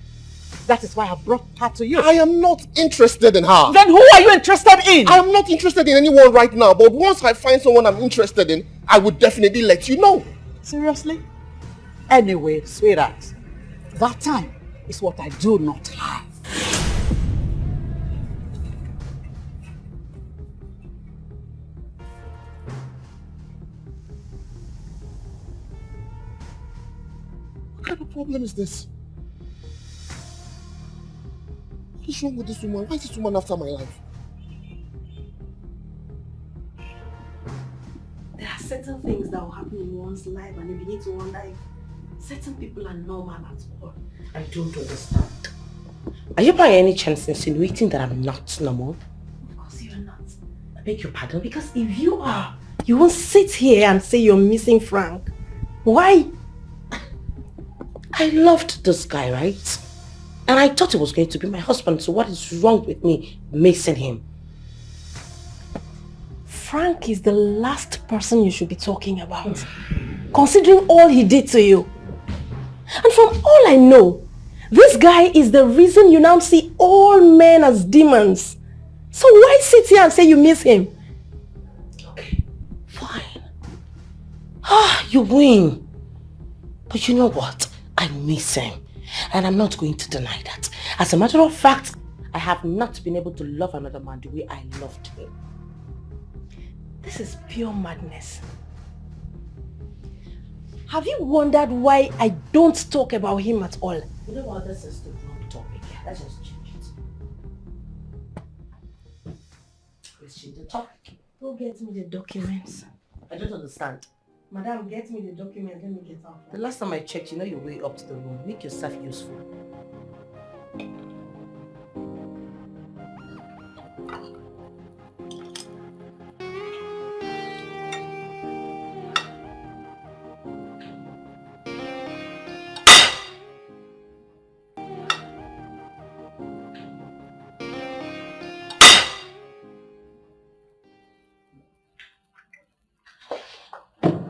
That is why I brought her to you. I am not interested in her. Then who are you interested in? I am not interested in anyone right now, but once I find someone I'm interested in, I would definitely let you know. Seriously? Anyway, sweetheart, that time is what I do not have. What kind of problem is this? What is wrong with this woman? Why is this woman after my life? There are certain things that will happen in one's life and you begin to wonder if certain people are normal at all. I don't understand. Are you by any chance insinuating that I'm not normal? Of course you're not. I beg your pardon? Because if you are, you won't sit here and say you're missing Frank. Why? I loved this guy, right? And I thought he was going to be my husband, so what is wrong with me missing him? Frank is the last person you should be talking about, considering all he did to you. And from all I know, this guy is the reason you now see all men as demons. So why sit here and say you miss him? Okay, fine. You win. But you know what? I miss him. And I'm not going to deny that. As a matter of fact, I have not been able to love another man the way I loved him. This is pure madness. Have you wondered why I don't talk about him at all? You know what? This is the wrong topic. Let's just change it. Let's change the topic. Go get me the documents. I don't understand. Madam, get me the documents. Let me get out. The last time I checked, you know your way up to the room. Make yourself useful.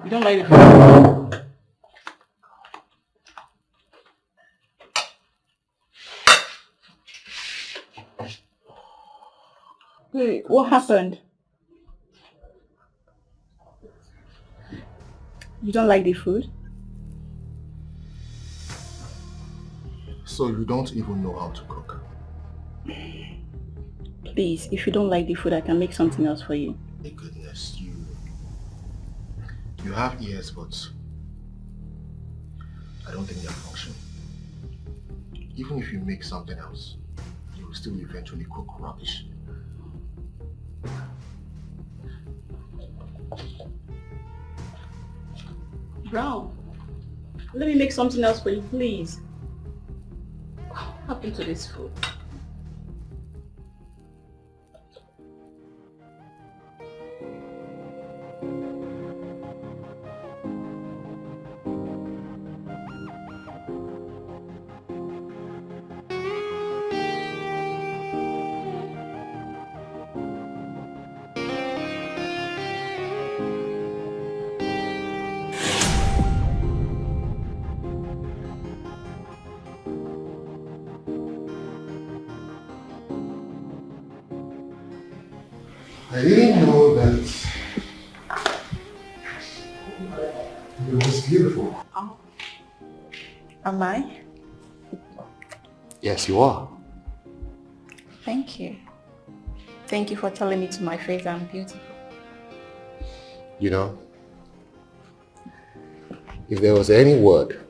You don't like the food? Wait, what happened? You don't like the food? So you don't even know how to cook? Please, if you don't like the food, I can make something else for you. My goodness, you have ears, but I don't think they're functioning. Even if you make something else, you will still eventually cook rubbish. Brown, let me make something else for you, please. What happened to this food? I didn't know that you were beautiful. Oh. Am I? Yes, you are. Thank you. Thank you for telling me to my face I'm beautiful. You know, if there was any word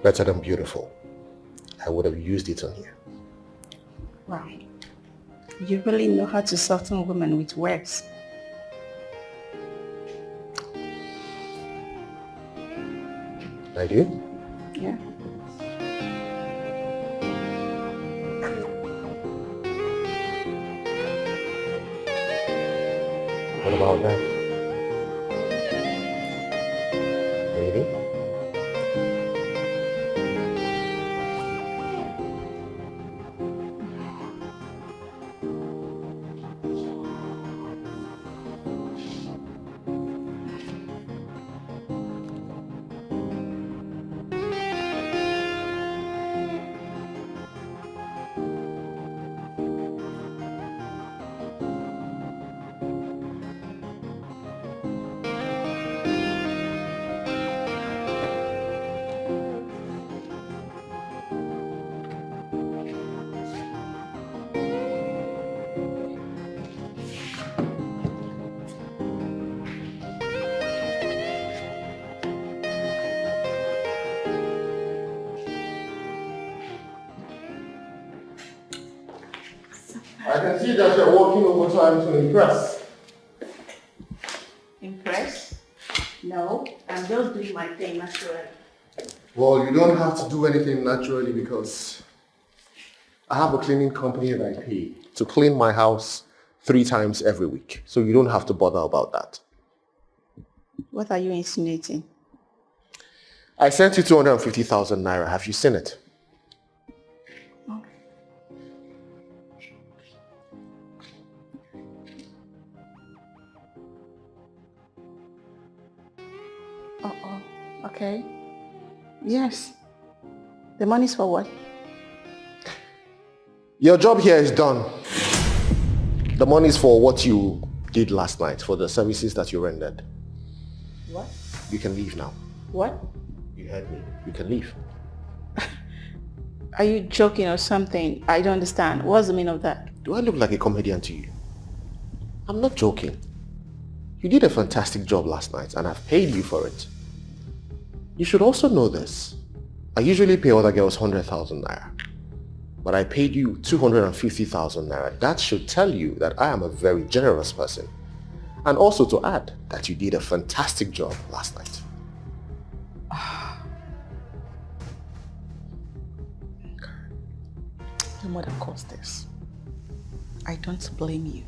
better than beautiful, I would have used it on you. Wow. You really know how to soften women with words. I do? Yeah. What about that? Maybe? I can see that you're working overtime to impress. Impressed? No, I'm just doing my thing naturally. Well, you don't have to do anything naturally because I have a cleaning company that I pay to clean my house 3 times every week. So you don't have to bother about that. What are you insinuating? I sent you 250,000 naira. Have you seen it? Okay. Yes. The money's for what? Your job here is done. The money is for what you did last night, for the services that you rendered. What? You can leave now. What? You heard me. You can leave. Are you joking or something? I don't understand. What's the meaning of that? Do I look like a comedian to you? I'm not joking. You did a fantastic job last night and I've paid you for it. You should also know this. I usually pay other girls 100,000 naira. But I paid you 250,000 naira. That should tell you that I am a very generous person. And also to add that you did a fantastic job last night. Your mother caused this. I don't blame you.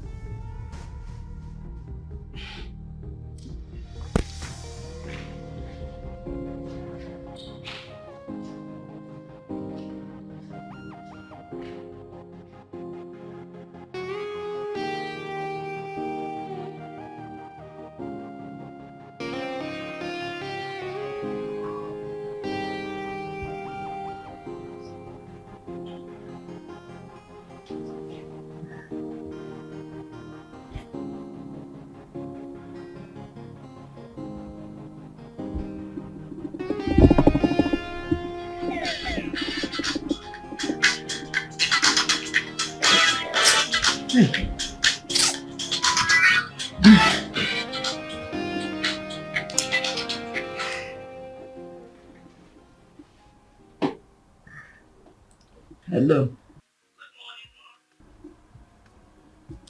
Hello.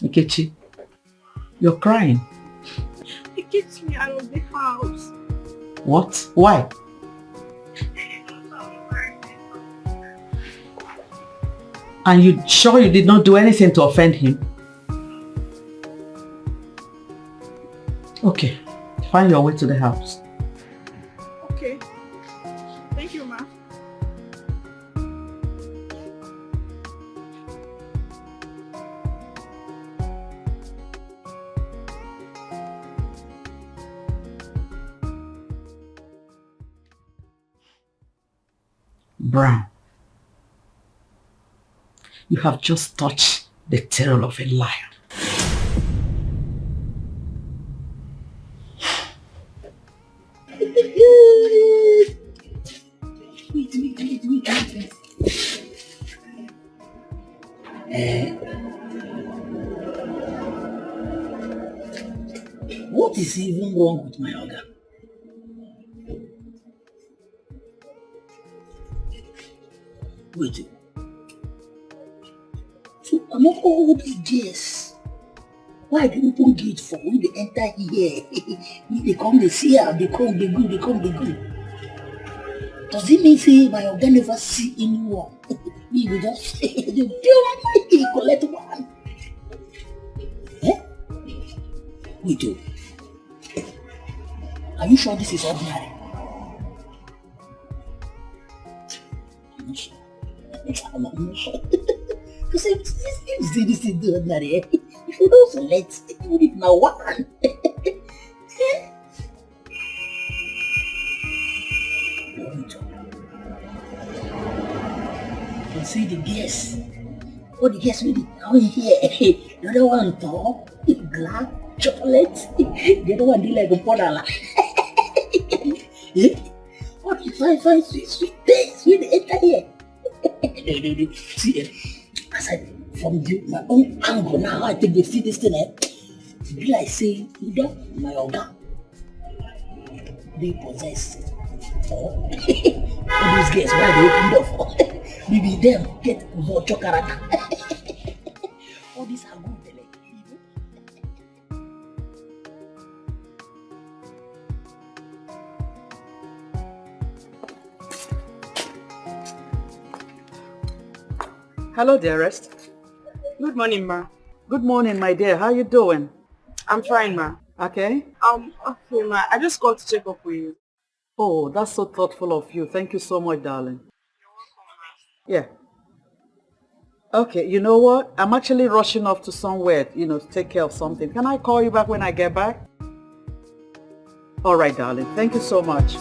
Nkechi, you're crying. He kicks me out of the house. What? Why? And you sure you did not do anything to offend him? Okay, find your way to the house. Okay. Thank you, ma. Brown, you have just touched the tail of a lion. What is even wrong with my organ? Wait. So among all these girls, why do you open gate for when they enter here? When they come, they see her, they come, they go, they come, they go. Does it mean say my organ never see anyone? Me, they just they collect one. Eh? Wait, are you sure this is ordinary? I'm not sure. I'm not sure. Because if this is the ordinary, if you don't select, even if now one. You see the guests. Oh, the guests really down here. The other one top, black, chocolate. The other one do like a podala. What if I find sweet things when they enter here? See, aside from my own angle now, I think they see this thing. To be like saying, either my organ, they possess. All those guests, why they open door for? Maybe them get vulture character. All these are good. Hello, dearest. Good morning, ma. Good morning, my dear. How you doing? I'm fine, ma. Okay. Okay, ma. I just called to check up with you. Oh, that's so thoughtful of you. Thank you so much, darling. Yeah. Okay, you know what? I'm actually rushing off to somewhere, to take care of something. Can I call you back when I get back? All right, darling. Thank you so much.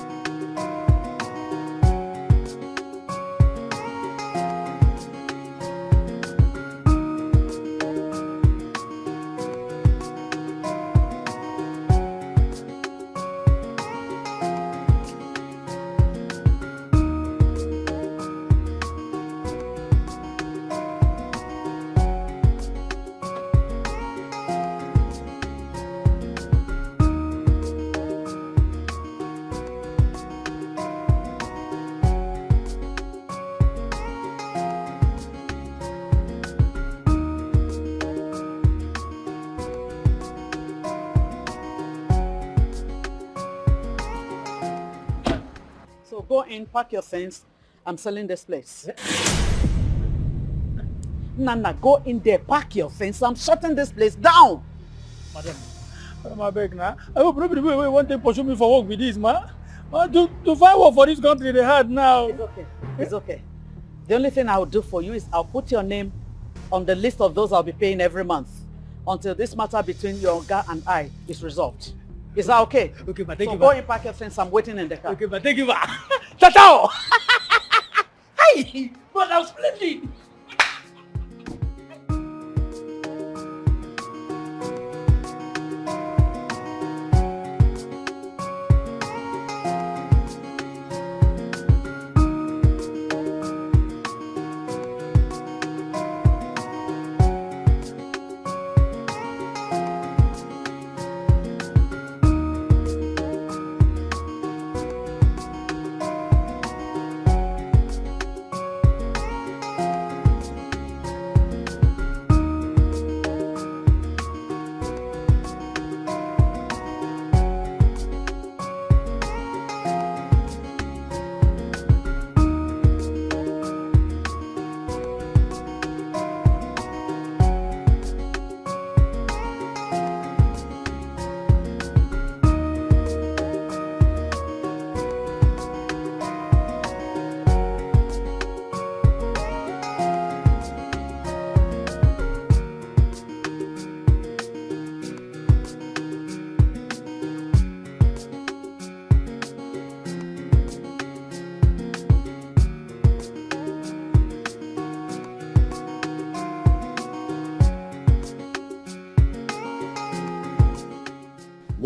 Go in, pack your things. I'm selling this place. Nana, go in there, pack your things. I'm shutting this place down. Madam, I beg now. I hope nobody will want to pursue me for work with this, man. To find work for this country, they hard now. It's okay. It's okay. The only thing I'll do for you is I'll put your name on the list of those I'll be paying every month until this matter between your guy and I is resolved. Is that okay? Okay, but thank you. So go in, pack your things. I'm waiting in the car. Okay, but thank you. Ciao! Hi! But I'm splendid!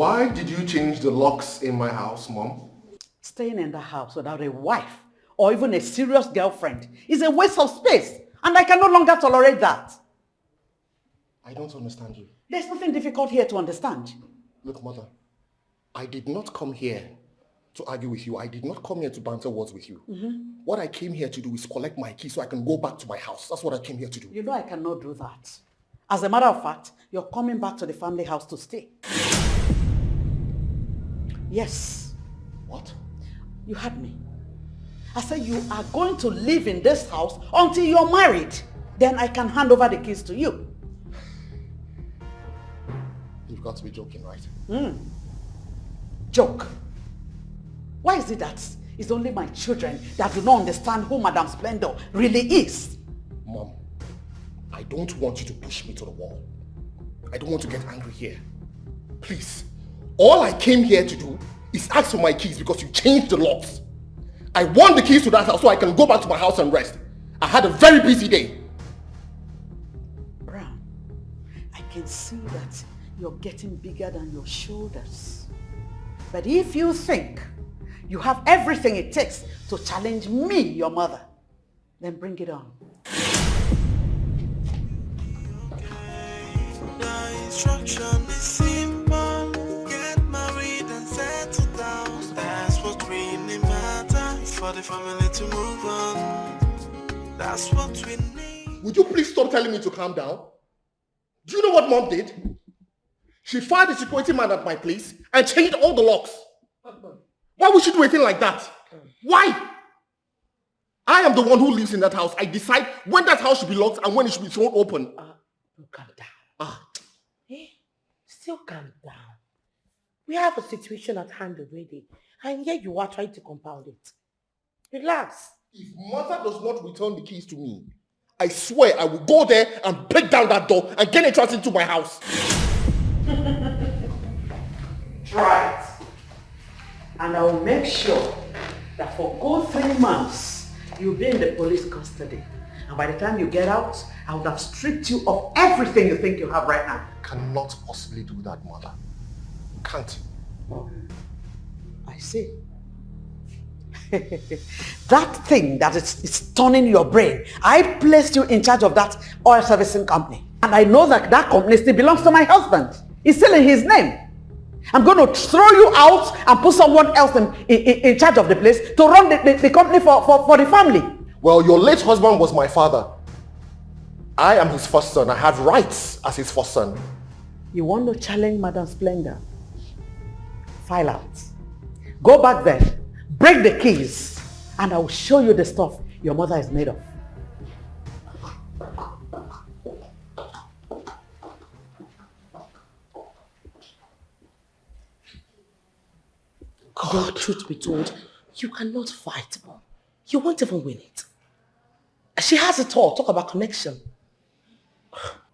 Why did you change the locks in my house, Mom? Staying in the house without a wife or even a serious girlfriend is a waste of space, and I can no longer tolerate that. I don't understand you. There's nothing difficult here to understand. Look, Mother, I did not come here to argue with you. I did not come here to banter words with you. What I came here to do is collect my key so I can go back to my house. That's what I came here to do. You know I cannot do that. As a matter of fact, you're coming back to the family house to stay. Yes. What? You heard me. I said you are going to live in this house until you're married. Then I can hand over the keys to you. You've got to be joking, right? Joke. Why is it that it's only my children that do not understand who Madame Splendor really is? Mom, I don't want you to push me to the wall. I don't want to get angry here. Please. All I came here to do is ask for my keys because you changed the locks. I want the keys to that house so I can go back to my house and rest. I had a very busy day. Brown, I can see that you're getting bigger than your shoulders. But if you think you have everything it takes to challenge me, your mother, then bring it on. The instruction is simple. Get married and settle down. That's what really matters. For the family to move on. That's what we need. Would you please stop telling me to calm down? Do you know what Mom did? She fired the security man at my place and changed all the locks. Why would she do a thing like that? Why? I am the one who lives in that house. I decide when that house should be locked and when it should be thrown open. Calm down. Hey, still calm down. We have a situation at hand already, and yet you are trying to compound it. Relax. If Mother does not return the keys to me, I swear I will go there and break down that door and get entrance into my house. Try it. And I will make sure that for good 3 months, you'll be in the police custody. And by the time you get out, I would have stripped you of everything you think you have right now. Cannot possibly do that, Mother. Can't. I see. That thing that is turning your brain, I placed you in charge of that oil servicing company. And I know that that company still belongs to my husband. It's still in his name. I'm going to throw you out and put someone else in charge of the place to run the company for the family. Well, your late husband was my father. I am his first son. I have rights as his first son. You want to challenge Madam Splendor? File out. Go back there, break the keys, and I will show you the stuff your mother is made of. God, truth be told, you cannot fight, Mom. You won't even win it. She has it all. Talk about connection.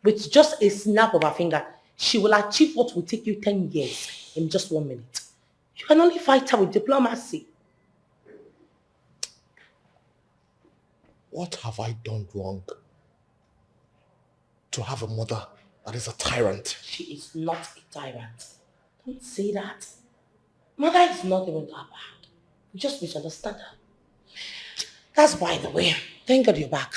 With just a snap of her finger, she will achieve what will take you 10 years in just 1 minute. You can only fight her with diplomacy. What have I done wrong to have a mother that is a tyrant? She is not a tyrant. Don't say that. Mother is not even that bad. You just misunderstand her. That's by the way. Thank God you're back.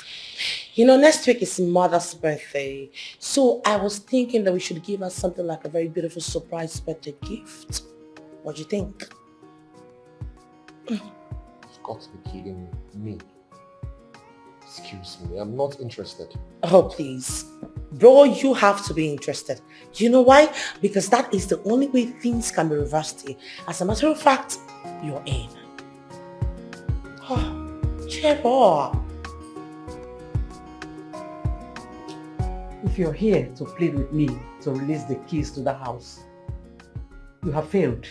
You know, next week is Mother's birthday. So I was thinking that we should give her something like a very beautiful surprise birthday gift. What do you think? You've got to be kidding me. Excuse me, I'm not interested. Oh, please. Bro, you have to be interested. You know why? Because that is the only way things can be reversed here. As a matter of fact, you're in. Oh, cheer up. If you're here to plead with me to release the keys to the house, you have failed.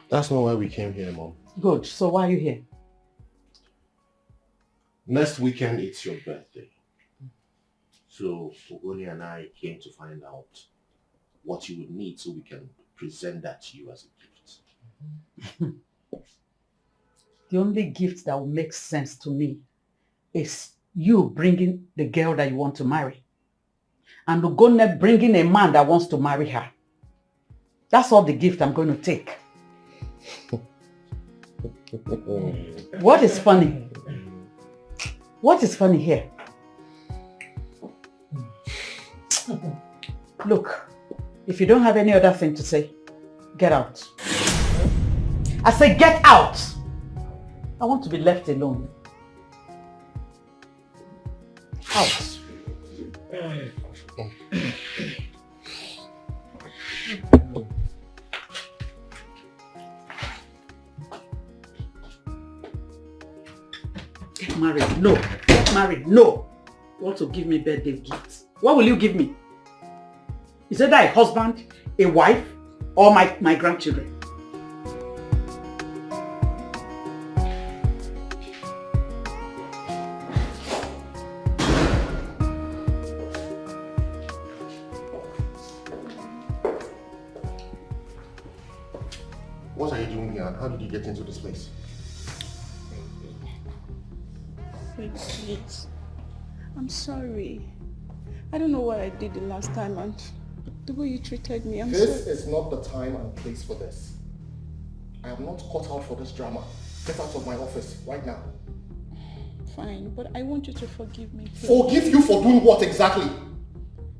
That's not why we came here, Mom. Good. So why are you here? Next weekend, it's your birthday. So Ogoni and I came to find out what you would need so we can present that to you as a gift. The only gift that will make sense to me is you bringing the girl that you want to marry and Ogoni bringing a man that wants to marry her. That's all the gift I'm going to take. What is funny? What is funny here? Look, if you don't have any other thing to say, get out. I say get out! I want to be left alone. Out. Get married, no. Get married, no. You want to give me birthday gifts? What will you give me? Is it a husband, a wife, or my grandchildren? What are you doing here and how did you get into this place? Please. I'm sorry. I don't know what I did the last time and the way you treated me. I'm sorry. This is not the time and place for this. I am not cut out for this drama. Get out of my office right now. Fine, but I want you to forgive me. Please. Forgive you for doing what exactly?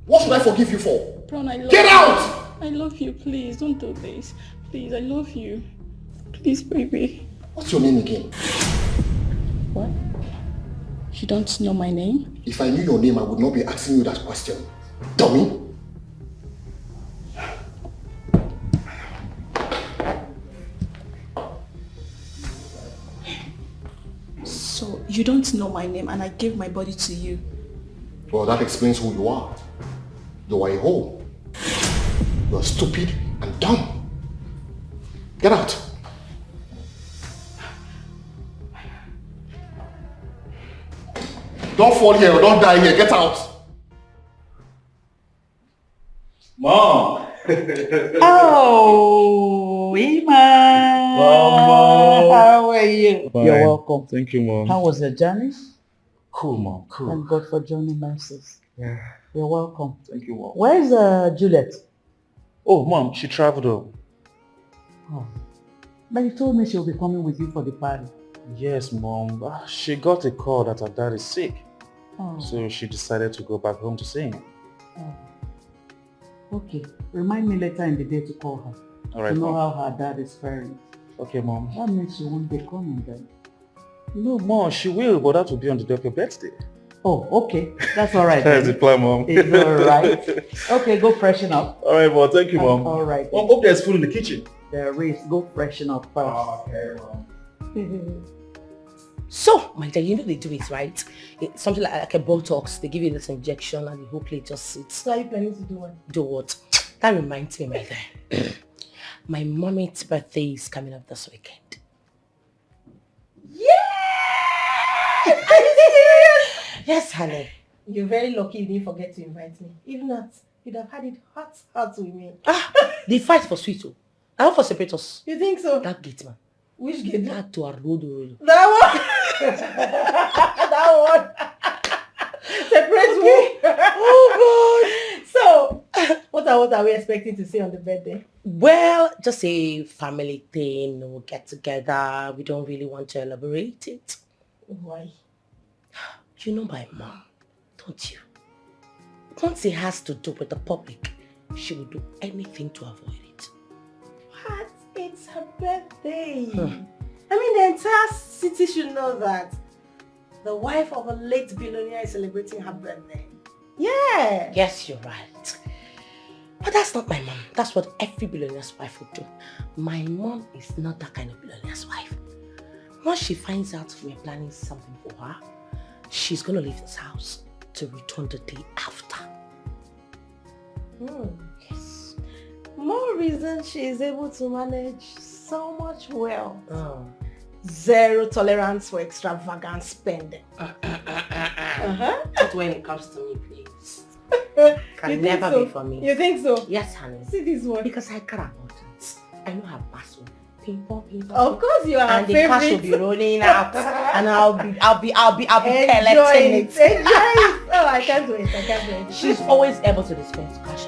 What should I forgive you for? Bron, I love Get you. out! I love you. Please, don't do this. Please, I love you. Please, baby. What's your name again? What? You don't know my name? If I knew your name, I would not be asking you that question. Dummy! So, you don't know my name and I gave my body to you. Well, that explains who you are. You are a hoe. You are stupid and dumb. Get out. Don't fall here or don't die here. Get out. Mom! Oh, Ima! Mama! How are you? Fine. You're welcome. Thank you, Mom. How was your journey? Cool, Mom. Cool. Thank God for journey mercies. Yeah. You're welcome. Thank you, Mom. Where's Juliet? Oh, Mom, she traveled home. Oh. But you told me she'll be coming with you for the party. Yes, Mom. She got a call that her dad is sick. Oh. So she decided to go back home to see him. Oh. Okay. Remind me later in the day to call her. All right, to know Mom. how her dad is faring. Okay, Mom. That means she won't be coming then. No, Mom, she will, but that will be on the day of your birthday. Oh, okay. That's all right. That's the plan, Mom. It's all right. Okay, go freshen up. All right, Mom. Thank you, Mom. All right. Mom, hope there's food in the kitchen. There is. Go freshen up first. Okay, Mom. So, my dear, you know they do it, right? It's something like a Botox. They give you this injection and the whole plate just sits. So are you planning to do what? Do what? That reminds me, my dear. My mommy's birthday is coming up this weekend. Yeah! Are you serious? Yes, honey. You're very lucky you didn't forget to invite me. If not, you'd have had it hot with me. The fight for sweet. I want for separate us. You think so? That gate, man. Which gate? That to our road. That one? That one. Separate me. Oh God. So, what are we expecting to see on the birthday? Well, just a family thing. We'll get together. We don't really want to elaborate it. Why? You know my mom, don't you? Once it has to do with the public, she will do anything to avoid it. What? It's her birthday. I mean, the entire city should know that the wife of a late billionaire is celebrating her birthday. Yeah. Yes, you're right. But that's not my mom. That's what every billionaire's wife would do. My mom is not that kind of billionaire's wife. Once she finds out we're planning something for her, she's going to leave this house to return the day after. Yes. More reason she is able to manage so much wealth. Zero tolerance for extravagant spending. Not when it comes to me, please. Can You never think so? be for me. You think so? Yes, honey. See this one. Because I care about it. I know her password. Ping pong, ping pong. Of course you are And the favorite. cash will be rolling out, and I'll be collecting Enjoy it. it. Oh, I can't wait. I can't wait. She's always able to dispense cash.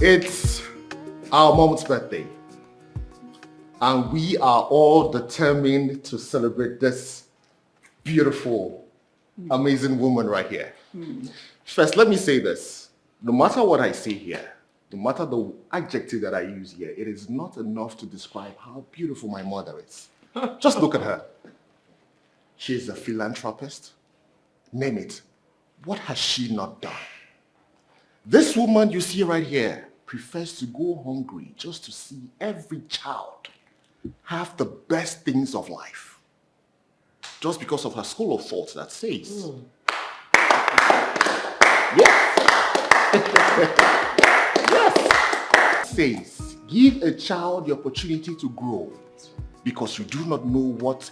It's our mom's birthday. And we are all determined to celebrate this beautiful, amazing woman right here. First, let me say this. No matter what I say here, no matter the adjective that I use here, it is not enough to describe how beautiful my mother is. Just look at her. She is a philanthropist. Name it. What has she not done? This woman you see right here prefers to go hungry just to see every child have the best things of life. Just because of her school of thought that says, yes, says, give a child the opportunity to grow because you do not know what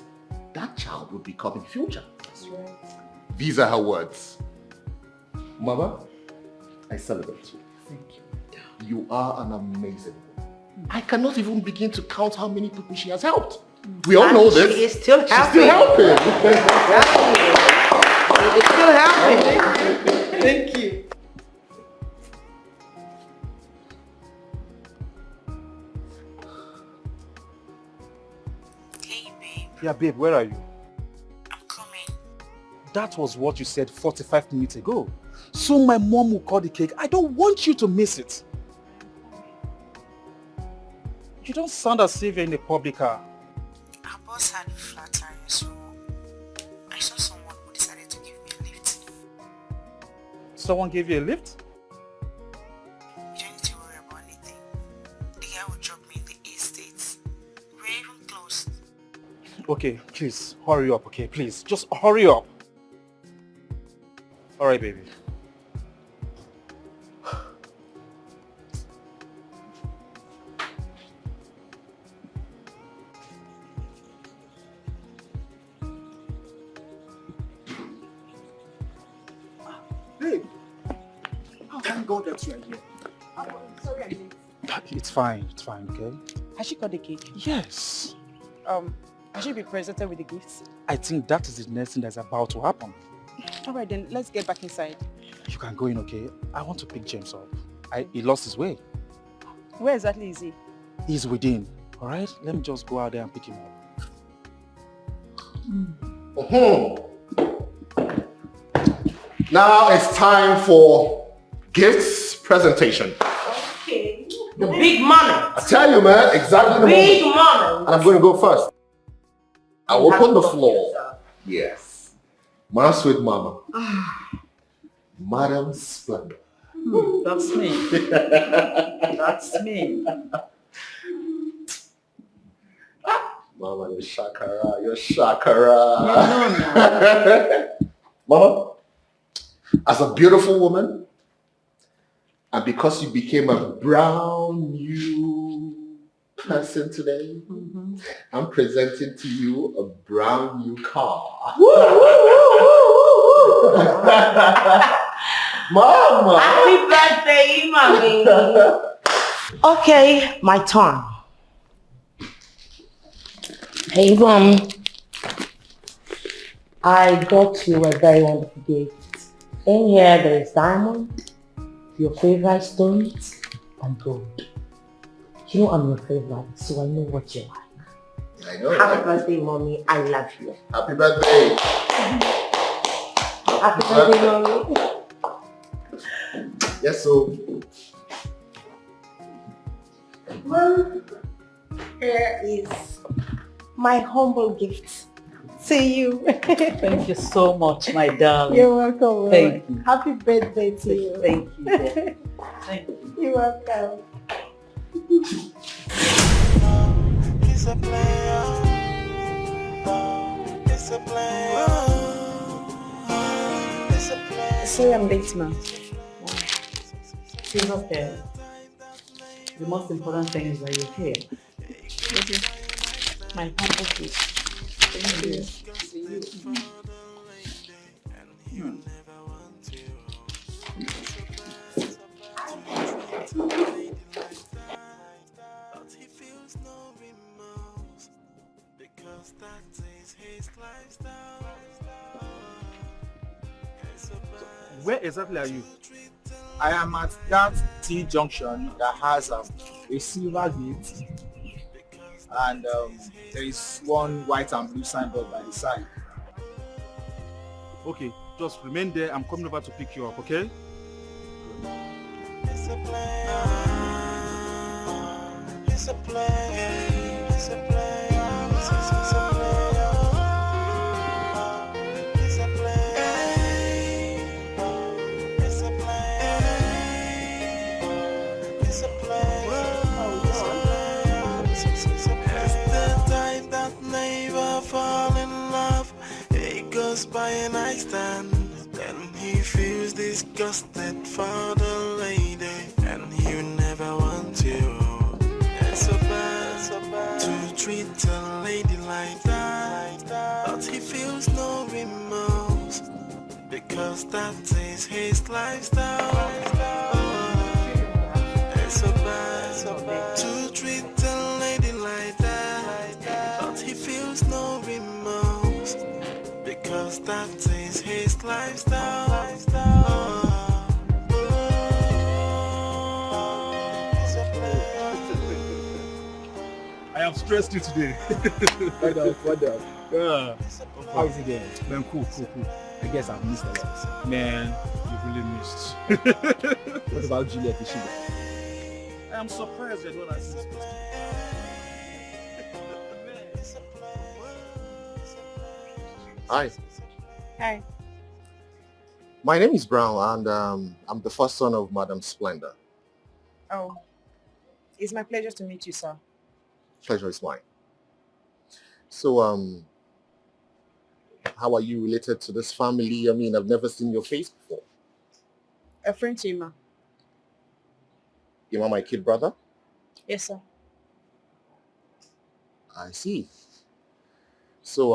that child will become in the future. That's right. These are her words. Mama, I celebrate you. Thank you. You are an amazing woman. I cannot even begin to count how many people she has helped. We all know this. She is still helping. She's still helping. She's still helping. Thank you. Yeah, babe, where are you? I'm coming. That was what you said 45 minutes ago. So my mom will call the cake. I don't want you to miss it. You don't sound as if you're in a public car. Our boss had a flat tire, so I saw someone who decided to give me a lift. Someone gave you a lift? You don't need to worry about anything. The guy will drop me in the estate. We're even close. Okay, please, hurry up, okay? Please, just hurry up. Alright, baby. Babe, thank God that you are here. Sorry, I late. It's fine, okay? Has she got the cake? Yes. Has she been presented with the gifts? I think that is the next thing that's about to happen. Alright then, let's get back inside. You can go in, okay? I want to pick James up. He lost his way. Where exactly is he? He's within, alright? Let me just go out there and pick him up. Now it's time for gifts presentation. Okay. The big money. I tell you, man, exactly the Big moment. money. And I'm going to go first. I open the floor. Yes. My sweet mama. Madam Splendor. That's me. That's me. Mama, you're Shakara. You're Shakara. You know now. Mama, as a beautiful woman, and because you became a brand new person today, I'm presenting to you a brand new car. Mama! Happy birthday, mommy. Okay, my turn. Hey, Mom. I got you a very wonderful gift. In here, there is diamond, your favorite stones, and gold. You know I'm your favorite, so I know what you like. I know. Happy birthday, Mommy. I love you. Happy birthday. Happy birthday, Mommy. Yes, so. Well, here is my humble gift to you. Thank you so much, my darling. You're welcome. Thank you. Happy birthday to you. Thank you. Dear. Thank you. You're welcome. It's a player. It's a player. It's a player. Sorry, I'm late, ma'am. She's not there. The most important thing is that you're here. My humble gift. Thank you. Where exactly are you? I am at that T-junction that has a silver gate, and there is one white and blue signboard by the side. Okay, just remain there. I'm coming over to pick you up, okay? It's a play. It's a play. It's a play. It's a play. It's a play. It's a play. It's a play. It's the type that never fall in love. It goes by a nightstand. Then he feels disgusted for the lady, and you never want to. It's so bad to treat a lady like that, but he feels no remorse because that is his lifestyle. It's so bad to treat a lady like that, but he feels no remorse because that is his lifestyle. I have stressed you today. What up? Yeah. How is it going? Man, cool. I guess I've missed a lot. Man, you really missed. What about Juliet? Is she there? I am surprised I don't ask this question. Hi. Hi. My name is Brown, and I'm the first son of Madam Splendor. Oh, it's my pleasure to meet you, sir. Pleasure is mine. So, how are you related to this family? I mean, I've never seen your face before. A friend to Ima. You're my kid brother? Yes, sir. I see. So,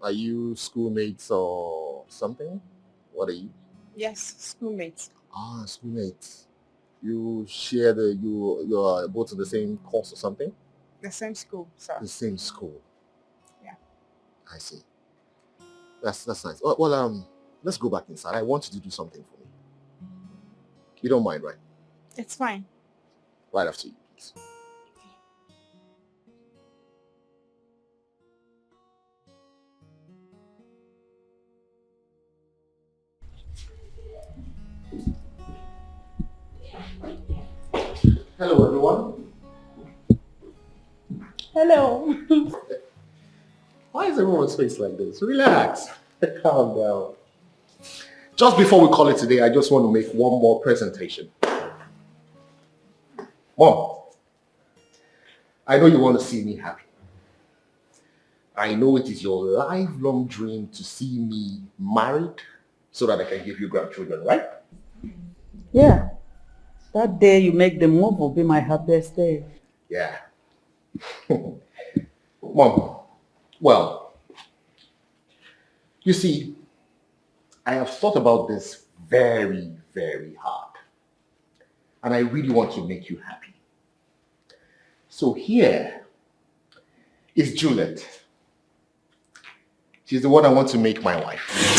are you schoolmates or something? What are you? Yes, schoolmates. Ah, schoolmates. You share you're both in the same course or something? The same school, sir. The same school. Yeah. I see. That's nice. Well, let's go back inside. I want you to do something for me. You don't mind, right? It's fine. Right after you, please. Hello, everyone. Hello. Why is everyone's face like this? Relax. Calm down. Just before we call it today, I just want to make one more presentation. Mom, I know you want to see me happy. I know it is your lifelong dream to see me married so that I can give you grandchildren, right? Yeah. That day you make the move will be my happiest day. Yeah. Mom, well, you see, I have thought about this very, very hard. And I really want to make you happy. So here is Juliet. She's the one I want to make my wife.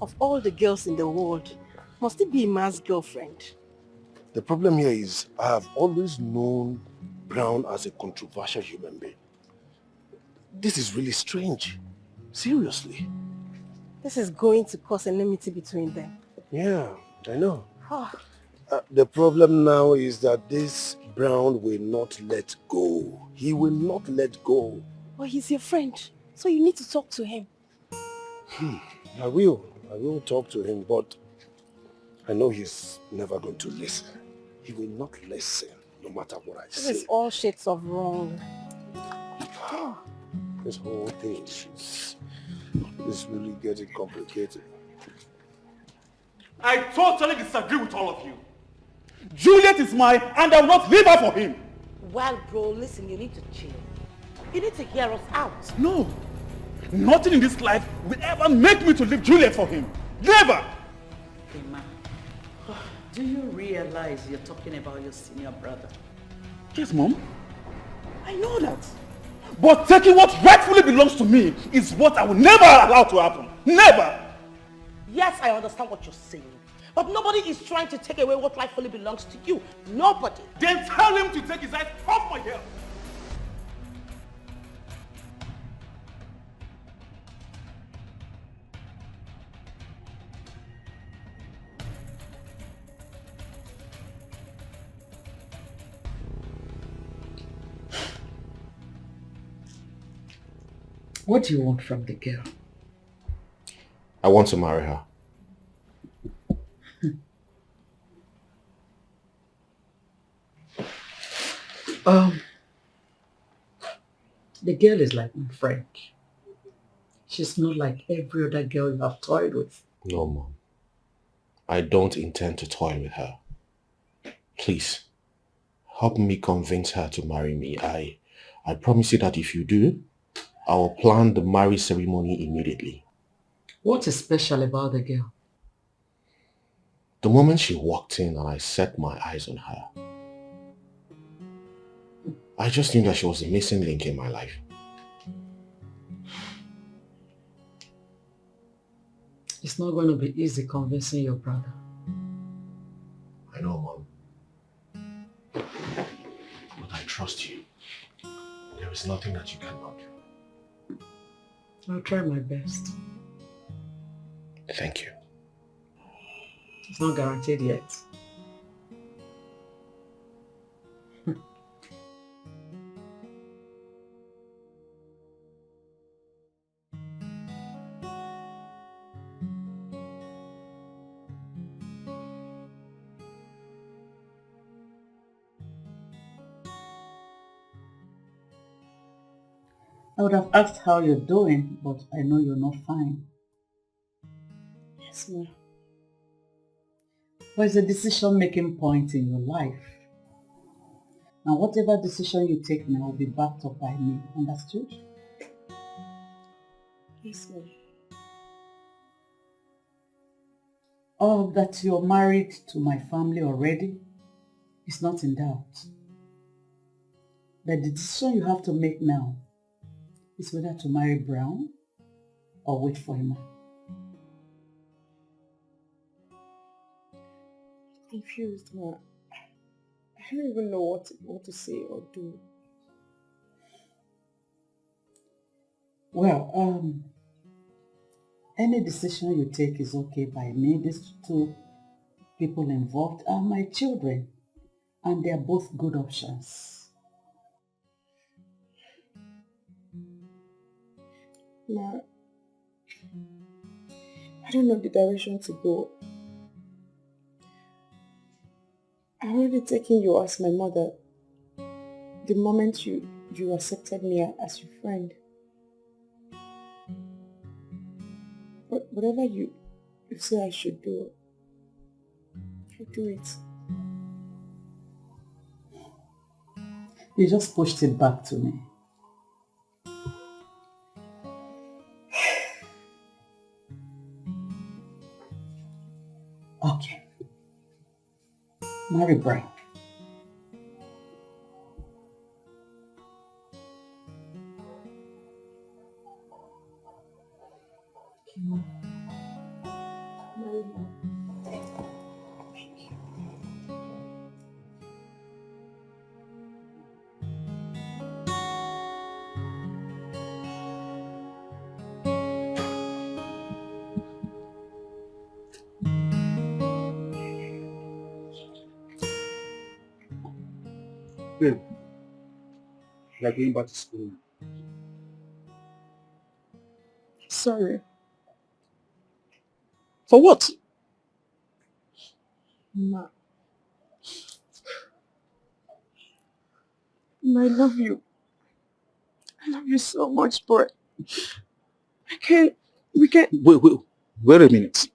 Of all the girls in the world, must it be Ima's girlfriend? The problem here is I have always known Brown as a controversial human being. This is really strange. Seriously. This is going to cause enmity between them. Yeah, I know. The problem now is that this Brown will not let go. He will not let go. Well, he's your friend, so you need to talk to him. I will talk to him, but I know he's never going to listen. He will not listen, no matter what I say. This is all shades of wrong. This whole thing is really getting complicated. I totally disagree with all of you. Juliet is mine, and I will not leave her for him. Well, bro, listen, you need to chill. You need to hear us out. No. Nothing in this life will ever make me to leave Juliet for him. Never! Ima, do you realize you're talking about your senior brother? Yes, Mom. I know that. But taking what rightfully belongs to me is what I will never allow to happen. Never! Yes, I understand what you're saying. But nobody is trying to take away what rightfully belongs to you. Nobody. Then tell him to take his eyes off my girl. What do you want from the girl? I want to marry her. The girl is like my friend. She's not like every other girl you have toyed with. No, Mom. I don't intend to toy with her. Please, help me convince her to marry me. I promise you that if you do, I will plan the marriage ceremony immediately. What is special about the girl? The moment she walked in and I set my eyes on her, I just knew that she was the missing link in my life. It's not going to be easy convincing your brother. I know, Mom. But I trust you. There is nothing that you cannot do. I'll try my best. Thank you. It's not guaranteed yet. I would have asked how you're doing, but I know you're not fine. Yes, ma'am. But it's a decision-making point in your life. And whatever decision you take now will be backed up by me. Understood? Yes, ma'am. That you're married to my family already is not in doubt. But the decision you have to make now is whether to marry Brown or wait for him. Confused, ma. I don't even know what to say or do. Well, any decision you take is okay by me. These two people involved are my children, and they are both good options. Ma, I don't know the direction to go. I've already taken you as my mother the moment you accepted me as your friend. But whatever you say I should do, I'll do it. You just pushed it back to me. Okay. Marry Brian. Babe, we are going back to school. Sorry. For what? Ma, I love you. I love you so much, but we can't. Wait a minute.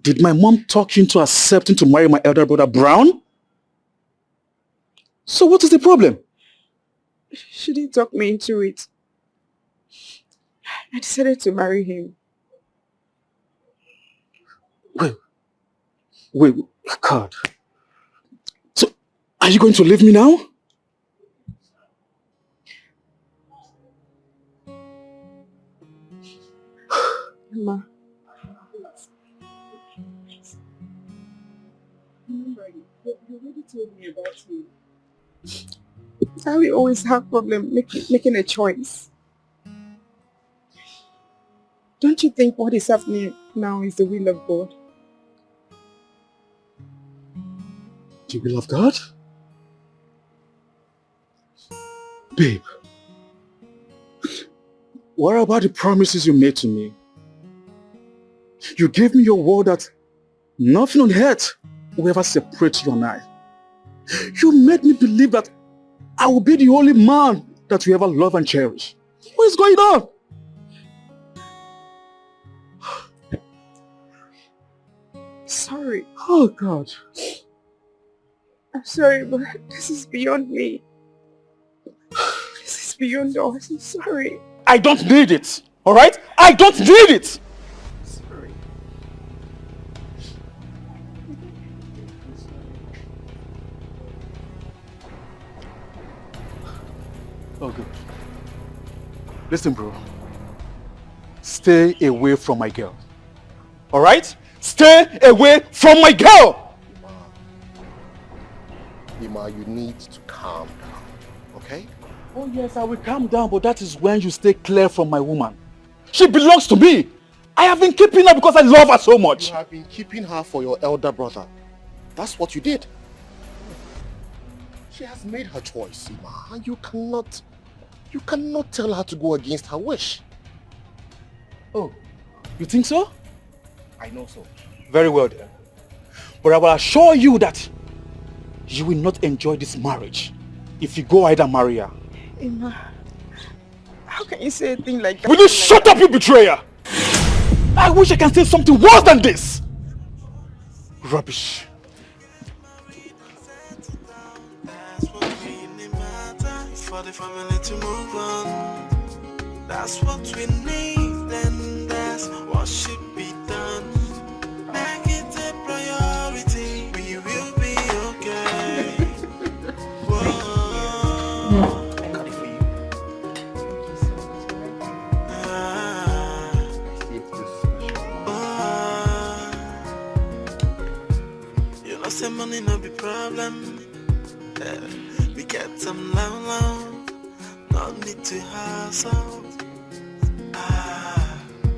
Did my mom talk you into accepting to marry my elder brother Brown? So what is the problem? She didn't talk me into it. I decided to marry him. Wait, God. So, are you going to leave me now? Ma. Remember, you already told me about him. I will always have problem making a choice. Don't you think what is happening now is the will of God? The will of God? Babe, what about the promises you made to me? You gave me your word that nothing on earth will ever separate you and I. You made me believe that I will be the only man that you ever love and cherish. What is going on? Sorry. Oh God. I'm sorry, but this is beyond me. This is beyond us. I'm sorry. I don't need it. Alright? I don't need it. Sorry. Oh good. Listen, bro. Stay away from my girl. Alright? Stay away from my girl! Ima, you need to calm down, okay? Oh yes, I will calm down, but that is when you stay clear from my woman. She belongs to me. I have been keeping her because I love her so much. You have been keeping her for your elder brother. That's what you did. She has made her choice, Ima, and you cannot tell her to go against her wish. Oh, you think so? I know so. Very well then. But I will assure you that you will not enjoy this marriage if you go ahead and marry her. Ima, how can you say a thing like that? Will you shut up, you betrayer? I wish I can say something worse than this. Rubbish. For the family to move on, that's what we need, and that's what should be done. Make it a priority, we will be okay. Whoa. I got it for you. You know, say money no be problem. We get some low, no need to hustle.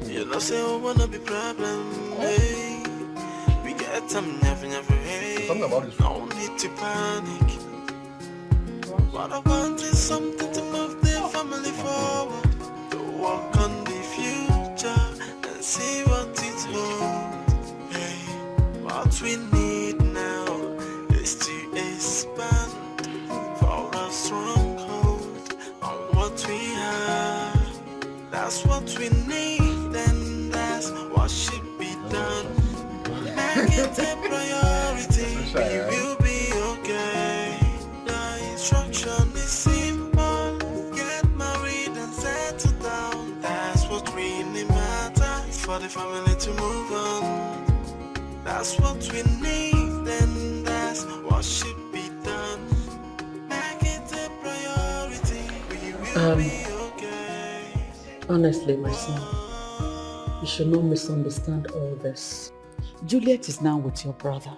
You know, say we wanna be problem. Hey. We get some never, hey. No need to panic. What I want is something to move the family forward, to work on the future and see what it holds. Hey, what we need now is to expand for a stronghold on what we have. That's what we need, and that's what should be done. Make it a priority, we will be okay. The instruction is simple: get married and settle down. That's what really matters for the family to move on. That's what we need, and that's what should be done. Make it a priority, we will be okay. Honestly, my son, you should not misunderstand all this. Juliet is now with your brother,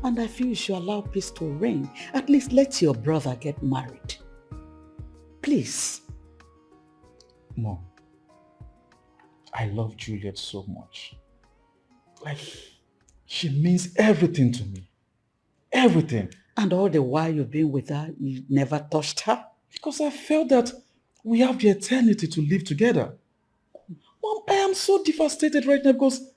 and I feel you should allow peace to reign. At least let your brother get married. Please. Mom, I love Juliet so much. Like, she means everything to me. Everything. And all the while you've been with her, you never touched her? Because I felt that we have the eternity to live together. Mom, I am so devastated right now because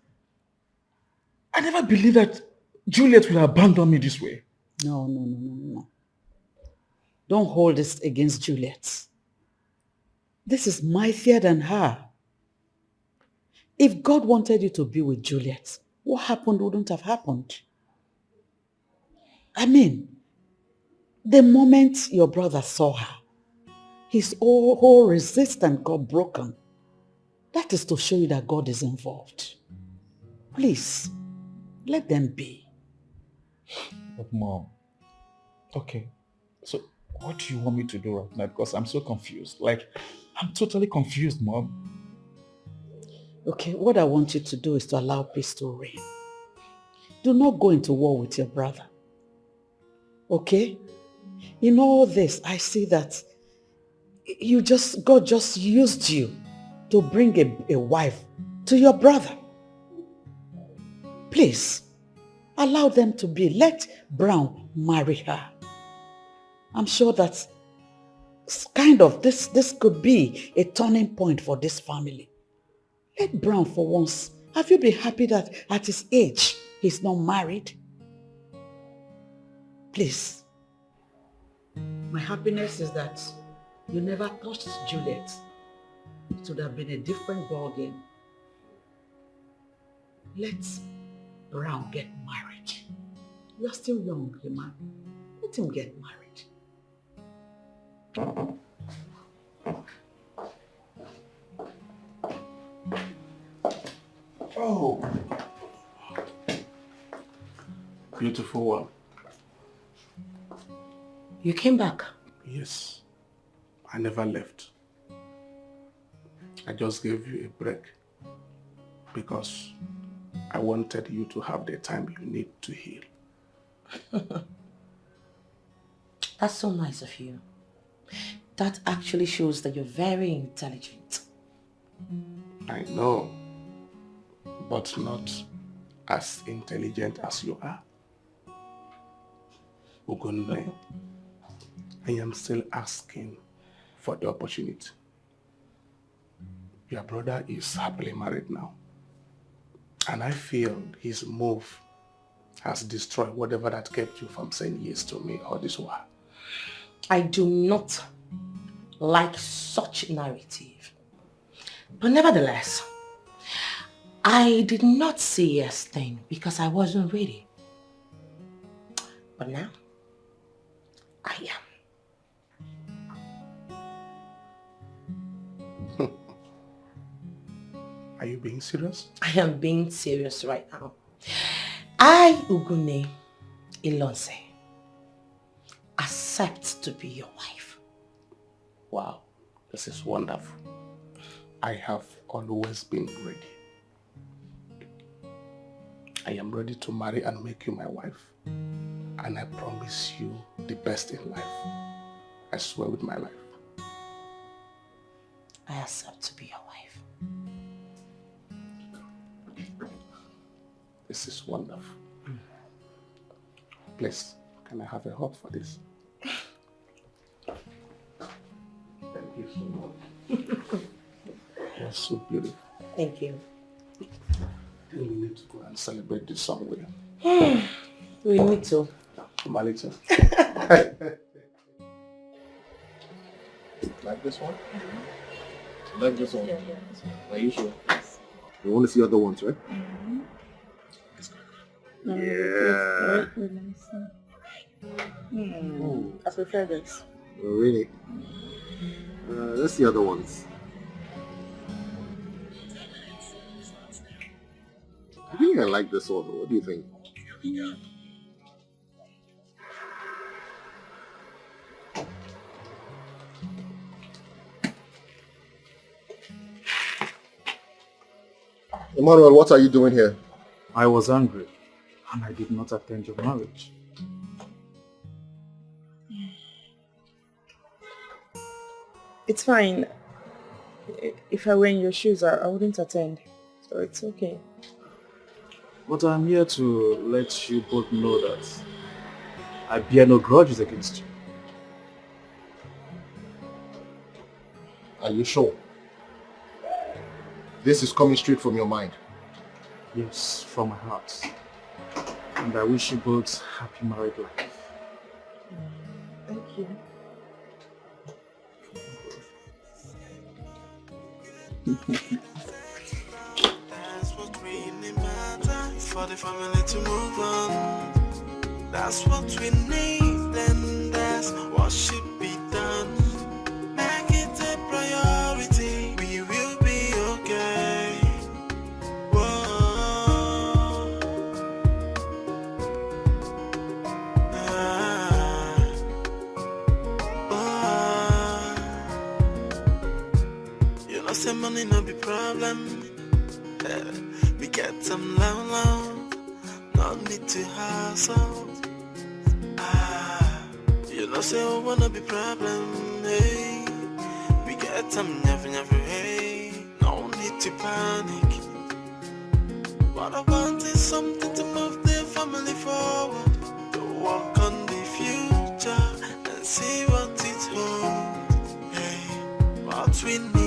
I never believed that Juliet will abandon me this way. No. Don't hold this against Juliet. This is mightier than her. If God wanted you to be with Juliet, what happened wouldn't have happened. I mean, the moment your brother saw her, his whole resistance got broken. That is to show you that God is involved. Please, let them be. But Mom, okay, so what do you want me to do right now? Because I'm so confused. Like, I'm totally confused, Mom. Okay, what I want you to do is to allow peace to reign. Do not go into war with your brother. Okay? In all this, I see that God just used you to bring a wife to your brother. Please, allow them to be. Let Brown marry her. I'm sure that this could be a turning point for this family. Let Brown for once. Have you been happy that at his age, he's not married? Please. My happiness is that you never touched Juliet. It would have been a different ballgame. Let Brown get married. You are still young, man. Let him get married. Oh. Beautiful one. You came back? Yes. I never left. I just gave you a break because I wanted you to have the time you need to heal. That's so nice of you. That actually shows that you're very intelligent. I know, but not as intelligent as you are. Ugonne, I am still asking for the opportunity. Your brother is happily married now. And I feel his move has destroyed whatever that kept you from saying yes to me all this while. I do not like such narrative. But nevertheless, I did not say yes then because I wasn't ready. But now, I am. Are you being serious? I am being serious right now. I, Ugune Ilonse, accept to be your wife. Wow, this is wonderful. I have always been ready. I am ready to marry and make you my wife. And I promise you the best in life. I swear with my life. I accept to be your wife. This is wonderful. Please, can I have a hug for this? Thank you so much. You're so beautiful. Thank you. We need to go and celebrate this somewhere. We need to. Malita. Like this one? Like this one? Are you sure? You want to see other ones, right? Yeah. I prefer this. Oh, really? Let's see other ones. I think I like this one. What do you think? Emmanuel, what are you doing here? I was angry and I did not attend your marriage. It's fine. If I were in your shoes, I wouldn't attend. So it's okay. But I'm here to let you both know that I bear no grudges against you. Are you sure? This is coming straight from your mind. Yes, from my heart. And I wish you both happy married life. Thank you. That's what really matters for the family to move on. That's what we need, and that's what should be done. Make it a priority. We will be okay. Whoa. You know, say money no be problem. We get some low, no need to hustle. You know, say I wanna be problem, hey. We get some never, hey. No need to panic. What I want is something to move the family forward. To work on the future and see what it holds. Hey, what we need.